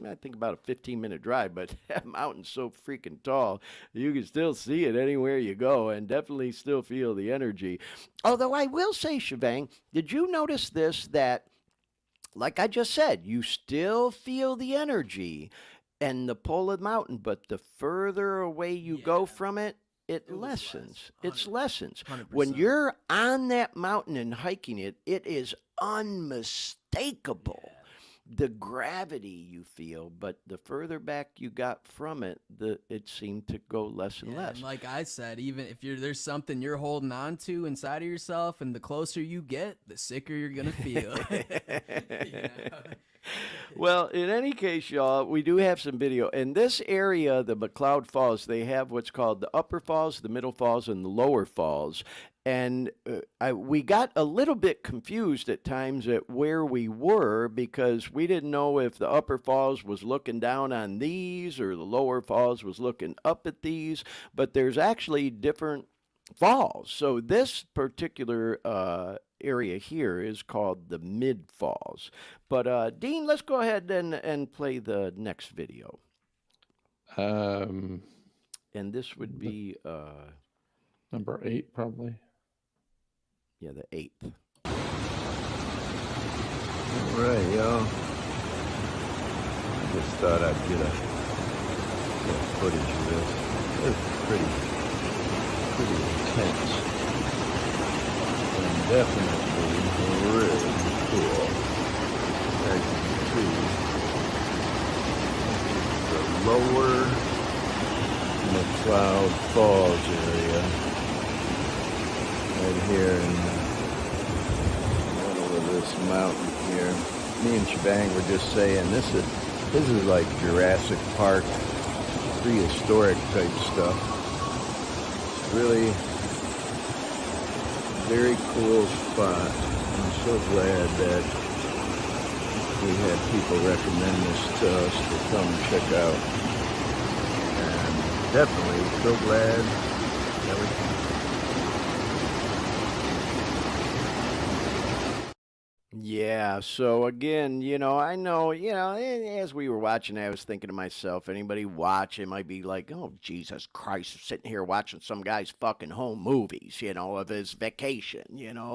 I think about a 15-minute drive, but that mountain's so freaking tall, you can still see it anywhere you go and definitely still feel the energy. Although I will say, Shivang, did you notice this, that, like I just said, you still feel the energy and the pull of the mountain, but the further away you go from it, it lessens. It lessens. 100%. When you're on that mountain and hiking it, it is unmistakable. The gravity you feel, but the further back you got from it, it seemed to go less and less. And like I said, even if there's something you're holding on to inside of yourself, and the closer you get, the sicker you're gonna feel. Well, in any case, y'all, we do have some video. In this area, the McLeod Falls, they have what's called the upper falls, the middle falls, and the lower falls. And we got a little bit confused at times at where we were, because we didn't know if the upper falls was looking down on these or the lower falls was looking up at these. But there's actually different falls. So this particular area here is called the Mid Falls. But Dean, let's go ahead and play the next video. Um, And this would be number 8, probably. yeah, the 8th. All right, y'all. I just thought I'd get a footage of this. It's pretty intense. And definitely really cool. As you can see, the lower McCloud Falls area. Right here in the middle of this mountain here. Me and Shivang were just saying this is like Jurassic Park, prehistoric type stuff. It's really very cool spot. I'm so glad that we had people recommend this to us to come check out. And definitely so glad that we can. Yeah, so again, I know, as we were watching, I was thinking to myself, anybody watch, it might be like, oh, Jesus Christ, sitting here watching some guy's fucking home movies, of his vacation.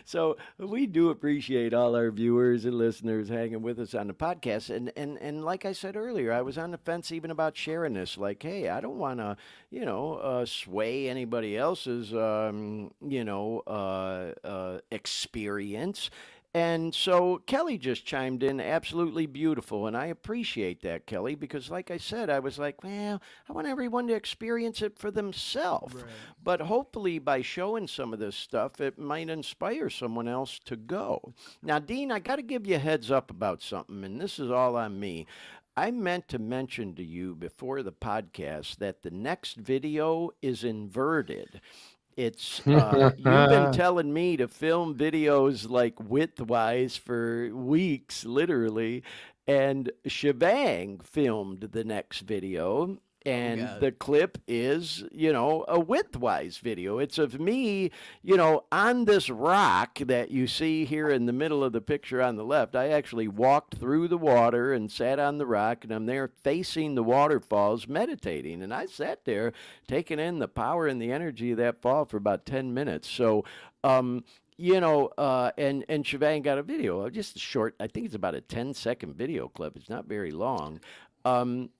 So we do appreciate all our viewers and listeners hanging with us on the podcast. And like I said earlier, I was on the fence even about sharing this. Like, hey, I don't want to, sway anybody else's, experience. And so Kelly just chimed in, absolutely beautiful. And I appreciate that, Kelly, because like I said, I was like, well, I want everyone to experience it for themselves. Right. But hopefully by showing some of this stuff, it might inspire someone else to go. Now, Dean, I got to give you a heads up about something, and this is all on me. I meant to mention to you before the podcast that the next video is inverted. It's you've been telling me to film videos like widthwise for weeks, literally, and Shivang filmed the next video, and God. the clip is, a widthwise video. It's of me, on this rock that you see here in the middle of the picture on the left. I actually walked through the water and sat on the rock, and I'm there facing the waterfalls, meditating. And I sat there taking in the power and the energy of that fall for about 10 minutes. So, and Shivang got a video, just a short, I think it's about a 10-second video clip. It's not very long.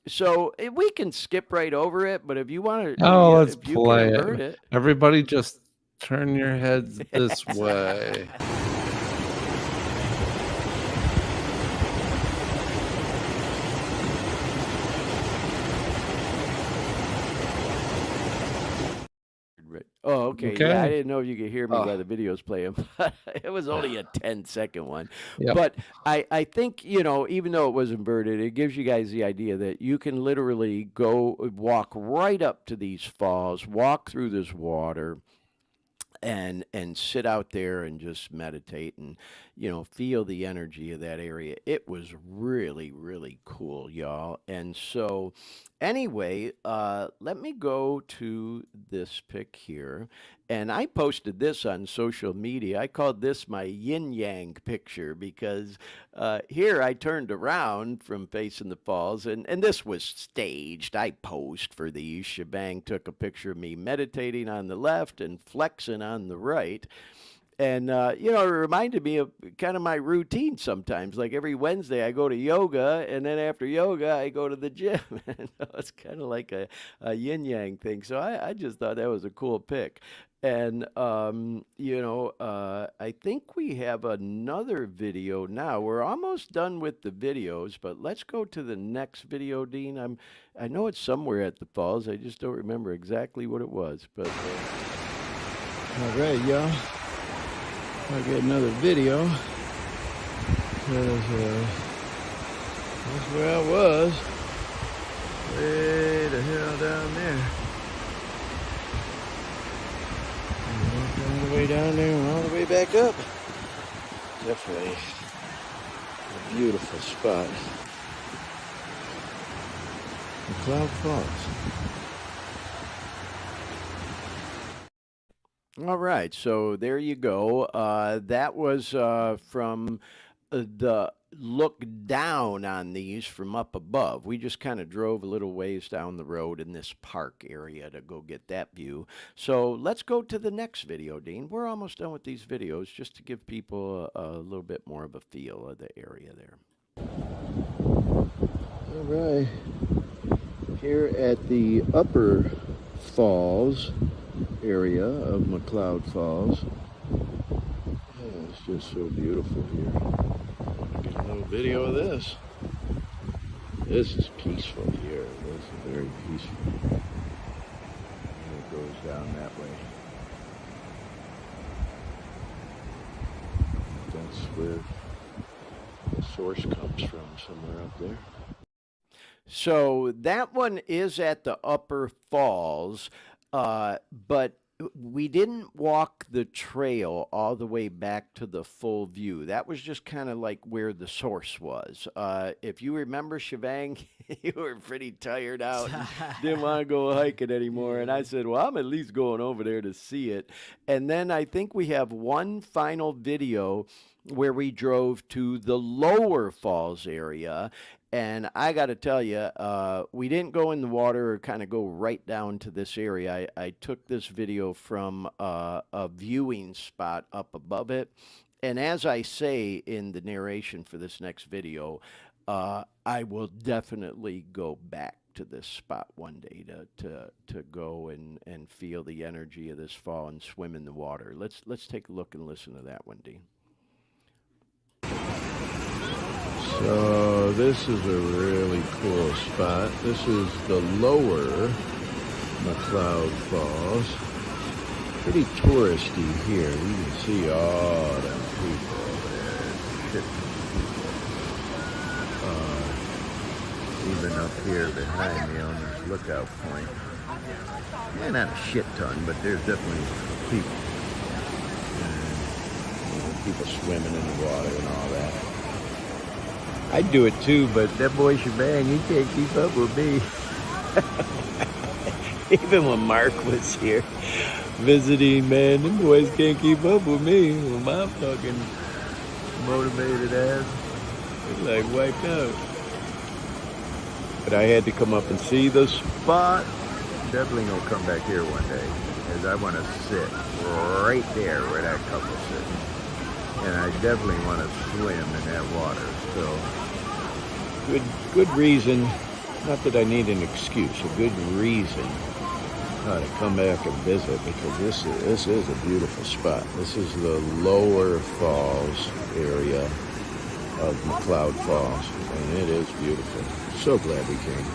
So we can skip right over it, but if you want to, Let's if you play can invert it. it. Everybody just turn your heads this way. Oh, okay. Okay. Yeah, I didn't know if you could hear me Oh. while the video's playing. But it was only a 10-second one. Yep. But I think, even though it was inverted, it gives you guys the idea that you can literally go walk right up to these falls, walk through this water, and sit out there and just meditate and feel the energy of that area. It was really, really cool, y'all. And so anyway, let me go to this pic here, and I posted this on social media. I called this my yin yang picture because here I turned around from facing the falls, and this was staged. I posed for these. Shivang took a picture of me meditating on the left and flexing on the right. And, it reminded me of kind of my routine sometimes. Like every Wednesday, I go to yoga, and then after yoga, I go to the gym. And it's kind of like a yin yang thing. So I just thought that was a cool pic. And, I think we have another video now. We're almost done with the videos, but let's go to the next video, Dean. I know it's somewhere at the falls. I just don't remember exactly what it was. But All right, y'all. I'll get another video. Because that's where I was. Way the hell down there. And walked all the way down there and all the way back up. Definitely a beautiful spot. McCloud Falls. All right, so there you go. That was from the look down on these from up above. We just kind of drove a little ways down the road in this park area to go get that view. So let's go to the next video, Dean. We're almost done with these videos just to give people a little bit more of a feel of the area there. All right, here at the upper falls area of McCloud Falls. Yeah, it's just so beautiful here. Get a little video of this. This is peaceful here. This is very peaceful. And it goes down that way. That's where the source comes from, somewhere up there. So that one is at the upper falls, but we didn't walk the trail all the way back to the full view. That was just kind of like where the source was. If you remember, Shivang, you were pretty tired out and didn't want to go hiking anymore. And I said, well, I'm at least going over there to see it. And then I think we have one final video where we drove to the lower falls area. And I got to tell you, we didn't go in the water or kind of go right down to this area. I took this video from a viewing spot up above it. And as I say in the narration for this next video, I will definitely go back to this spot one day to go and feel the energy of this fall and swim in the water. Let's take a look and listen to that one, Dean. So this is a really cool spot. This is the lower McCloud Falls. Pretty touristy here. You can see all them people there. Shit people. Even up here behind me on this lookout point. Yeah, not a shit ton, but there's definitely people. And people swimming in the water and all that. I'd do it too, but that boy Shivang, he can't keep up with me. Even when Mark was here visiting, man, them boys can't keep up with me. With my fucking motivated ass, it's like wiped out. But I had to come up and see the spot. Definitely gonna come back here one day, because I want to sit right there where that couple's sitting. And I definitely want to swim in that water. So, good reason, not that I need an excuse, a good reason to come back and visit, because this is a beautiful spot. This is the lower falls area of McCloud Falls, and it is beautiful. So glad we came.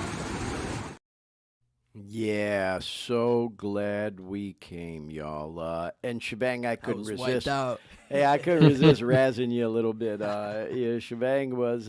Yeah, so glad we came, y'all. And Shivang, I couldn't resist. Wiped out. Hey, I couldn't resist razzing you a little bit. Yeah, Shivang was,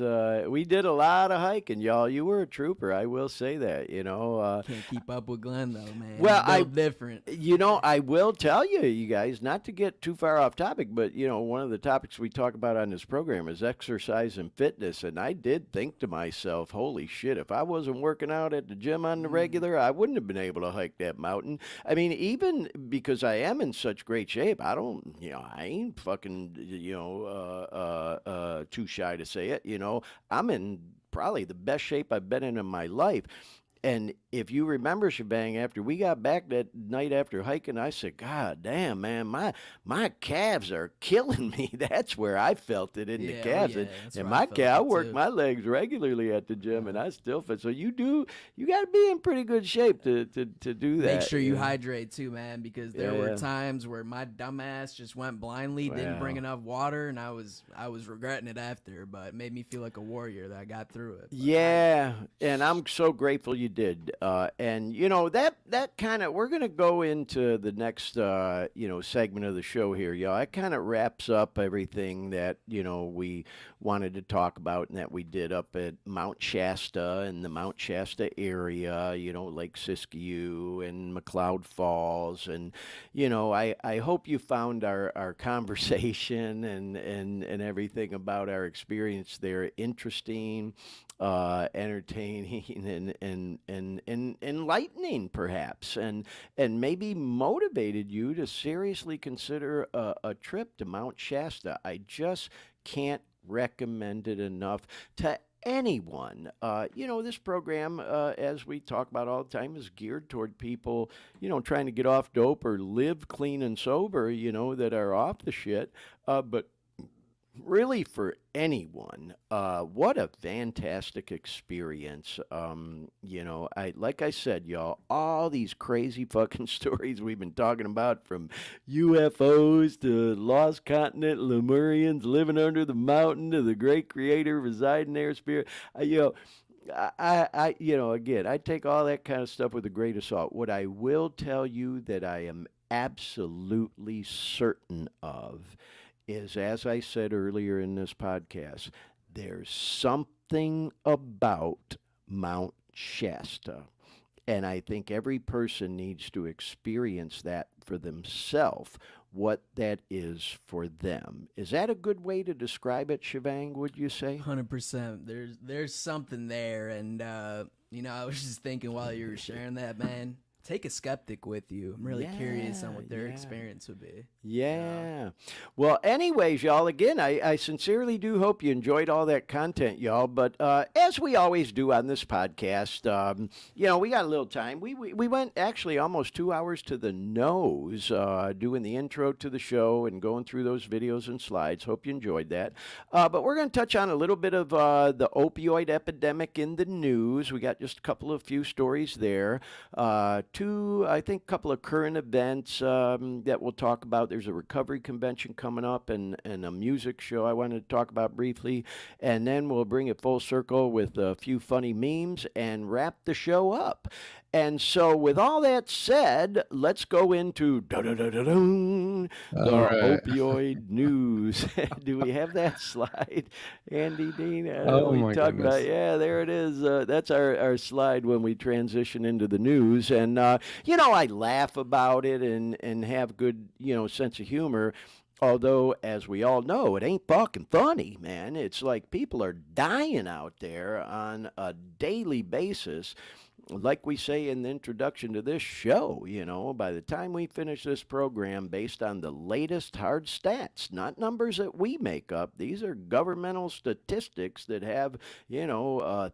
we did a lot of hiking, y'all. You were a trooper, I will say that, you know. Can't keep up with Glenn, though, man. Well, He's built different. You know, I will tell you, you guys, not to get too far off topic, but, you know, one of the topics we talk about on this program is exercise and fitness. And I did think to myself, holy shit, if I wasn't working out at the gym on the regular, I wouldn't have been able to hike that mountain. I mean, even because I am in such great shape, I ain't fucking, too shy to say it. You know, I'm in probably the best shape I've been in my life. And if you remember, Shivang, after we got back that night after hiking, I said, God damn, man, my calves are killing me. That's where I felt it in the calves. And my calf, I work my legs regularly at the gym, and I still feel. So you got to be in pretty good shape to do that. Make sure you hydrate too, man, because there were times where my dumbass just went blindly, didn't bring enough water, and I was regretting it after, but it made me feel like a warrior that I got through it. But and I'm so grateful you did. And you know, that kind of, we're going to go into the next segment of the show here, y'all. It kind of wraps up everything that, you know, we wanted to talk about and that we did up at Mount Shasta and the Mount Shasta area, you know, Lake Siskiyou and McCloud Falls. And, you know, I hope you found our conversation and everything about our experience there interesting. entertaining and enlightening, perhaps, and maybe motivated you to seriously consider a trip to Mount Shasta. I just can't recommend it enough to anyone. This program, as we talk about all the time, is geared toward people, trying to get off dope or live clean and sober, that are off the shit. But really, for anyone, what a fantastic experience. I like I said, y'all, all these crazy fucking stories we've been talking about, from UFOs to lost continent, Lemurians living under the mountain, to the great creator residing there, spirit. Again, I take all that kind of stuff with a grain of salt. What I will tell you that I am absolutely certain of is, as I said earlier in this podcast, there's something about Mount Shasta. And I think every person needs to experience that for themselves, what that is for them. Is that a good way to describe it, Shivang, would you say? 100%. There's something there, and I was just thinking while you were sharing that, man. Take a skeptic with you. I'm really curious on what their experience would be. Yeah. Well, anyways, y'all, again, I sincerely do hope you enjoyed all that content, y'all. But as we always do on this podcast, we got a little time. We went actually almost 2 hours to the nose doing the intro to the show and going through those videos and slides. Hope you enjoyed that. But we're going to touch on a little bit of the opioid epidemic in the news. We got just a few stories there. I think, a couple of current events that we'll talk about. There's a recovery convention coming up and a music show I wanted to talk about briefly. And then we'll bring it full circle with a few funny memes and wrap the show up. And so, with all that said, let's go into the opioid news. Do we have that slide, Andy, Dean? Oh, we my talked about, goodness. yeah, there it is. That's our slide when we transition into the news. And, I laugh about it and have good, sense of humor. Although, as we all know, it ain't fucking funny, man. It's like people are dying out there on a daily basis. Like we say in the introduction to this show, by the time we finish this program, based on the latest hard stats, not numbers that we make up, these are governmental statistics that have,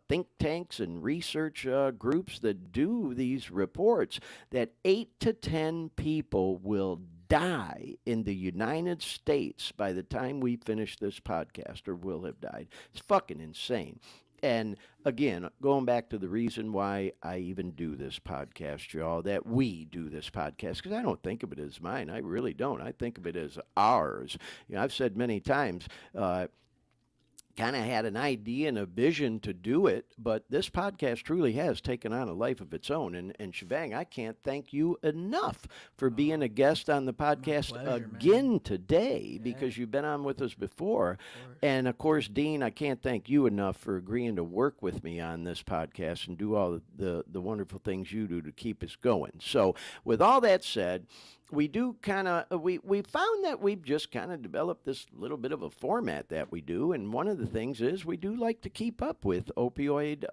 think tanks and research groups that do these reports, that 8 to 10 people will die in the United States by the time we finish this podcast, or will have died. It's fucking insane. And again, going back to the reason why I even do this podcast, y'all, that we do this podcast, because I don't think of it as mine. I really don't. I think of it as ours. I've said many times, kind of had an idea and a vision to do it, but this podcast truly has taken on a life of its own. And Shivang, I can't thank you enough for being a guest on the podcast again today, because you've been on with us before. And of course, Dean, I can't thank you enough for agreeing to work with me on this podcast and do all the wonderful things you do to keep us going. So with all that said, we do kind of we found that we've just kind of developed this little bit of a format that we do, and one of the things is we do like to keep up with opioid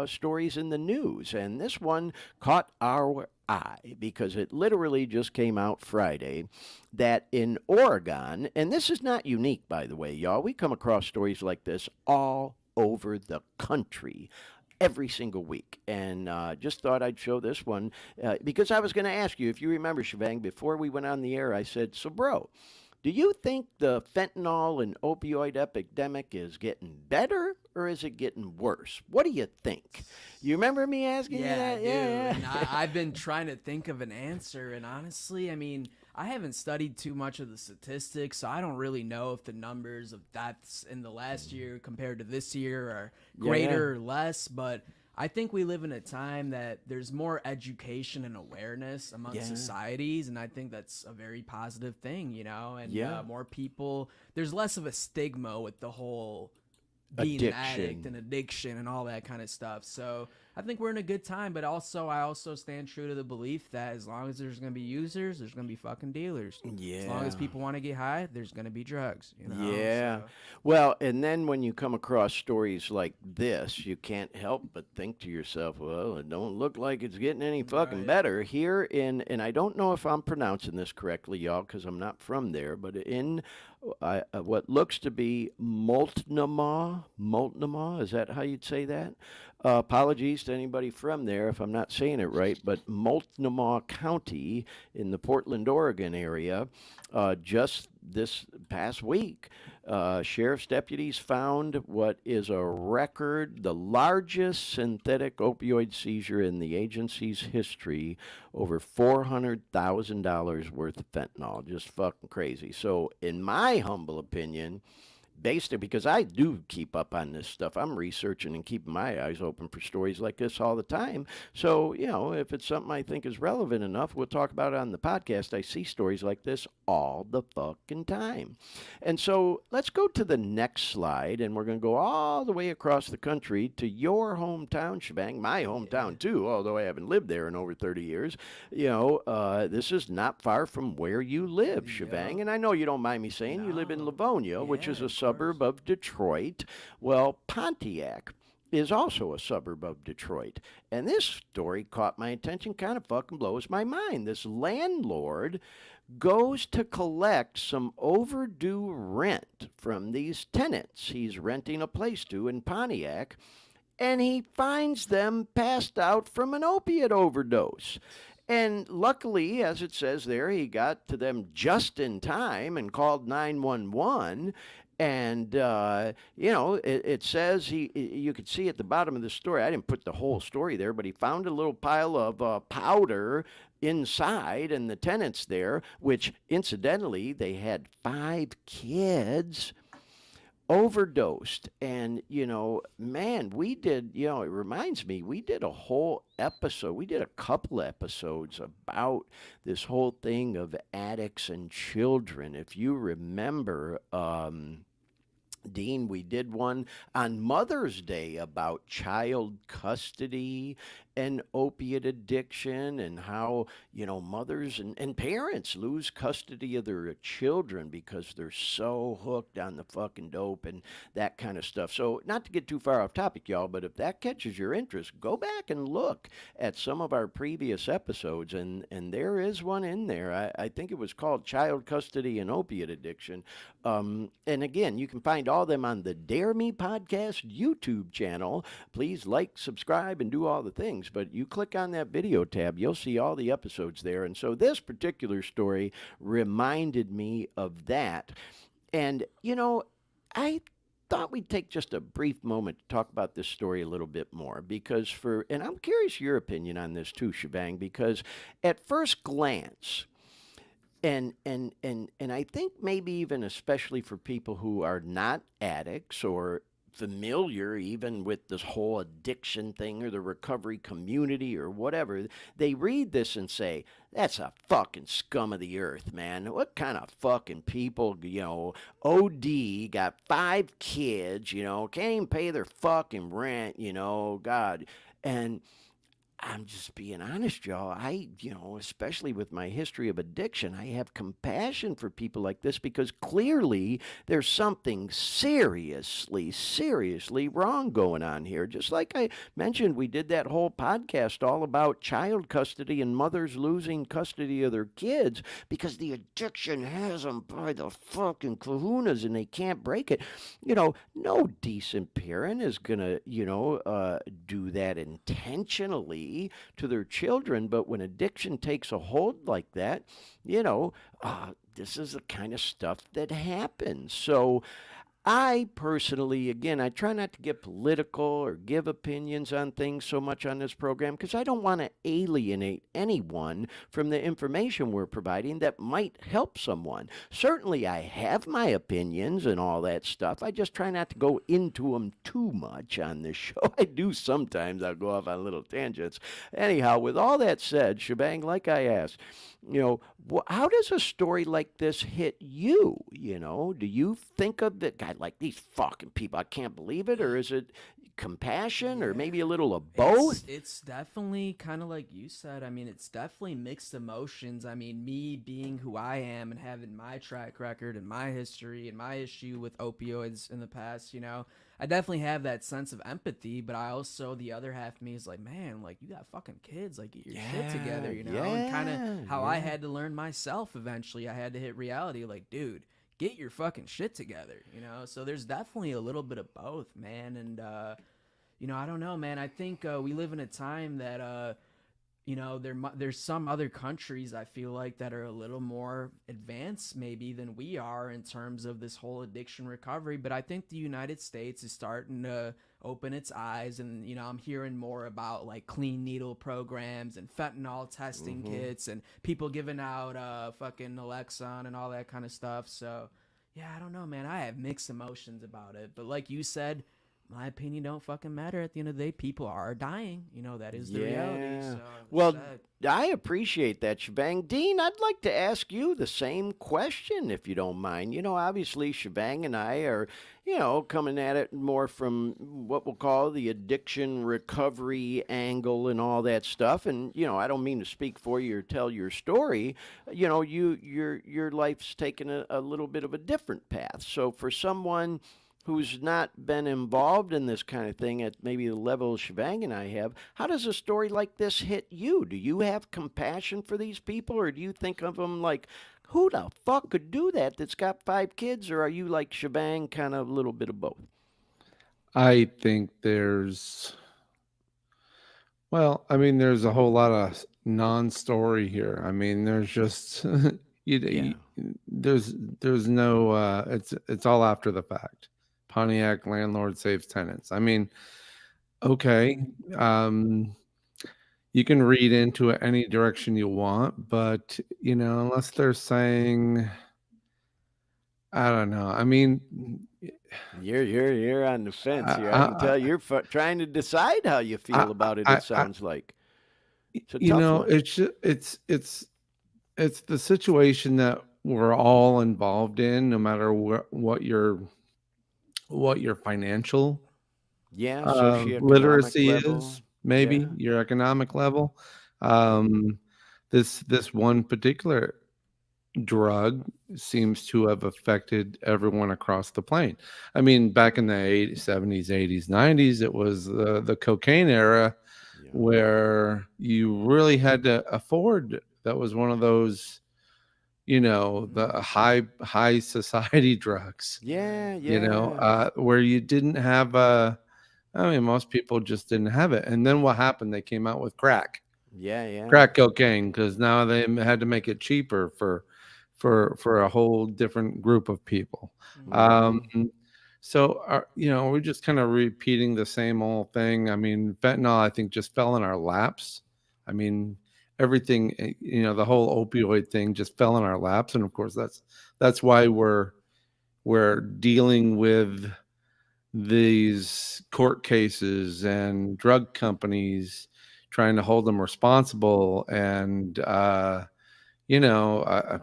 stories in the news, and this one caught our eye because it literally just came out Friday, that in Oregon, and this is not unique, by the way, y'all, we come across stories like this all over the country every single week. And just thought I'd show this one because I was going to ask you, if you remember, Shivang, before we went on the air, I said, so bro, do you think the fentanyl and opioid epidemic is getting better, or is it getting worse? What do you think? You remember me asking you that? Yeah. I've been trying to think of an answer, and honestly, I mean, I haven't studied too much of the statistics, so I don't really know if the numbers of deaths in the last year compared to this year are greater or less, but I think we live in a time that there's more education and awareness amongst societies, and I think that's a very positive thing, and more people, there's less of a stigma with the whole being an addict and addiction and all that kind of stuff. So I think we're in a good time, but also I also stand true to the belief that as long as there's going to be users, there's going to be fucking dealers. Yeah. As long as people want to get high, there's going to be drugs. You know? Yeah. So- Well, and then when you come across stories like this, you can't help but think to yourself, well, it don't look like it's getting any fucking Right. better here and I don't know if I'm pronouncing this correctly, y'all, because I'm not from there, but in what looks to be Multnomah, is that how you'd say that? Apologies to anybody from there if I'm not saying it right, but Multnomah County in the Portland, Oregon area, just this past week, sheriff's deputies found what is a record, the largest synthetic opioid seizure in the agency's history, over $400,000 worth of fentanyl. Just fucking crazy. So, in my humble opinion, based it because I do keep up on this stuff. I'm researching and keeping my eyes open for stories like this all the time. So, you know, if it's something I think is relevant enough, we'll talk about it on the podcast. I see stories like this all the fucking time. And so let's go to the next slide, and we're going to go all the way across the country to your hometown, Shivang, my hometown too, although I haven't lived there in over 30 years. You know, this is not far from where you live, Shivang. And I know you don't mind me saying you live in No. Livonia, which is Yeah, a of suburb of Detroit. Well, Pontiac is also a suburb of Detroit. And this story caught my attention, kind of fucking blows my mind. This landlord goes to collect some overdue rent from these tenants he's renting a place to in Pontiac, and he finds them passed out from an opiate overdose. And luckily, as it says there, he got to them just in time and called 911. And you know, it says you could see at the bottom of the story. I didn't put the whole story there, but he found a little pile of powder inside, and the tenants there, which incidentally they had 5 kids, overdosed. And you know, man, we did, you know, it reminds me, we did a whole episode, we did a couple episodes about this whole thing of addicts and children, if you remember. Dean, we did one on Mother's Day about child custody and opiate addiction, and how, you know, mothers and parents lose custody of their children because they're so hooked on the fucking dope and that kind of stuff. So, not to get too far off topic, y'all, but if that catches your interest, go back and look at some of our previous episodes, and there is one in there. I think it was called Child Custody and Opiate Addiction. And again, you can find all them on the Dare Me Podcast YouTube channel. Please like, subscribe, and do all the things. But you click on that video tab, you'll see all the episodes there. And so this particular story reminded me of that. And, you know, I thought we'd take just a brief moment to talk about this story a little bit more, because and I'm curious your opinion on this too, Shivang, because at first glance, and I think maybe even especially for people who are not addicts or familiar even with this whole addiction thing or the recovery community or whatever, they read this and say, that's a fucking scum of the earth, man. What kind of fucking people, you know, OD, got 5 kids, you know, can't even pay their fucking rent, you know, God. And I'm just being honest, y'all. You know, especially with my history of addiction, I have compassion for people like this, because clearly there's something seriously, seriously wrong going on here. Just like I mentioned, we did that whole podcast all about child custody and mothers losing custody of their kids because the addiction has them by the fucking kahunas and they can't break it. You know, no decent parent is going to, you know, do that intentionally to their children, but when addiction takes a hold like that, you know, this is the kind of stuff that happens. So I personally, again, I try not to get political or give opinions on things so much on this program, because I don't want to alienate anyone from the information we're providing that might help someone. Certainly, I have my opinions and all that stuff. I just try not to go into them too much on this show. I do sometimes. I'll go off on little tangents. Anyhow, with all that said, Shivang, like I asked, you know, how does a story like this hit you? You know, do you think of the guy like these fucking people? I can't believe it, or is it compassion or Yeah. maybe a little of both? It's definitely kind of like you said. I mean, it's definitely mixed emotions. I mean, me being who I am and having my track record and my history and my issue with opioids in the past, I definitely have that sense of empathy. But I also, the other half of me is like, man, like you got fucking kids, like get your shit together, and kind of how I had to learn myself eventually. I had to hit reality, like, dude, get your fucking shit together. So there's definitely a little bit of both, man. And I don't know, man. I think we live in a time that there's some other countries I feel like that are a little more advanced maybe than we are in terms of this whole addiction recovery. But I think the United States is starting to open its eyes, and I'm hearing more about like clean needle programs and fentanyl testing kits and people giving out fucking Alexon and all that kind of stuff. So yeah, I don't know, man. I have mixed emotions about it, but like you said, my opinion don't fucking matter. At the end of the day, people are dying. That is the reality. So Well, sad. I appreciate that, Shivang. Dean, I'd like to ask you the same question, if you don't mind. Obviously, Shivang and I are, coming at it more from what we'll call the addiction recovery angle and all that stuff. And, I don't mean to speak for you or tell your story. Your life's taken a little bit of a different path. So for someone who's not been involved in this kind of thing at maybe the level Shivang and I have, how does a story like this hit you? Do you have compassion for these people, or do you think of them like, who the fuck could do that that's got 5 kids, or are you like Shivang, kind of a little bit of both? I think there's a whole lot of non-story here. I mean, there's just Yeah. there's no it's all after the fact. Pontiac landlord saves tenants. I mean, okay, you can read into it any direction you want, but unless they're saying, I don't know. I mean, You're on the fence here. I can I, tell you're trying to decide how you I, feel about it. I, It I, sounds like it's a tough one. it's the situation that we're all involved in, no matter what your financial Yeah, socioeconomic literacy level. is, maybe Yeah. your economic level. Um, this one particular drug seems to have affected everyone across the plane. I mean, back in the 80s, 70s, 80s, 90s, it was the cocaine era Yeah. where you really had to afford. That was one of those, the high society drugs, Yeah, yeah. where you didn't have I mean, most people just didn't have it. And then what happened? They came out with Yeah, yeah. crack cocaine, because now they had to make it cheaper for a whole different group of people. Um, Mm-hmm. so we're just kind of repeating the same old thing. I mean, fentanyl, I think, just fell in our laps. I mean, everything, the whole opioid thing just fell in our laps, and of course that's why we're dealing with these court cases and drug companies trying to hold them responsible. And you know I, I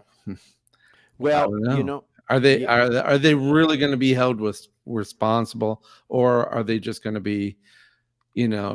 Well, don't know, yeah, are they really going to be held responsible, or are they just going to be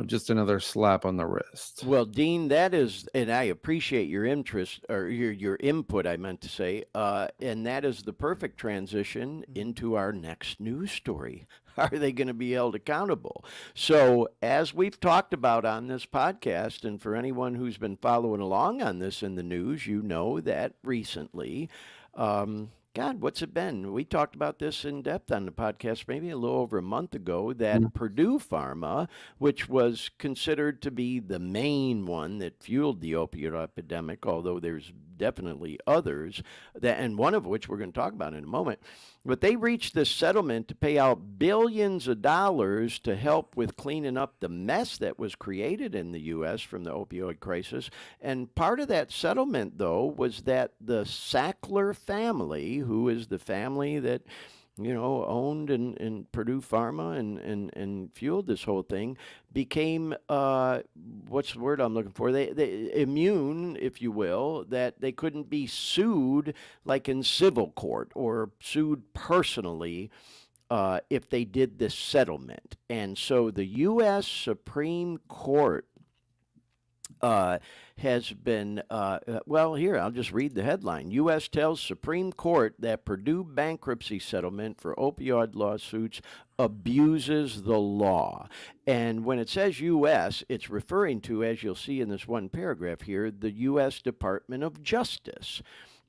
just another slap on the wrist? well, Dean, that is, and I appreciate your interest or your input. I meant to say, and that is the perfect transition into our next news story. Are they going to be held accountable? So, as we've talked about on this podcast, and for anyone who's been following along on this in the news, you know that recently. God, what's it been? We talked about this in depth on the podcast maybe a little over a month ago, Mm. that Purdue Pharma, which was considered to be the main one that fueled the opioid epidemic, although there's definitely others, that, and one of which we're going to talk about in a moment. But they reached this settlement to pay out billions of dollars to help with cleaning up the mess that was created in the U.S. from the opioid crisis. And part of that settlement, though, was that the Sackler family, who is the family that owned and Purdue Pharma and fueled this whole thing, became what's the word I'm looking for? They immune, if you will, that they couldn't be sued like in civil court or sued personally if they did this settlement. And so the U.S. Supreme Court has been, well, here, I'll just read the headline. U.S. tells Supreme Court that Purdue bankruptcy settlement for opioid lawsuits abuses the law. And when it says U.S., it's referring to, as you'll see in this one paragraph here, the U.S. Department of Justice.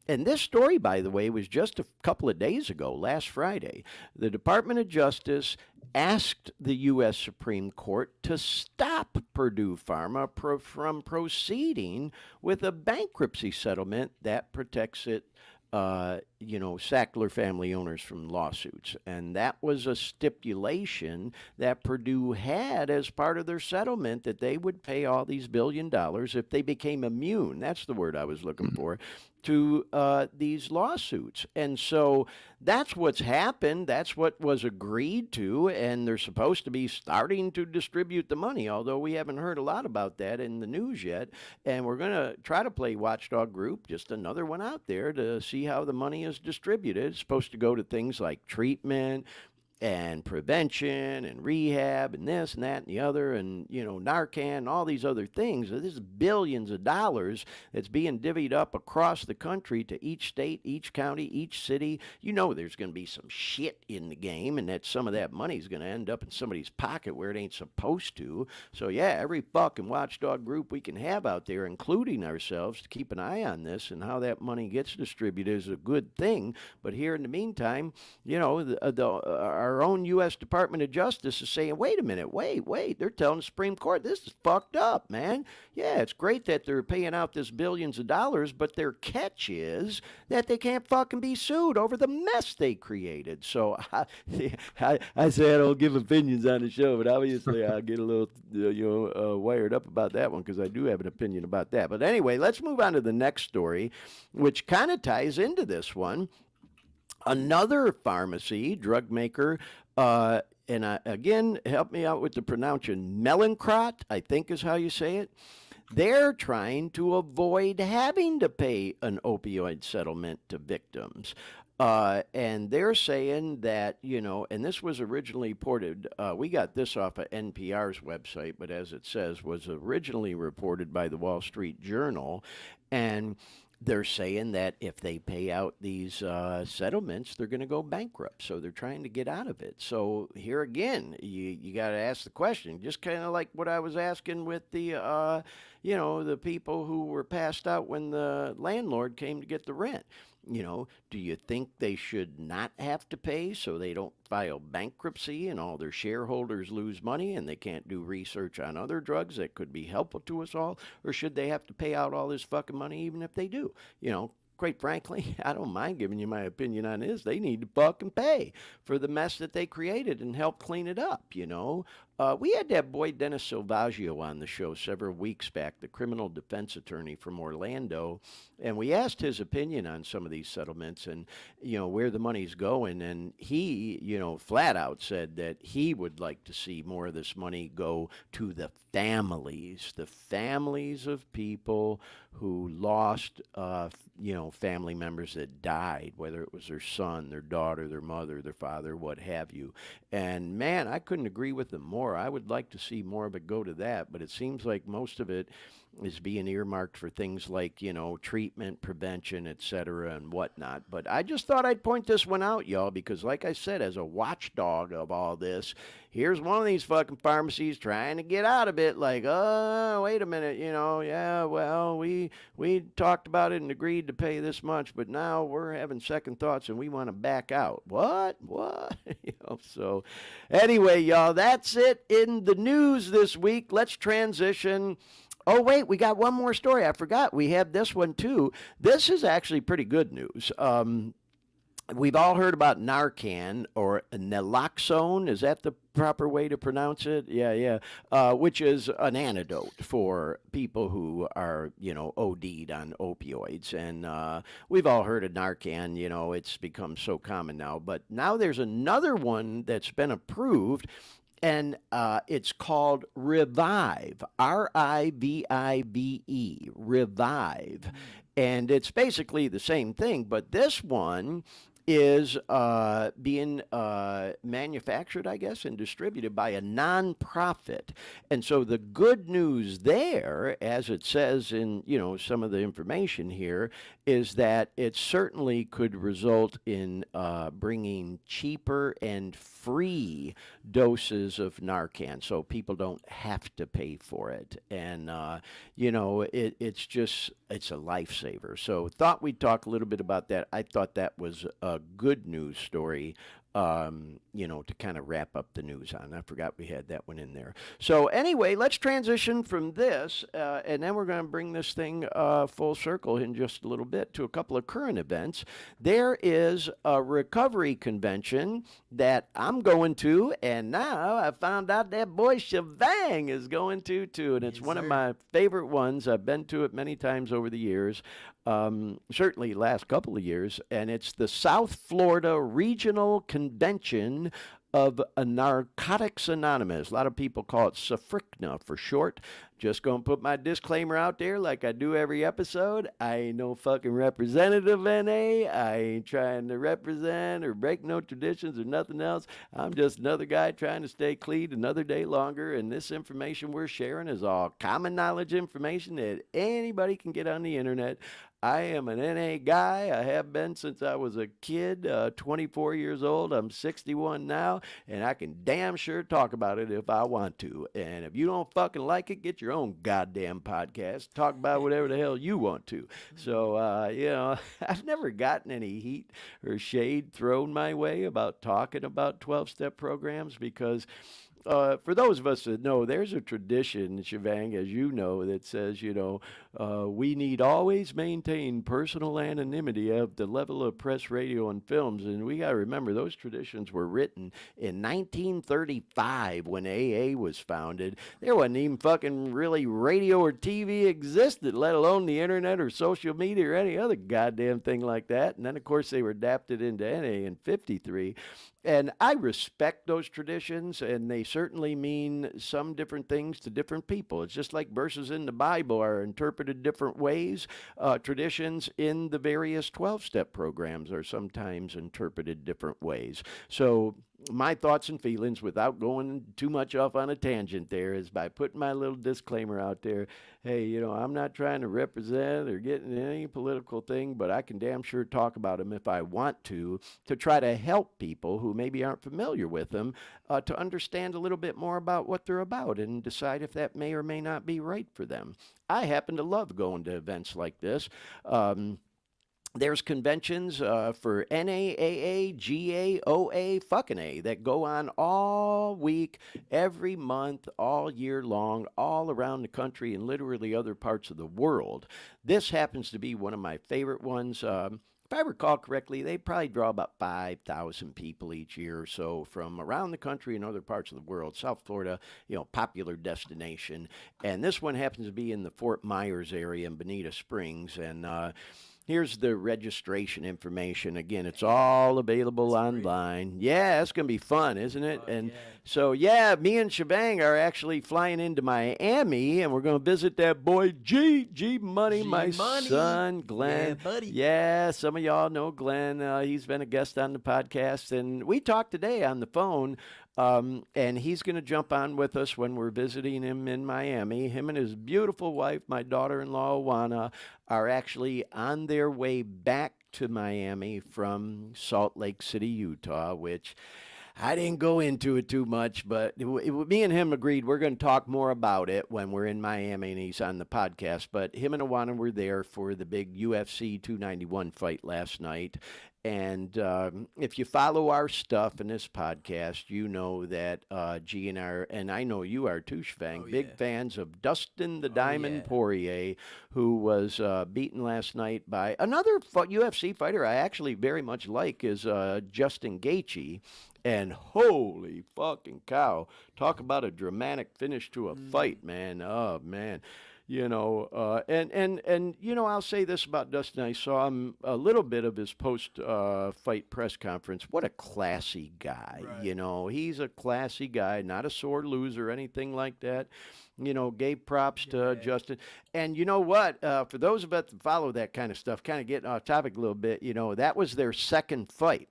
And this story, by the way, was just a couple of days ago, last Friday. The Department of Justice asked the U.S. Supreme Court to stop Purdue Pharma from proceeding with a bankruptcy settlement that protects it, Sackler family owners from lawsuits. And that was a stipulation that Purdue had as part of their settlement, that they would pay all these $1 billion if they became immune. That's the word I was looking for, to these lawsuits. And so that's what's happened. That's what was agreed to. And they're supposed to be starting to distribute the money, although we haven't heard a lot about that in the news yet. And we're going to try to play Watchdog Group, just another one out there, to see how the money is distributed. It's supposed to go to things like treatment and prevention and rehab and this and that and the other, and Narcan and all these other things. This is billions of dollars that's being divvied up across the country to each state, each county, each city. There's going to be some shit in the game, and that some of that money is going to end up in somebody's pocket where it ain't supposed to. So yeah, every fucking watchdog group we can have out there, including ourselves, to keep an eye on this and how that money gets distributed is a good thing. But here in the meantime, our own U.S. Department of Justice is saying, wait a minute, wait. They're telling the Supreme Court, this is fucked up, man. Yeah, it's great that they're paying out this billions of dollars, but their catch is that they can't fucking be sued over the mess they created. So I say I don't give opinions on the show, but obviously I'll get a little, wired up about that one, because I do have an opinion about that. But anyway, let's move on to the next story, which kind of ties into this one. Another pharmacy, drug maker, again, help me out with the pronunciation, Melancrot, I think is how you say it. They're trying to avoid having to pay an opioid settlement to victims. And they're saying that, and this was originally reported, we got this off of NPR's website, but as it says, was originally reported by the Wall Street Journal. And they're saying that if they pay out these settlements, they're going to go bankrupt. So they're trying to get out of it. So here again, you got to ask the question, just kind of like what I was asking with the, the people who were passed out when the landlord came to get the rent. Do you think they should not have to pay so they don't file bankruptcy and all their shareholders lose money and they can't do research on other drugs that could be helpful to us all? Or should they have to pay out all this fucking money even if they do? Quite frankly, I don't mind giving you my opinion on this. They need to fucking pay for the mess that they created and help clean it up, We had that boy Dennis Silvaggio on the show several weeks back, the criminal defense attorney from Orlando, and we asked his opinion on some of these settlements and, where the money's going. And he, flat out said that he would like to see more of this money go to the families of people who lost, family members that died, whether it was their son, their daughter, their mother, their father, what have you. And man, I couldn't agree with them more. I would like to see more of it go to that, but it seems like most of it is being earmarked for things like, treatment, prevention, et cetera, and whatnot. But I just thought I'd point this one out, y'all, because like I said, as a watchdog of all this, here's one of these fucking pharmacies trying to get out of it, like, oh, wait a minute, yeah, well, we talked about it and agreed to pay this much, but now we're having second thoughts and we want to back out. What? So anyway, y'all, that's it in the news this week. Let's transition. Oh, wait, we got one more story. I forgot. We have this one, too. This is actually pretty good news. We've all heard about Narcan or naloxone. Is that the proper way to pronounce it? Yeah. Which is an antidote for people who are, OD'd on opioids. And we've all heard of Narcan. It's become so common now. But now there's another one that's been approved. And it's called Revive, Rivive, Revive. And it's basically the same thing, but this one is being manufactured, I guess, and distributed by a nonprofit. And so the good news there, as it says in some of the information here, is that it certainly could result in bringing cheaper and free doses of Narcan, so people don't have to pay for it. And it's a lifesaver. So thought we'd talk a little bit about that. I thought that was a good news story. To kind of wrap up the news on. I forgot we had that one in there. So anyway, let's transition from this, and then we're going to bring this thing full circle in just a little bit to a couple of current events. There is a recovery convention that I'm going to, and now I found out that boy Shivang is going to too, and it's one of my favorite ones. I've been to it many times over the years. Certainly last couple of years, and it's the South Florida Regional Convention of Narcotics Anonymous. A lot of people call it SFRICNA for short. Just going to put my disclaimer out there like I do every episode. I ain't no fucking representative of NA. I ain't trying to represent or break no traditions or nothing else. I'm just another guy trying to stay clean another day longer, and this information we're sharing is all common knowledge information that anybody can get on the internet. I am an NA guy. I have been since I was a kid, 24 years old. I'm 61 now, and I can damn sure talk about it if I want to. And if you don't fucking like it, get your own goddamn podcast. Talk about whatever the hell you want to. So, I've never gotten any heat or shade thrown my way about talking about 12-step programs because for those of us that know, there's a tradition, Shivang, as you know, that says, we need always maintain personal anonymity of the level of press, radio, and films. And we got to remember, those traditions were written in 1935 when AA was founded. There wasn't even fucking really radio or TV existed, let alone the internet or social media or any other goddamn thing like that. And then, of course, they were adapted into NA in 53. And I respect those traditions, and they certainly mean some different things to different people. It's just like verses in the Bible are interpreted different ways. Traditions in the various 12-step programs are sometimes interpreted different ways. So my thoughts and feelings, without going too much off on a tangent there, is by putting my little disclaimer out there. Hey, I'm not trying to represent or get in any political thing, but I can damn sure talk about them if I want to try to help people who maybe aren't familiar with them to understand a little bit more about what they're about and decide if that may or may not be right for them. I happen to love going to events like this. There's conventions for NAAA, GA, OA, fucking A that go on all week, every month, all year long, all around the country and literally other parts of the world. This happens to be one of my favorite ones. If I recall correctly, they probably draw about 5,000 people each year or so from around the country and other parts of the world. South Florida, popular destination. And this one happens to be in the Fort Myers area in Bonita Springs. And here's the registration information. Again, it's all available online. Yeah, it's going to be fun, isn't it? And so, me and Shivang are actually flying into Miami, and we're going to visit that boy G Money, my son, Glenn. Yeah, buddy. Yeah, some of y'all know Glenn. He's been a guest on the podcast, and we talked today on the phone. And he's going to jump on with us when we're visiting him in Miami. Him and his beautiful wife, my daughter-in-law, Juana, are actually on their way back to Miami from Salt Lake City, Utah, which I didn't go into it too much, but me and him agreed we're going to talk more about it when we're in Miami and he's on the podcast. But him and Awana were there for the big UFC 291 fight last night. And if you follow our stuff in this podcast, you know that G and I know you are too, Shivang, big fans of Dustin the Diamond Poirier, who was beaten last night by another UFC fighter I actually very much like is Justin Gaethje. And holy fucking cow, talk about a dramatic finish to a fight, man. Oh, man. I'll say this about Dustin. I saw him a little bit of his post-fight press conference. What a classy guy. Right. He's a classy guy, not a sore loser or anything like that. gave props to Justin. And you know what? For those of us that follow that kind of stuff, kind of getting off topic a little bit, that was their second fight.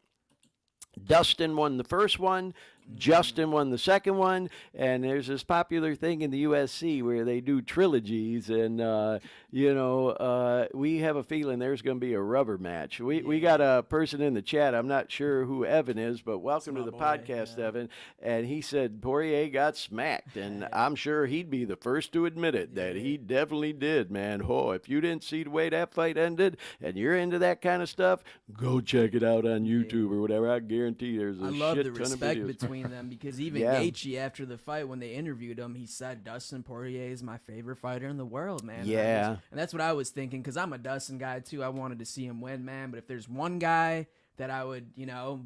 Dustin won the first one. Justin won the second one, and there's this popular thing in the USC where they do trilogies, and we have a feeling there's going to be a rubber match. We got a person in the chat. I'm not sure who Evan is, but welcome to the podcast, Evan. And he said Poirier got smacked, and I'm sure he'd be the first to admit it that he definitely did, man. Oh, if you didn't see the way that fight ended, and you're into that kind of stuff, go check it out on YouTube or whatever. I guarantee there's a shit ton of videos. I love the respect between them, because even Gaethje, after the fight, when they interviewed him, he said Dustin Poirier is my favorite fighter in the world, man. Yeah. And that's what I was thinking, because I'm a Dustin guy too. I wanted to see him win, man. But if there's one guy that I would,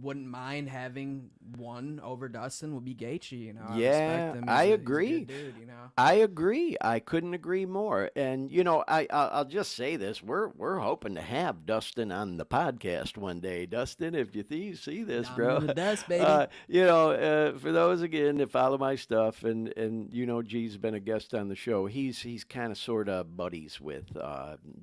wouldn't mind having one over Dustin, would be Gaethje. I respect him. I He's agree. a good dude, I agree. I couldn't agree more. And I'll just say this: we're hoping to have Dustin on the podcast one day. Dustin, if you see this, bro, the dust, baby. For those again that follow my stuff, and G's been a guest on the show. He's kind of sort of buddies with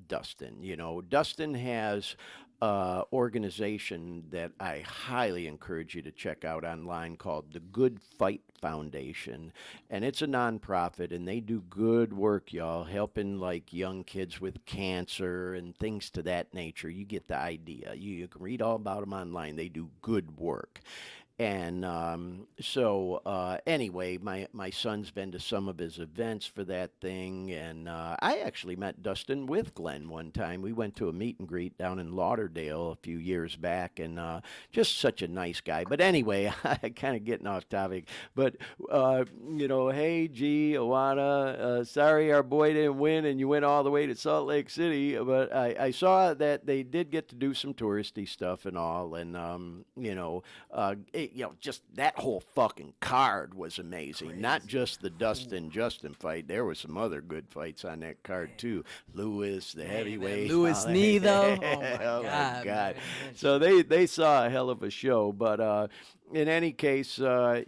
Dustin. Dustin has organization that I highly encourage you to check out online called the Good Fight Foundation, and it's a nonprofit, and they do good work, y'all, helping like young kids with cancer and things to that nature. You get the idea. You can read all about them online. They do good work. And anyway, my son's been to some of his events for that thing, and I actually met Dustin with Glenn one time. We went to a meet and greet down in Lauderdale a few years back, and just such a nice guy. But anyway, I kind of getting off topic. But hey, G, Awana, sorry our boy didn't win, and you went all the way to Salt Lake City. But I saw that they did get to do some touristy stuff and all, and just that whole fucking card was amazing. Crazy. Not just the Dustin Justin fight. There were some other good fights on that card too. Lewis, the heavyweight. Lewis knee though. Oh my God. So they saw a hell of a show. But in any case, we're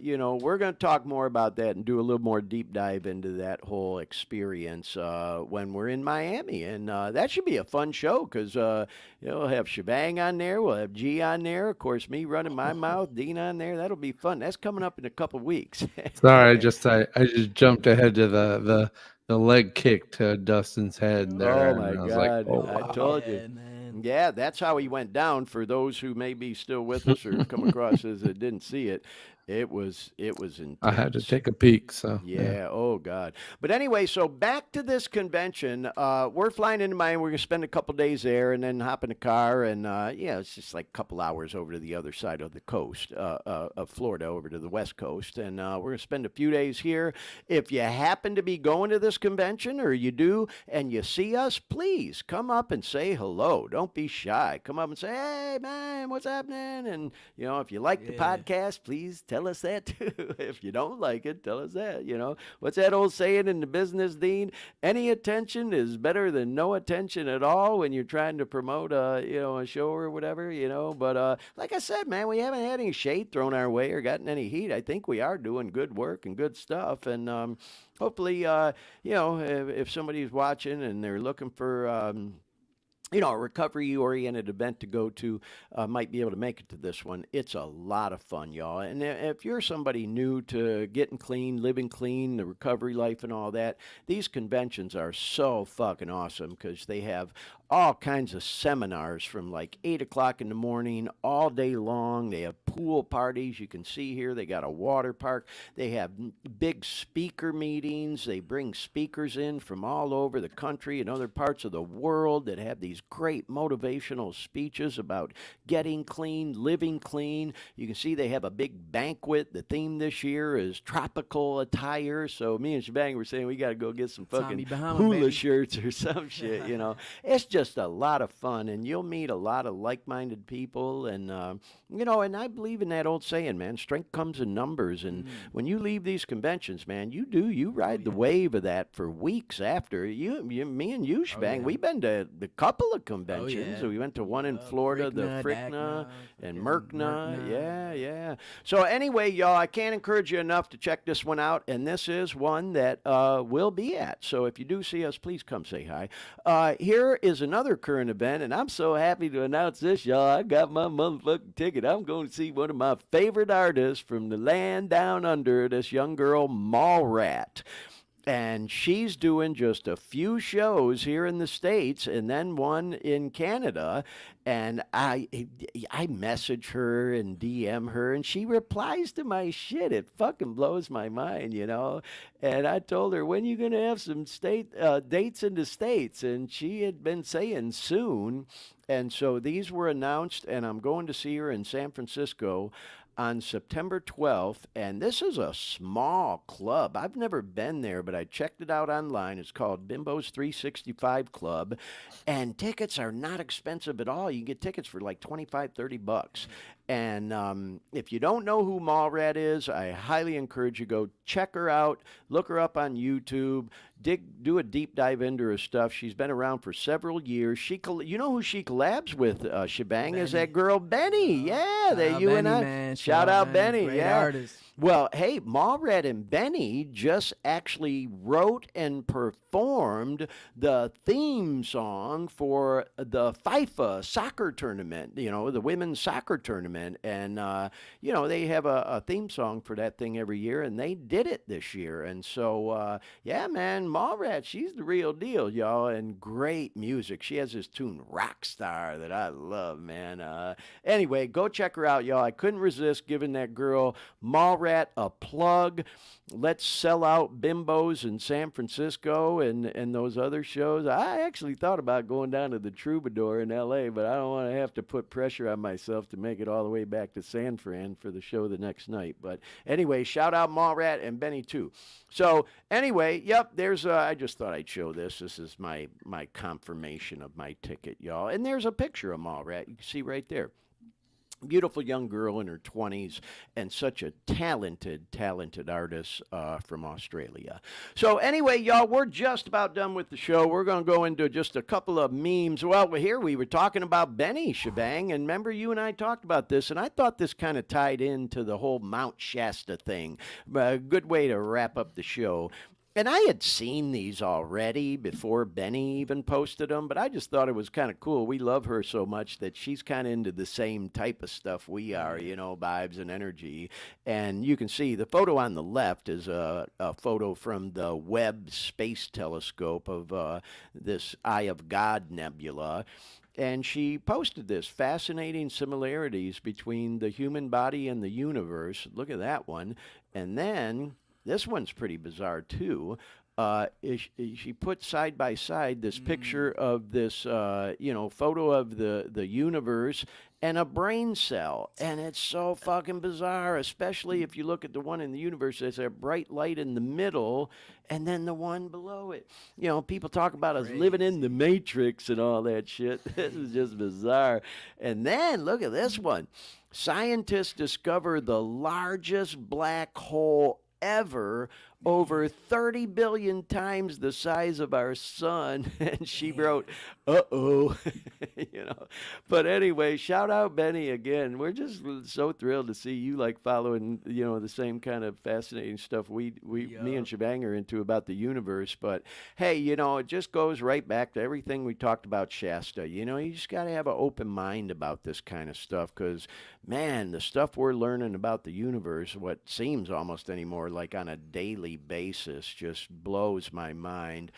going to talk more about that and do a little more deep dive into that whole experience when we're in Miami. And that should be a fun show because, we'll have Shivang on there. We'll have G on there. Of course, me running my mouth, Dean on there. That'll be fun. That's coming up in a couple weeks. Sorry, I just jumped ahead to the leg kick to Dustin's head there. Oh, my God. I told you. Man. Yeah, that's how he went down. For those who may be still with us or come across as that didn't see it, it was intense. I had to take a peek. So yeah. Oh God. But anyway, so back to this convention. We're flying into Miami. We're gonna spend a couple days there, and then hop in a car, and it's just like a couple hours over to the other side of the coast of Florida, over to the West Coast, and we're gonna spend a few days here. If you happen to be going to this convention, or you do, and you see us, please come up and say hello. Don't be shy. Come up and say, "Hey, man, what's happening?" And if you like the podcast, please tell us that too. If you don't like it, tell us that. What's that old saying in the business, Dean? Any attention is better than no attention at all when you're trying to promote a show or whatever. But like I said, man, we haven't had any shade thrown our way or gotten any heat. I think we are doing good work and good stuff, and hopefully if somebody's watching and they're looking for a recovery-oriented event to go to, might be able to make it to this one. It's a lot of fun, y'all. And if you're somebody new to getting clean, living clean, the recovery life and all that, these conventions are so fucking awesome because they have all kinds of seminars from like 8 o'clock in the morning all day long. They have pool parties. You can see here they got a water park. They have big speaker meetings. They bring speakers in from all over the country and other parts of the world that have these great motivational speeches about getting clean, living clean. You can see they have a big banquet. The theme this year is tropical attire. So me and Shivang were saying we got to go get some fucking hula shirts or some shit, It's just a lot of fun, and you'll meet a lot of like-minded people, and and I believe in that old saying, man, strength comes in numbers, and when you leave these conventions, man, you ride the wave of that for weeks after. Me and you, Shivang, we've been to a couple couple of conventions. yeah. We went to one in Florida, the Fricna, Fricna Dacna, and fucking Merkna. Merkna. Yeah, yeah. So anyway, y'all, I can't encourage you enough to check this one out, and this is one that we'll be at. So if you do see us, please come say hi. Here is another current event, and I'm so happy to announce this, y'all. I got my motherfucking ticket. I'm going to see one of my favorite artists from the land down under, this young girl, Mallrat. And she's doing just a few shows here in the States and then one in Canada. And I message her and DM her, and she replies to my shit. It fucking blows my mind, you know. And I told her, when you going to have some state dates in the States? And she had been saying soon. And so these were announced, and I'm going to see her in San Francisco on September 12th, and this is a small club. I've never been there, but I checked it out online. It's called Bimbo's 365 Club, and tickets are not expensive at all. You can get tickets for like 25, 30 bucks. And if you don't know who Mallrat is, I highly encourage you go check her out, look her up on YouTube, do a deep dive into her stuff. She's been around for several years. You know who she collabs with? Shivang is that girl Benny. Yeah, that you Benny, and I. man. Shout out Benny. Great Yeah. artist. Well, hey, Mallrat and Benny just actually wrote and performed the theme song for the FIFA soccer tournament, you know, the women's soccer tournament. And, you know, they have a theme song for that thing every year, and they did it this year. And so, yeah, man, Mallrat, she's the real deal, y'all, and great music. She has this tune, Rockstar, that I love, man. Anyway, go check her out, y'all. I couldn't resist giving that girl, Mallrat, a plug. Let's sell out Bimbos in San Francisco and those other shows. I actually thought about going down to the Troubadour in LA, but I don't want to have to put pressure on myself to make it all the way back to San Fran for the show the next night. But anyway, shout out Mallrat and Benny too. So anyway, yep, there's I just thought I'd show this. This is my confirmation of my ticket, y'all. And there's a picture of Mallrat. You can see right there. Beautiful young girl in her 20s and such a talented artist from Australia. So anyway, y'all, we're just about done with the show. We're going to go into just a couple of memes. Well, here we were talking about Benny Shivang, and remember you and I talked about this, and I thought this kind of tied into the whole Mount Shasta thing. A good way to wrap up the show. And I had seen these already before Benny even posted them, but I just thought it was kind of cool. We love her so much that she's kind of into the same type of stuff we are, you know, vibes and energy. And you can see the photo on the left is a photo from the Webb Space Telescope of this Eye of God nebula. And she posted this fascinating similarities between the human body and the universe. Look at that one. And then this one's pretty bizarre, too. She put side by side this picture of this, you know, photo of the universe and a brain cell. And it's so fucking bizarre, especially if you look at the one in the universe. There's a bright light in the middle and then the one below it. You know, people talk about us living in the Matrix and all that shit. This is just bizarre. And then look at this one. Scientists discover the largest black hole ever, over 30 billion times the size of our sun. And she wrote, uh-oh. You know. But anyway, shout out Benny again. We're just so thrilled to see you like following, you know, the same kind of fascinating stuff me and Shivang are into about the universe. But hey, you know, it just goes right back to everything we talked about Shasta. You know, you just got to have an open mind about this kind of stuff because, man, the stuff we're learning about the universe, what seems almost anymore like on a daily basis, just blows my mind.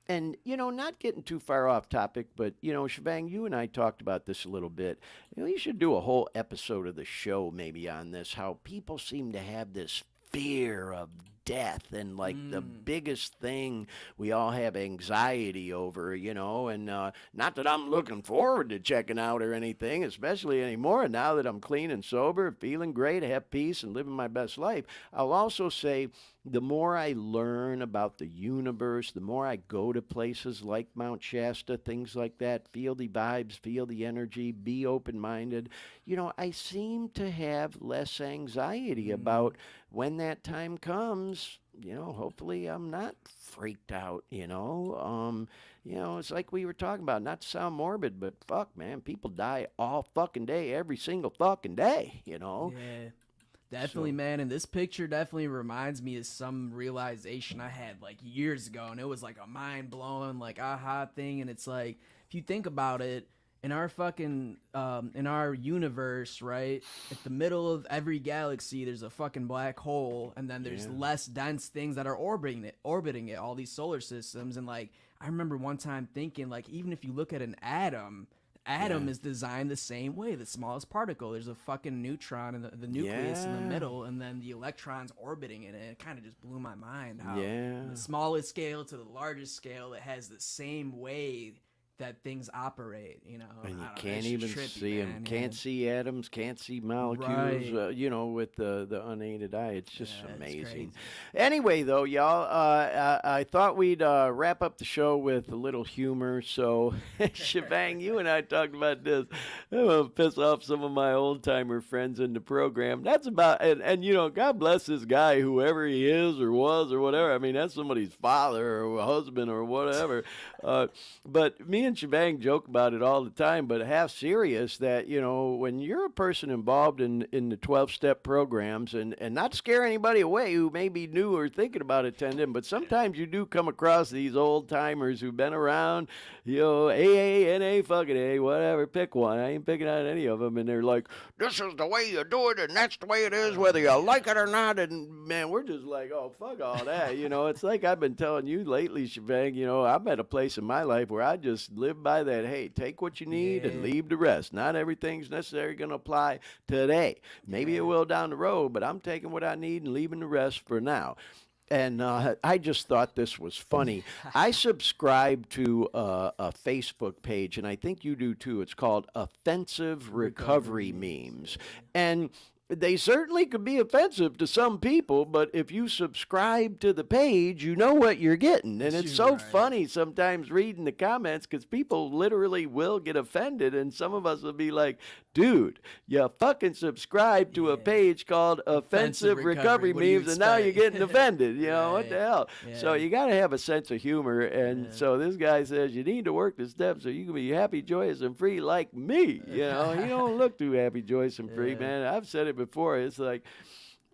And, you know, not getting too far off topic, but, you know, Shivang, you and I talked about this a little bit. You know, you should do a whole episode of the show maybe on this, how people seem to have this fear of death and like the biggest thing we all have anxiety over, you know, and not that I'm looking forward to checking out or anything, especially anymore now that I'm clean and sober, feeling great, have peace and living my best life. I'll also say the more I learn about the universe, the more I go to places like Mount Shasta, things like that, feel the vibes, feel the energy, be open-minded, you know, I seem to have less anxiety about when that time comes, hopefully I'm not freaked out, it's like we were talking about, not to sound morbid, but fuck, man, people die all fucking day, every single fucking day, Yeah. Definitely, So- man. And this picture definitely reminds me of some realization I had like years ago. And it was like a mind blowing, like aha thing. And it's like, if you think about it, in our universe, right, at the middle of every galaxy, there's a fucking black hole. And then there's Yeah. less dense things that are orbiting it, all these solar systems. And like, I remember one time thinking, like, even if you look at an atom, Yeah. is designed the same way, the smallest particle. There's a fucking neutron in the nucleus in the Yeah. middle, and then the electrons orbiting it. And it kind of just blew my mind how Yeah. the smallest scale to the largest scale, it has the same way that things operate, And you I don't know, can't it's even just trippy, see them. man, Can't yeah. see atoms. Can't see molecules. Right. With the unaided eye, it's just Yeah, it's amazing. crazy. Anyway, though, y'all, I thought we'd wrap up the show with a little humor. So, Shivang, you and I talked about this. I'm gonna piss off some of my old timer friends in the program. That's about and God bless this guy, whoever he is or was or whatever. I mean, that's somebody's father or husband or whatever. But me and Shivang joke about it all the time, but half serious that, when you're a person involved in the 12-step programs, and not to scare anybody away who may be new or thinking about attending, but sometimes you do come across these old timers who've been around, AA, NA, fucking A, whatever, pick one. I ain't picking on any of them. And they're like, this is the way you do it, and that's the way it is, whether you like it or not. And man, we're just like, oh, fuck all that. It's like I've been telling you lately, Shivang, I'm at a place in my life where I just live by that. Hey, take what you need and Yeah. leave the rest. Not everything's necessarily going to apply today. Maybe it will down the road, but I'm taking what I need and leaving the rest for now. And I just thought this was funny. I subscribe to a Facebook page, and I think you do too. It's called Offensive Recovery Memes. And they certainly could be offensive to some people, but if you subscribe to the page, you know what you're getting. And it's so Right. funny sometimes reading the comments because people literally will get offended, and some of us will be like, dude, you fucking subscribe to a page called Offensive Recovery What do you Memes, and now you're expect? getting offended. What the Right. hell? So Yeah. you got to have a sense of humor. And Yeah. so this guy says you need to work the steps so you can be happy, joyous, and free like me. You don't look too happy, joyous, and free, Yeah. man. I've said it before. It's like,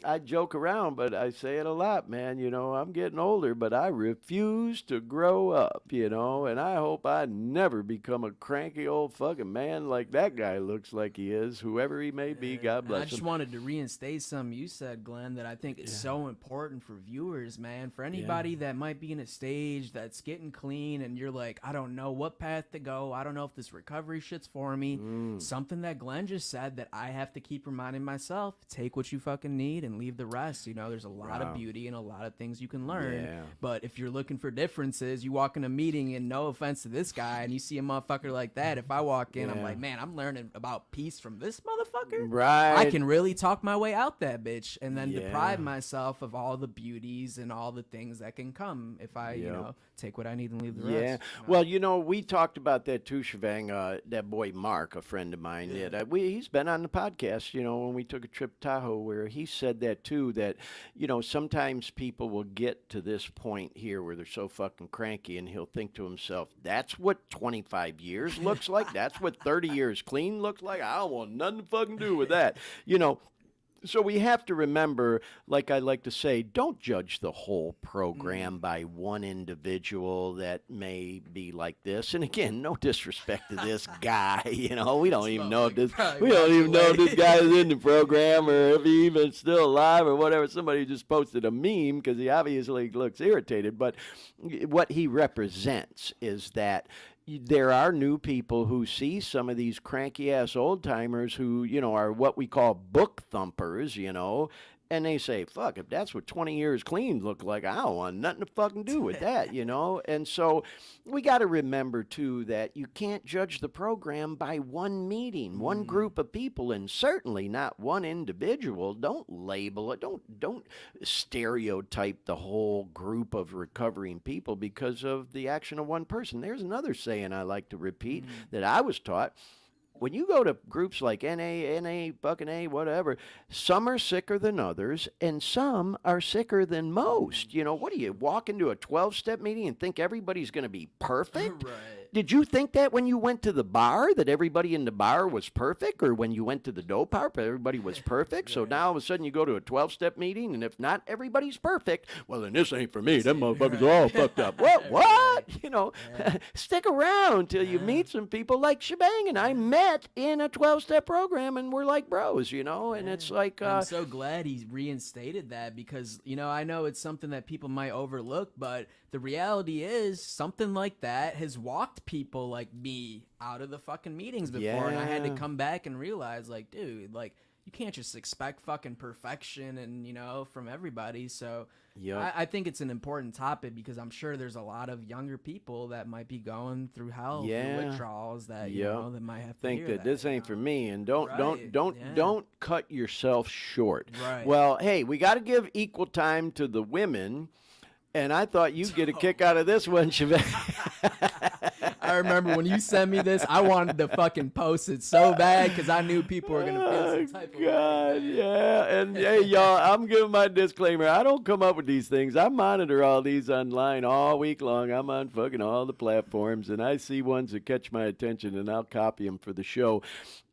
I joke around, but I say it a lot, man. I'm getting older, but I refuse to grow up, and I hope I never become a cranky old fucking man like that guy looks like he is, whoever he may be. God And I bless just him. wanted to reinstate something you said, Glenn, that I think is so important for viewers, man. For anybody that might be in a stage that's getting clean and you're like, I don't know what path to go. I don't know if this recovery shit's for me. Something that Glenn just said that I have to keep reminding myself, take what you fucking need and leave the rest. There's a lot Wow. of beauty and a lot of things you can learn. Yeah. But if you're looking for differences, you walk in a meeting, and no offense to this guy, and you see a motherfucker like that, if I walk in, I'm Yeah. like, man, I'm learning about peace from this motherfucker. Right. I can really talk my way out that bitch and then Yeah. deprive myself of all the beauties and all the things that can come if I, Yep. take what I need and leave the Yeah. rest. Well, we talked about that too, Shivang. That boy Mark, a friend of mine, he's been on the podcast, when we took a trip to Tahoe, where he said that too, that, sometimes people will get to this point here where they're so fucking cranky, and he'll think to himself, that's what 25 years looks like? That's what 30 years clean looks like? I don't want nothing to fucking do with that. So we have to remember, like I like to say, don't judge the whole program by one individual that may be like this. And again, no disrespect to this guy. We don't even know if this guy is in the program or if he even still alive or whatever. Somebody just posted a meme because he obviously looks irritated. But what he represents is that there are new people who see some of these cranky ass old timers who, are what we call book thumpers, and they say, fuck, if that's what 20 years clean look like, I don't want nothing to fucking do with that, And so we got to remember, too, that you can't judge the program by one meeting, one group of people, and certainly not one individual. Don't label it. Don't stereotype the whole group of recovering people because of the action of one person. There's another saying I like to repeat that I was taught. when you go to groups like NA, fucking A, whatever, some are sicker than others, and some are sicker than most. You know, what do you walk into a 12-step meeting and think everybody's going to be perfect? Right. Did you think that when you went to the bar, that everybody in the bar was perfect? Or when you went to the dope house, everybody was perfect? So now all of a sudden you go to a 12-step meeting, and if not everybody's perfect, well, then this ain't for me. Them motherfuckers are all fucked up. What? What? You know, stick around till you meet some people like Shivang and I met in a 12-step program, and we're like bros, you know? And it's like... I'm so glad he reinstated that because, you know, I know it's something that people might overlook, but the reality is something like that has walked people like me out of the fucking meetings before, and I had to come back and realize, like, dude, like, you can't just expect fucking perfection and, you know, from everybody. So I think it's an important topic because I'm sure there's a lot of younger people that might be going through hell, through withdrawals that, you know, that might have to think hear that this ain't for me, and don't Right. don't cut yourself short. Right. Well, hey, we got to give equal time to the women. And I thought you'd get a kick out of this one, Shivang. I remember when you sent me this, I wanted to fucking post it so bad because I knew people were going to feel some type of God, way. yeah. And hey, y'all, I'm giving my disclaimer. I don't come up with these things. I monitor all these online all week long. I'm on fucking all the platforms, and I see ones that catch my attention, and I'll copy them for the show.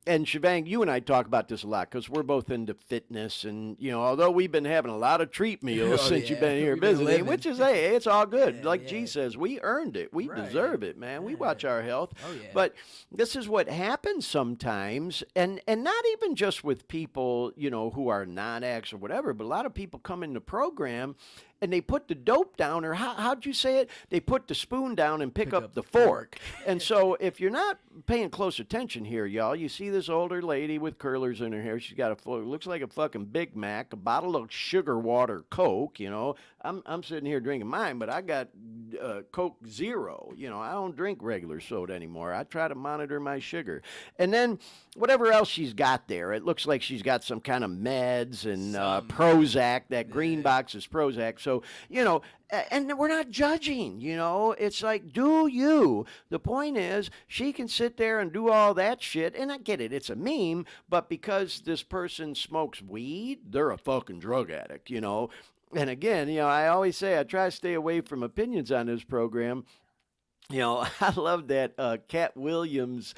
And Shivang, you and I talk about this a lot because we're both into fitness, and you know, although we've been having a lot of treat meals since you've been here We've been visiting, living. which is hey, it's all good. Yeah, like G says, we earned it, we Right. deserve it, man. We watch our health. Oh, yeah. But this is what happens sometimes, and not even just with people, you know, who are non-addicts or whatever, but a lot of people come in the program and they put the dope down, or how'd you say it? They put the spoon down and pick up the fork. And so if you're not paying close attention here, y'all, you see this older lady with curlers in her hair. She's got looks like a fucking Big Mac, a bottle of sugar water Coke, you know. I'm sitting here drinking mine, but I got Coke Zero. You know, I don't drink regular soda anymore. I try to monitor my sugar. And then whatever else she's got there, it looks like she's got some kind of meds and Prozac. That green box is Prozac. So, you know, and we're not judging, you know. It's like, do you? The point is, she can sit there and do all that shit, and I get it, it's a meme, but because this person smokes weed, they're a fucking drug addict, you know. And again, you know, I always say I try to stay away from opinions on this program. You know, I love that Cat Williams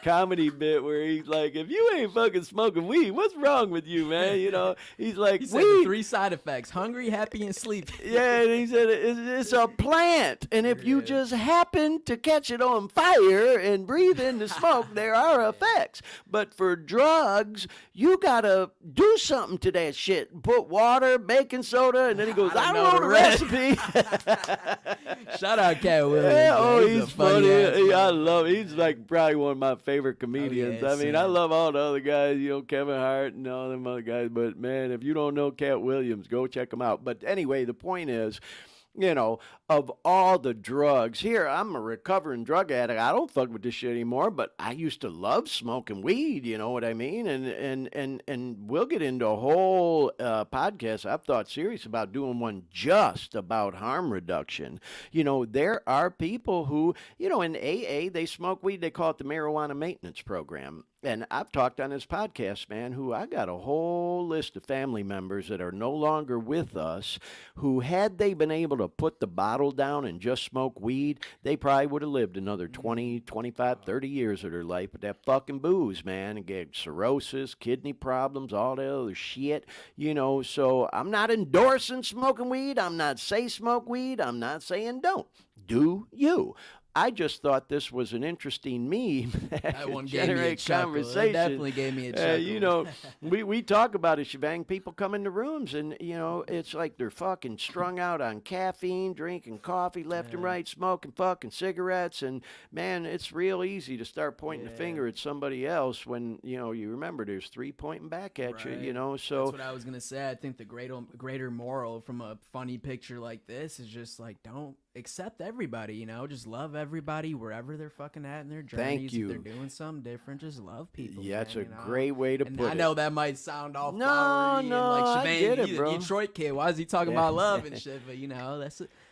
comedy bit where he's like, if you ain't fucking smoking weed, what's wrong with you, man? You know, he's like, He said the 3 side effects: hungry, happy, and sleepy. Yeah, and he said it's a plant, and if you just happen to catch it on fire and breathe in the smoke, there are effects. But for drugs, you gotta do something to that shit. Put water, baking soda, and then he goes, I don't know the recipe. Shout out Cat Williams. Yeah, oh, man. he's a funny funny. ass I man. love. He's like probably one of my favorite comedians. yeah, I mean, same. I love all the other guys. You know, Kevin Hart and all them other guys. But man, if you don't know Cat Williams, go check him out. But anyway, the point is, you know, of all the drugs, here, I'm a recovering drug addict. I don't fuck with this shit anymore, but I used to love smoking weed, you know what I mean? And we'll get into a whole podcast. I've thought serious about doing one just about harm reduction. You know, there are people who, you know, in AA, they smoke weed. They call it the marijuana maintenance program. And I've talked on this podcast, man, who I got a whole list of family members that are no longer with us who, had they been able to put the bottle down and just smoke weed, they probably would have lived another 20, 25, 30 years of their life. But that fucking booze, man, and get cirrhosis, kidney problems, all that other shit, you know. So I'm not endorsing smoking weed. I'm not saying smoke weed. I'm not saying don't. Do you? I just thought this was an interesting meme that one could gave me a generate chuckle. conversation. It definitely gave me a chuckle. You know, we talk about it, Shivang. People come into rooms and, you know, it's like they're fucking strung out on caffeine, drinking coffee left and right, smoking fucking cigarettes. And, man, it's real easy to start pointing the finger at somebody else when, you know, you remember there's 3 pointing back at you, you know. So that's what I was going to say. I think the greater moral from a funny picture like this is just like, don't accept everybody, you know, just love everybody wherever they're fucking at in their journeys. Thank you. If they're doing something different, just love people. Yeah, it's man, a you know? great way to And put I it. know that might sound all No, flowery no, and like I Shivang, get it, he's bro. a Detroit kid. Why is he talking Yeah. about love and shit? But you know,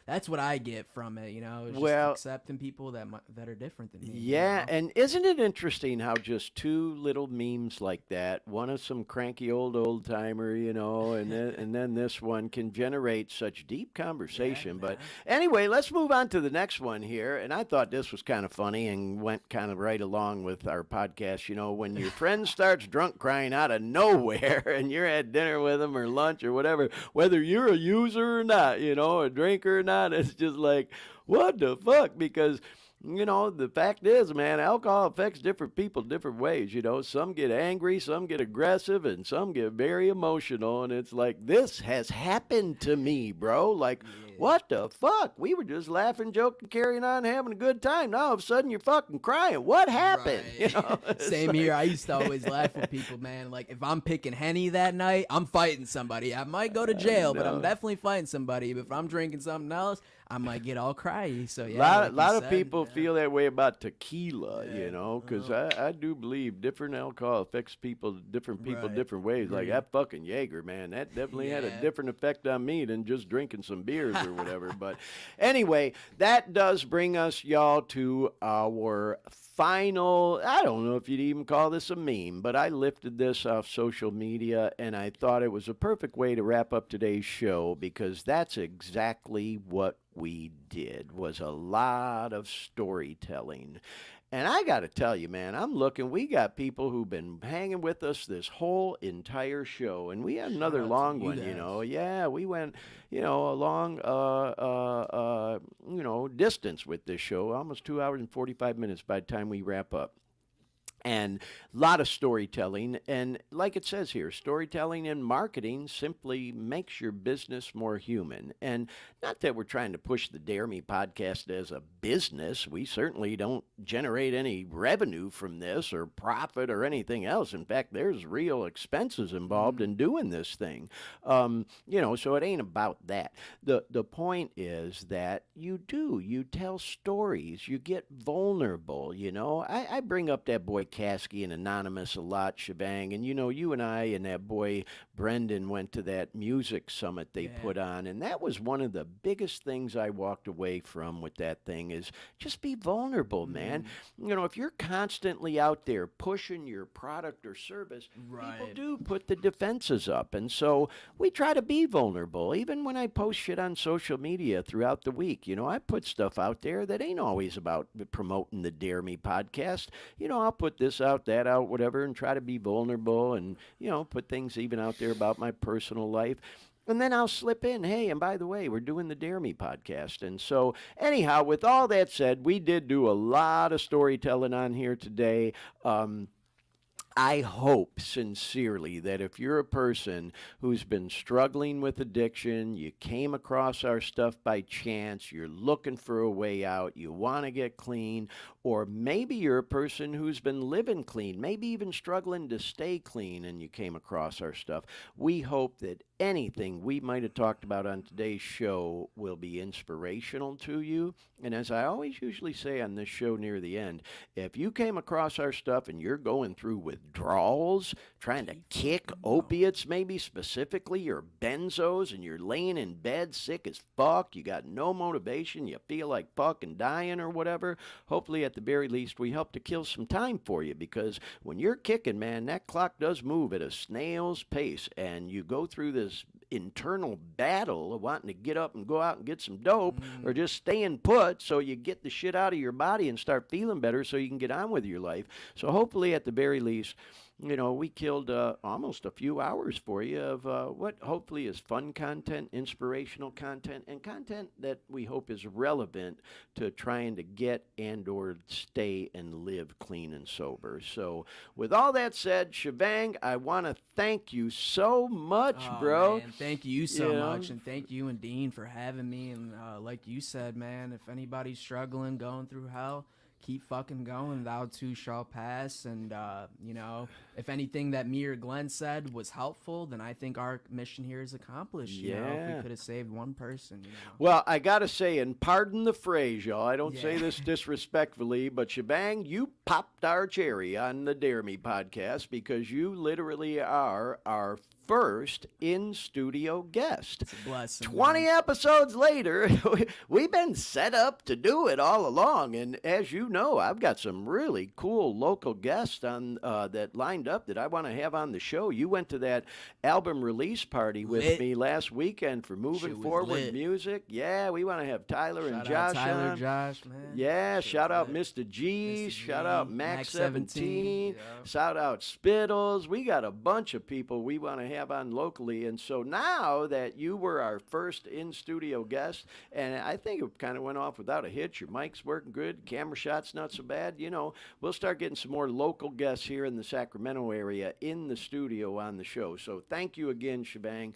that's what I get from it, you know, is just Well, accepting people that are different than me. yeah, You know? and isn't it interesting how just two little memes like that, one of some cranky old timer, and then this one can generate such deep conversation. But man. anyway, let's move on to the next one here. And I thought this was kind of funny and went kind of right along with our podcast. When your friend starts drunk crying out of nowhere and you're at dinner with them or lunch or whatever, whether you're a user or not, a drinker or not, it's just like, what the fuck? Because the fact is, man, alcohol affects different people different ways. Some get angry, some get aggressive, and some get very emotional. And it's like, this has happened to me, bro. Like, what the fuck? We were just laughing, joking, carrying on, having a good time. Now all of a sudden you're fucking crying. What happened? Right. Same here. I used to always laugh with people, man. Like, if I'm picking Henny that night, I'm fighting somebody. I might go to jail, but I'm definitely fighting somebody. But if I'm drinking something else, I might get all cryy. So yeah, a lot of people feel that way about tequila, because I do believe different alcohol affects different people different ways. Like that fucking Jaeger, man, that definitely had a different effect on me than just drinking some beers or whatever. But anyway, that does bring us, y'all, to our final, I don't know if you'd even call this a meme, but I lifted this off social media and I thought it was a perfect way to wrap up today's show, because that's exactly what we did, was a lot of storytelling. And I got to tell you, man, I'm looking, we got people who've been hanging with us this whole entire show, and we had another long one, Yeah, we went, a long, distance with this show, almost 2 hours and 45 minutes by the time we wrap up. And a lot of storytelling. And like it says here, storytelling and marketing simply makes your business more human. And not that we're trying to push the Dare Me podcast as a business. We certainly don't generate any revenue from this or profit or anything else. In fact, there's real expenses involved in doing this thing. So it ain't about that. The point is that you tell stories. You get vulnerable, I bring up that boy Kasky and Anonymous a lot, Shivang, and you and I and that boy Brendan went to that music summit they put on, and that was one of the biggest things I walked away from with that thing, is just be vulnerable, man. If you're constantly out there pushing your product or service, people do put the defenses up, and so we try to be vulnerable. Even when I post shit on social media throughout the week, I put stuff out there that ain't always about promoting the Dare Me podcast. I'll put this out, that out, whatever, and try to be vulnerable and, put things even out there about my personal life. And then I'll slip in, hey, and by the way, we're doing the Dare Me podcast. And so, anyhow, with all that said, we did do a lot of storytelling on here today. I hope sincerely that if you're a person who's been struggling with addiction, you came across our stuff by chance, you're looking for a way out, you want to get clean, or maybe you're a person who's been living clean, maybe even struggling to stay clean, and you came across our stuff, we hope that anything we might have talked about on today's show will be inspirational to you. And as I always usually say on this show near the end, if you came across our stuff and you're going through withdrawals, trying to kick opiates maybe specifically, or benzos, and you're laying in bed sick as fuck, you got no motivation, you feel like fucking dying or whatever, hopefully at the very least we help to kill some time for you, because when you're kicking, man, that clock does move at a snail's pace, and you go through this internal battle of wanting to get up and go out and get some dope, or just staying put so you get the shit out of your body and start feeling better so you can get on with your life. So hopefully at the very least, we killed almost a few hours for you of what hopefully is fun content, inspirational content, and content that we hope is relevant to trying to get and or stay and live clean and sober. So with all that said, Shivang, I want to thank you so much, bro. Man, thank you so much, and thank you and Dean for having me. And like you said, man, if anybody's struggling, going through hell, keep fucking going. Thou too shall pass. And, if anything that me or Glenn said was helpful, then I think our mission here is accomplished. If we could have saved one person. Well, I got to say, and pardon the phrase, y'all, I don't say this disrespectfully, but Shivang, you popped our cherry on the Dare Me podcast, because you literally are our first in-studio guest. It's a blessing. 20 man. episodes later, we've been set up to do it all along. And as you know, I've got some really cool local guests on that lined up that I want to have on the show. You went to that album release party with Lit. me last weekend for Moving Shit was Forward lit. Music. Yeah, we want to have Tyler and Shout out Josh Tyler, on. Josh, man. Yeah, Shit shout was out lit. Mr. G, Mr. shout G, out Max 17, yeah. shout out Spittles. We got a bunch of people we want to have on locally. And so now that you were our first in-studio guest, and I think it kind of went off without a hitch. Your mic's working good, camera shot's not so bad. You know, we'll start getting some more local guests here in the Sacramento area in the studio on the show. So thank you again, Shivang.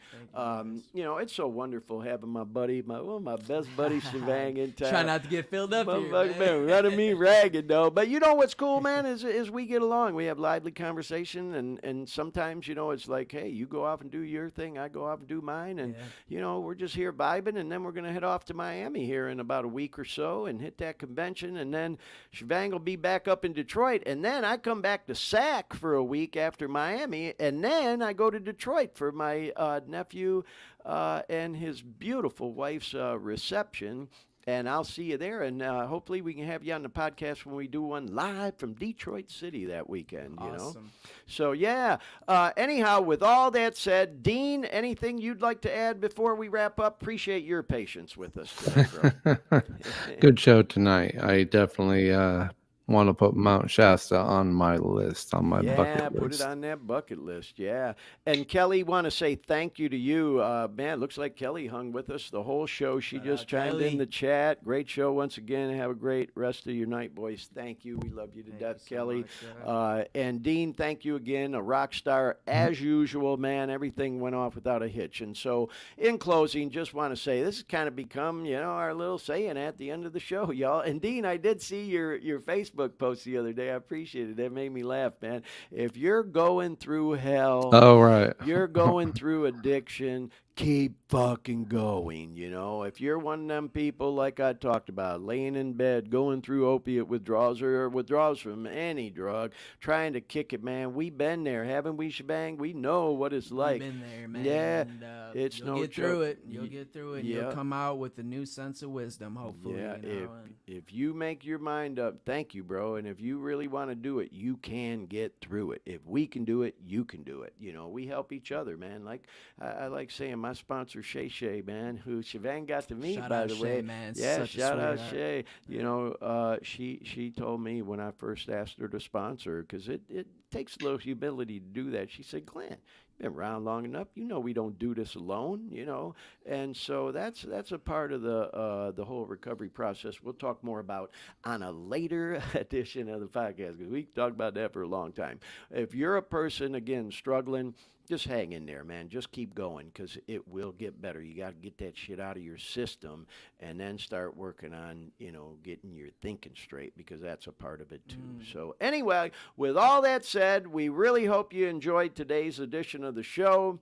You know, it's so wonderful having my buddy, my best buddy Shivang in town. Try not to get filled up here, Motherfucker, man. man, running me ragged though. But you know what's cool, man, is we get along. We have lively conversation, and sometimes, you know, it's like, hey, you go off and do your thing, I go off and do mine, and you know, we're just here vibing, and then we're gonna head off to Miami here in about a week or so and hit that convention, and then Shivang will be back up in Detroit, and then I come back to Sac for a week after Miami, and then I go to Detroit for my nephew and his beautiful wife's reception. And I'll see you there, and hopefully we can have you on the podcast when we do one live from Detroit City that weekend, you know? So, yeah. Anyhow, with all that said, Dean, anything you'd like to add before we wrap up? Appreciate your patience with us today, bro. Good show tonight. I definitely want to put Mount Shasta on my list, on my bucket put list. it on that bucket list. Yeah. And Kelly, want to say thank you to you. Man, looks like Kelly hung with us the whole show. She just chimed in the chat. Great show once again. Have a great rest of your night, boys. Thank you. We love you to death, Kelly. And Dean, thank you again. A rock star as usual, man. Everything went off without a hitch. And so in closing, just want to say this has kind of become, you know, our little saying at the end of the show, y'all. And Dean, I did see your Facebook post the other day. I appreciate it. That made me laugh, man. If you're going through hell, you're going through addiction, keep fucking going, you know. If you're one of them people like I talked about, laying in bed, going through opiate withdrawals or withdrawals from any drug, trying to kick it, man, we've been there, haven't we, Shibang? We know what it's like. We've been there, man. Yeah, and, it's you'll no get joke. through it. You'll get through it. And You'll come out with a new sense of wisdom, hopefully. Yeah, you know, if you make your mind up, thank you, bro. And if you really want to do it, you can get through it. If we can do it, you can do it. You know, we help each other, man. Like I like saying, my sponsor Shay, man, who Shivang got to meet, by the way. Man. Yeah, shout out Shay. You know, she told me when I first asked her to sponsor her, because it takes a little humility to do that. She said, Glenn, been around long enough. You know we don't do this alone, you know. And so that's a part of the whole recovery process. We'll talk more about on a later edition of the podcast, because we can talk about that for a long time. If you're a person, again, struggling, just hang in there, man. Just keep going, because it will get better. You got to get that shit out of your system and then start working on, you know, getting your thinking straight, because that's a part of it too. So anyway, with all that said, we really hope you enjoyed today's edition of the show.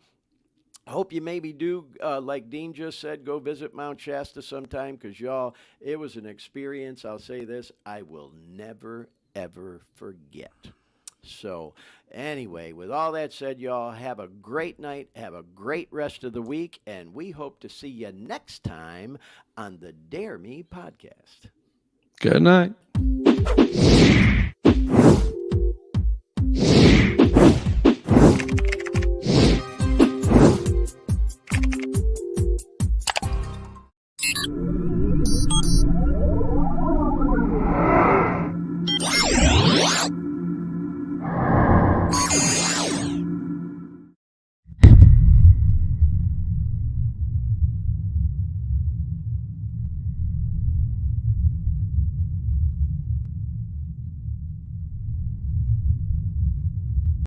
I hope you maybe do, like Dean just said, go visit Mount Shasta sometime, because, y'all, it was an experience. I'll say this, I will never, ever forget. So anyway, with all that said, y'all, have a great night, have a great rest of the week, and we hope to see you next time on the Dare Me podcast. Good night.